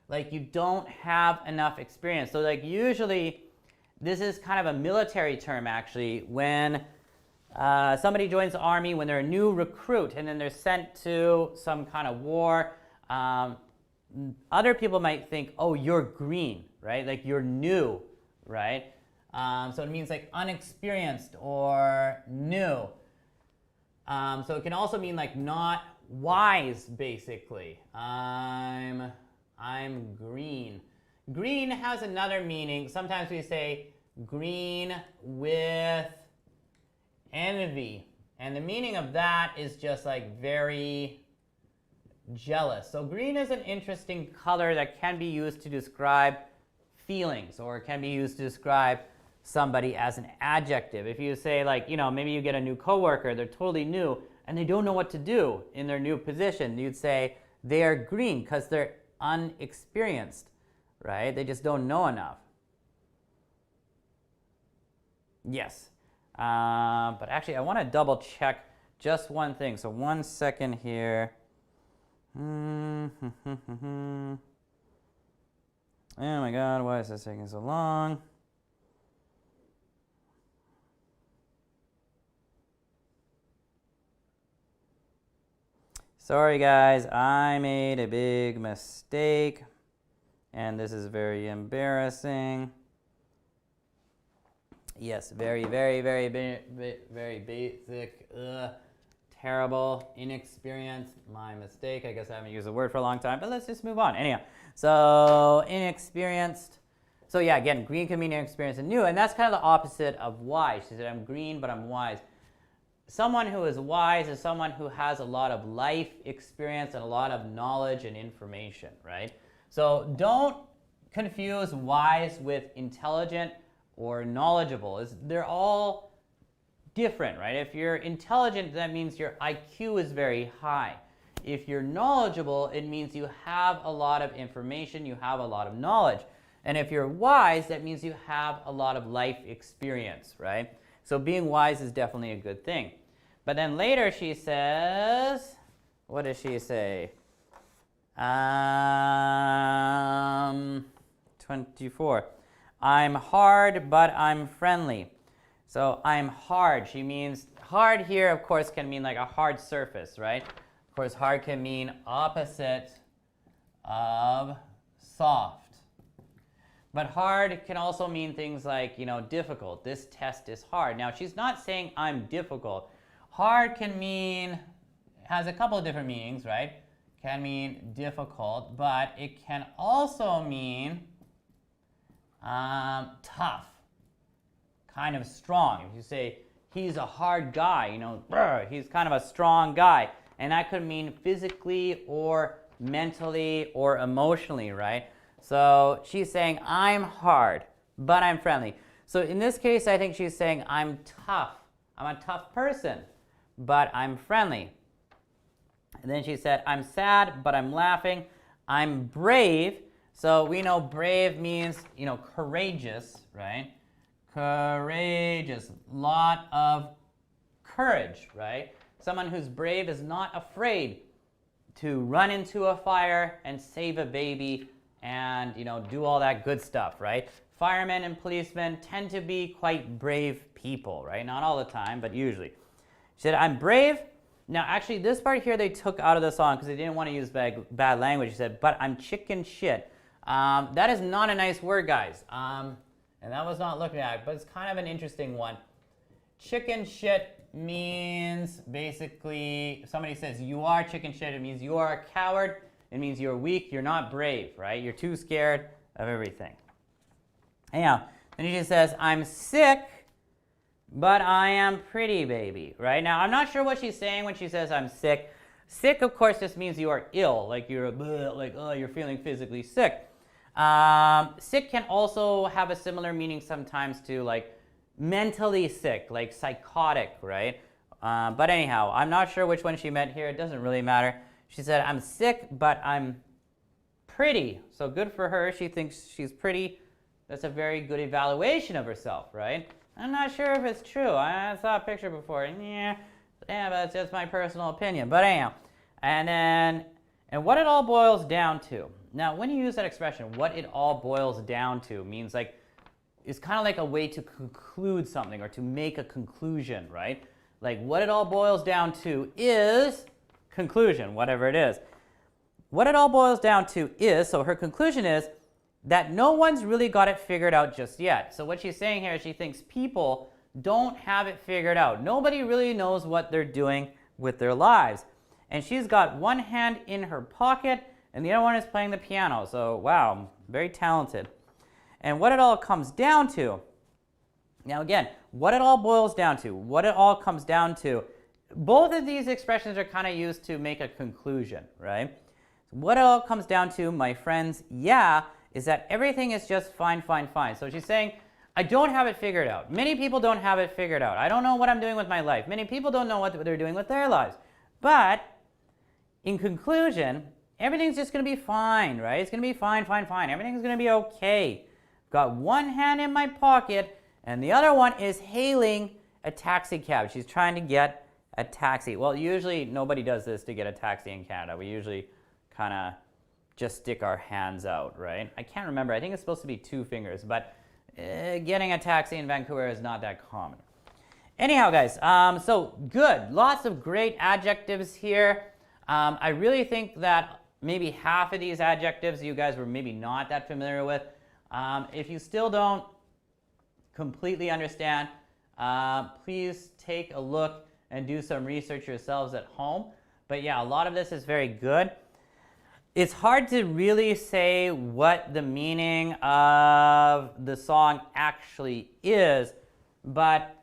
Like you don't have enough experience. So like usually, this is kind of a military term actually, when somebody joins the army, when they're a new recruit and then they're sent to some kind of war, other people might think, oh, you're green, right? Like you're new, right? So it means like unexperienced or new. So it can also mean like not wise, basically. I'm green. Green has another meaning. Sometimes we say green with envy. And the meaning of that is just like very jealous. So green is an interesting color that can be used to describe feelings, or it can be used to describe somebody as an adjective. If you say, like, you know, maybe you get a new coworker, they're totally new and they don't know what to do in their new position, you'd say they are green because they're unexperienced, right? They just don't know enough. Yes. But actually, I want to double check just one thing. So 1 second here. Oh my God, why is this taking so long? Sorry guys, I made a big mistake and this is very embarrassing. Yes, very basic, terrible, inexperienced, my mistake. I guess I haven't used the word for a long time, but let's just move on. Anyhow, so inexperienced. So yeah, again, green can mean inexperienced and new, and that's kind of the opposite of wise. She said, I'm green, but I'm wise. Someone who is wise is someone who has a lot of life experience and a lot of knowledge and information, right? So don't confuse wise with intelligent or knowledgeable. They're all different, right? If you're intelligent, that means your IQ is very high. If you're knowledgeable, it means you have a lot of information, you have a lot of knowledge. And if you're wise, that means you have a lot of life experience, right? So being wise is definitely a good thing. But then later she says, what does she say? 24. I'm hard, but I'm friendly. So I'm hard. She means, hard here, of course, can mean like a hard surface, right? Of course, hard can mean opposite of soft. But hard can also mean things like, you know, difficult. This test is hard. Now, she's not saying I'm difficult. Hard can mean, has a couple of different meanings, right? Can mean difficult, but it can also mean tough, kind of strong. If you say he's a hard guy, you know, he's kind of a strong guy. And that could mean physically or mentally or emotionally, right? So she's saying I'm hard, but I'm friendly. So in this case, I think she's saying I'm tough. I'm a tough person, but I'm friendly. And then she said, I'm sad, but I'm laughing. I'm brave. So we know brave means, you know, courageous, right? Courageous, lot of courage, right? Someone who's brave is not afraid to run into a fire and save a baby and, you know, do all that good stuff, right? Firemen and policemen tend to be quite brave people, right? Not all the time, but usually. She said, I'm brave. Now, actually, this part here they took out of the song because they didn't want to use bad language. She said, but I'm chicken shit. That is not a nice word, guys. And that was not looking at it, but it's kind of an interesting one. Chicken shit means basically, if somebody says you are chicken shit, it means you are a coward. It means you're weak, you're not brave, right? You're too scared of everything. Anyhow, then he just says, I'm sick, but I am pretty, baby, right? Now, I'm not sure what she's saying when she says I'm sick. Sick, of course, just means you are ill, like you're you're feeling physically sick. Sick can also have a similar meaning sometimes to like mentally sick, like psychotic, right? But anyhow, I'm not sure which one she meant here. It doesn't really matter. She said, I'm sick, but I'm pretty. So good for her. She thinks she's pretty. That's a very good evaluation of herself, right? I'm not sure if it's true. I saw a picture before. Yeah, but it's just my personal opinion. But anyhow, and what it all boils down to. Now, when you use that expression, what it all boils down to means like, it's kind of like a way to conclude something or to make a conclusion, right? Like what it all boils down to is conclusion, whatever it is. What it all boils down to is, so her conclusion is that no one's really got it figured out just yet. So what she's saying here is she thinks people don't have it figured out. Nobody really knows what they're doing with their lives. And she's got one hand in her pocket and the other one is playing the piano. So wow, very talented. And what it all comes down to Now again, what it all boils down to, what it all comes down to, both of these expressions are kind of used to make a conclusion, right? What it all comes down to, my friends, yeah, is that everything is just fine, fine, fine. So she's saying, I don't have it figured out. Many people don't have it figured out. I don't know what I'm doing with my life. Many people don't know what they're doing with their lives. But in conclusion, everything's just going to be fine, right? It's going to be fine, fine, fine. Everything's going to be okay. Got one hand in my pocket, and the other one is hailing a taxi cab. She's trying to get a taxi. Well, usually nobody does this to get a taxi in Canada. We usually kind of just stick our hands out, right? I can't remember. I think it's supposed to be 2 fingers, but getting a taxi in Vancouver is not that common. Anyhow, guys, so good. Lots of great adjectives here. I really think that maybe half of these adjectives you guys were maybe not that familiar with. If you still don't completely understand, please take a look and do some research yourselves at home. But yeah, a lot of this is very good. It's hard to really say what the meaning of the song actually is, but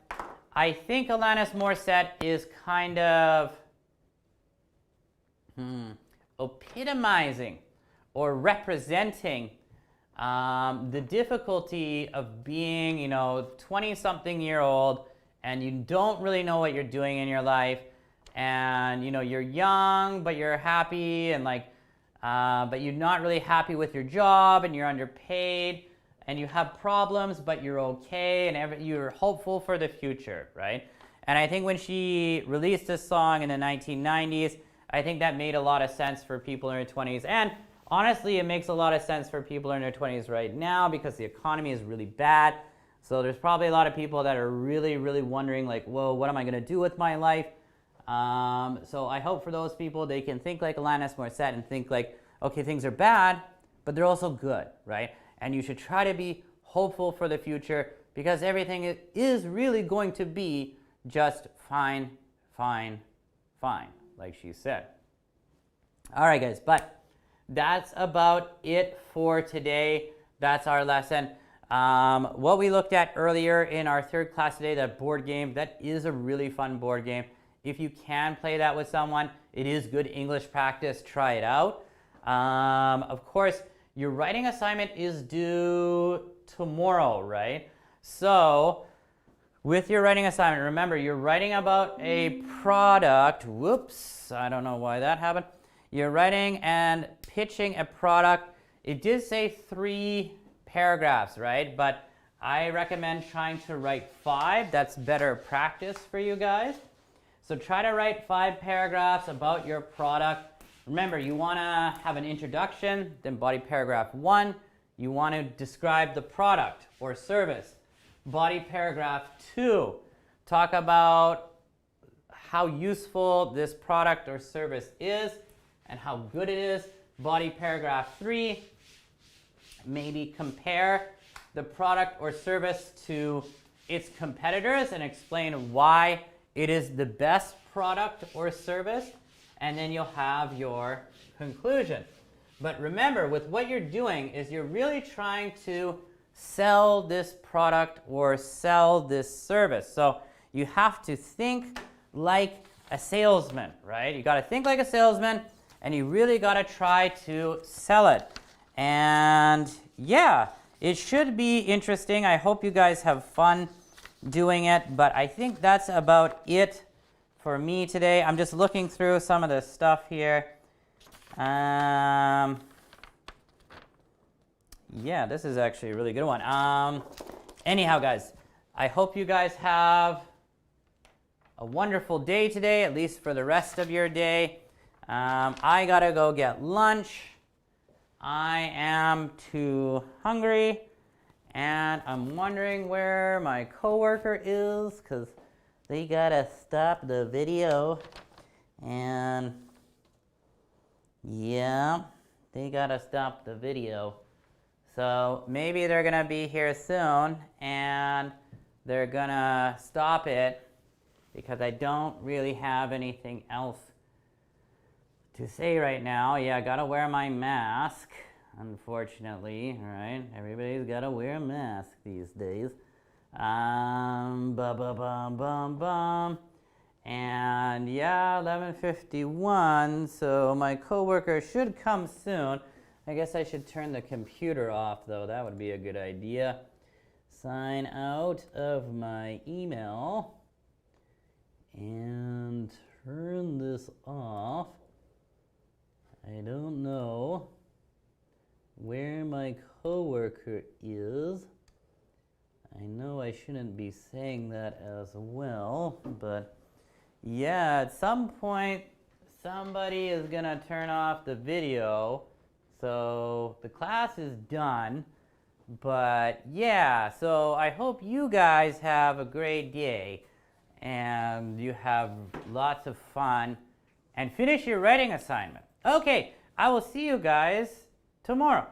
I think Alanis Morissette is kind of epitomizing or representing the difficulty of being, 20-something-year-old and you don't really know what you're doing in your life, and you're young but you're happy, and but you're not really happy with your job, and you're underpaid, and you have problems, but you're okay, and you're hopeful for the future, right? And I think when she released this song in the 1990s, I think that made a lot of sense for people in their 20s. And honestly, it makes a lot of sense for people in their 20s right now because the economy is really bad. So there's probably a lot of people that are really, really wondering, like, whoa, what am I going to do with my life? So I hope for those people, they can think like Alanis Morissette and think like, okay, things are bad, but they're also good, right? And you should try to be hopeful for the future because everything is really going to be just fine, fine, fine, like she said. All right, guys, but that's about it for today. That's our lesson. What we looked at earlier in our third class today, that board game, that is a really fun board game. If you can play that with someone, it is good English practice. Try it out. Of course, your writing assignment is due tomorrow, right? So with your writing assignment, remember, you're writing about a product. Whoops, I don't know why that happened. You're writing and pitching a product. It did say 3 paragraphs, right? But I recommend trying to write 5. That's better practice for you guys. So try to write 5 paragraphs about your product. Remember, you want to have an introduction, then body paragraph 1. You want to describe the product or service. Body paragraph 2, talk about how useful this product or service is and how good it is. Body paragraph 3, maybe compare the product or service to its competitors and explain why it is the best product or service, and then you'll have your conclusion. But remember, with what you're doing is you're really trying to sell this product or sell this service. So you have to think like a salesman, right? You got to think like a salesman, and you really got to try to sell it. And yeah, it should be interesting. I hope you guys have fun doing it, but I think that's about it for me today. I'm just looking through some of the stuff here. Yeah, this is actually a really good one. Anyhow, guys, I hope you guys have a wonderful day today, at least for the rest of your day. I gotta go get lunch. I am too hungry, and I'm wondering where my coworker is because they gotta stop the video. And yeah, they gotta stop the video. So maybe they're gonna be here soon and they're gonna stop it because I don't really have anything else to say right now. Yeah, I gotta wear my mask, unfortunately, all right? Everybody's gotta wear a mask these days. Bum, bum, bum, bum, bum. And yeah, 11:51, so my coworker should come soon. I guess I should turn the computer off though, that would be a good idea. Sign out of my email and turn this off. I don't know where my coworker is. I know I shouldn't be saying that as well, but yeah, at some point somebody is gonna turn off the video, so the class is done. But yeah, so I hope you guys have a great day and you have lots of fun and finish your writing assignment. Okay, I will see you guys tomorrow.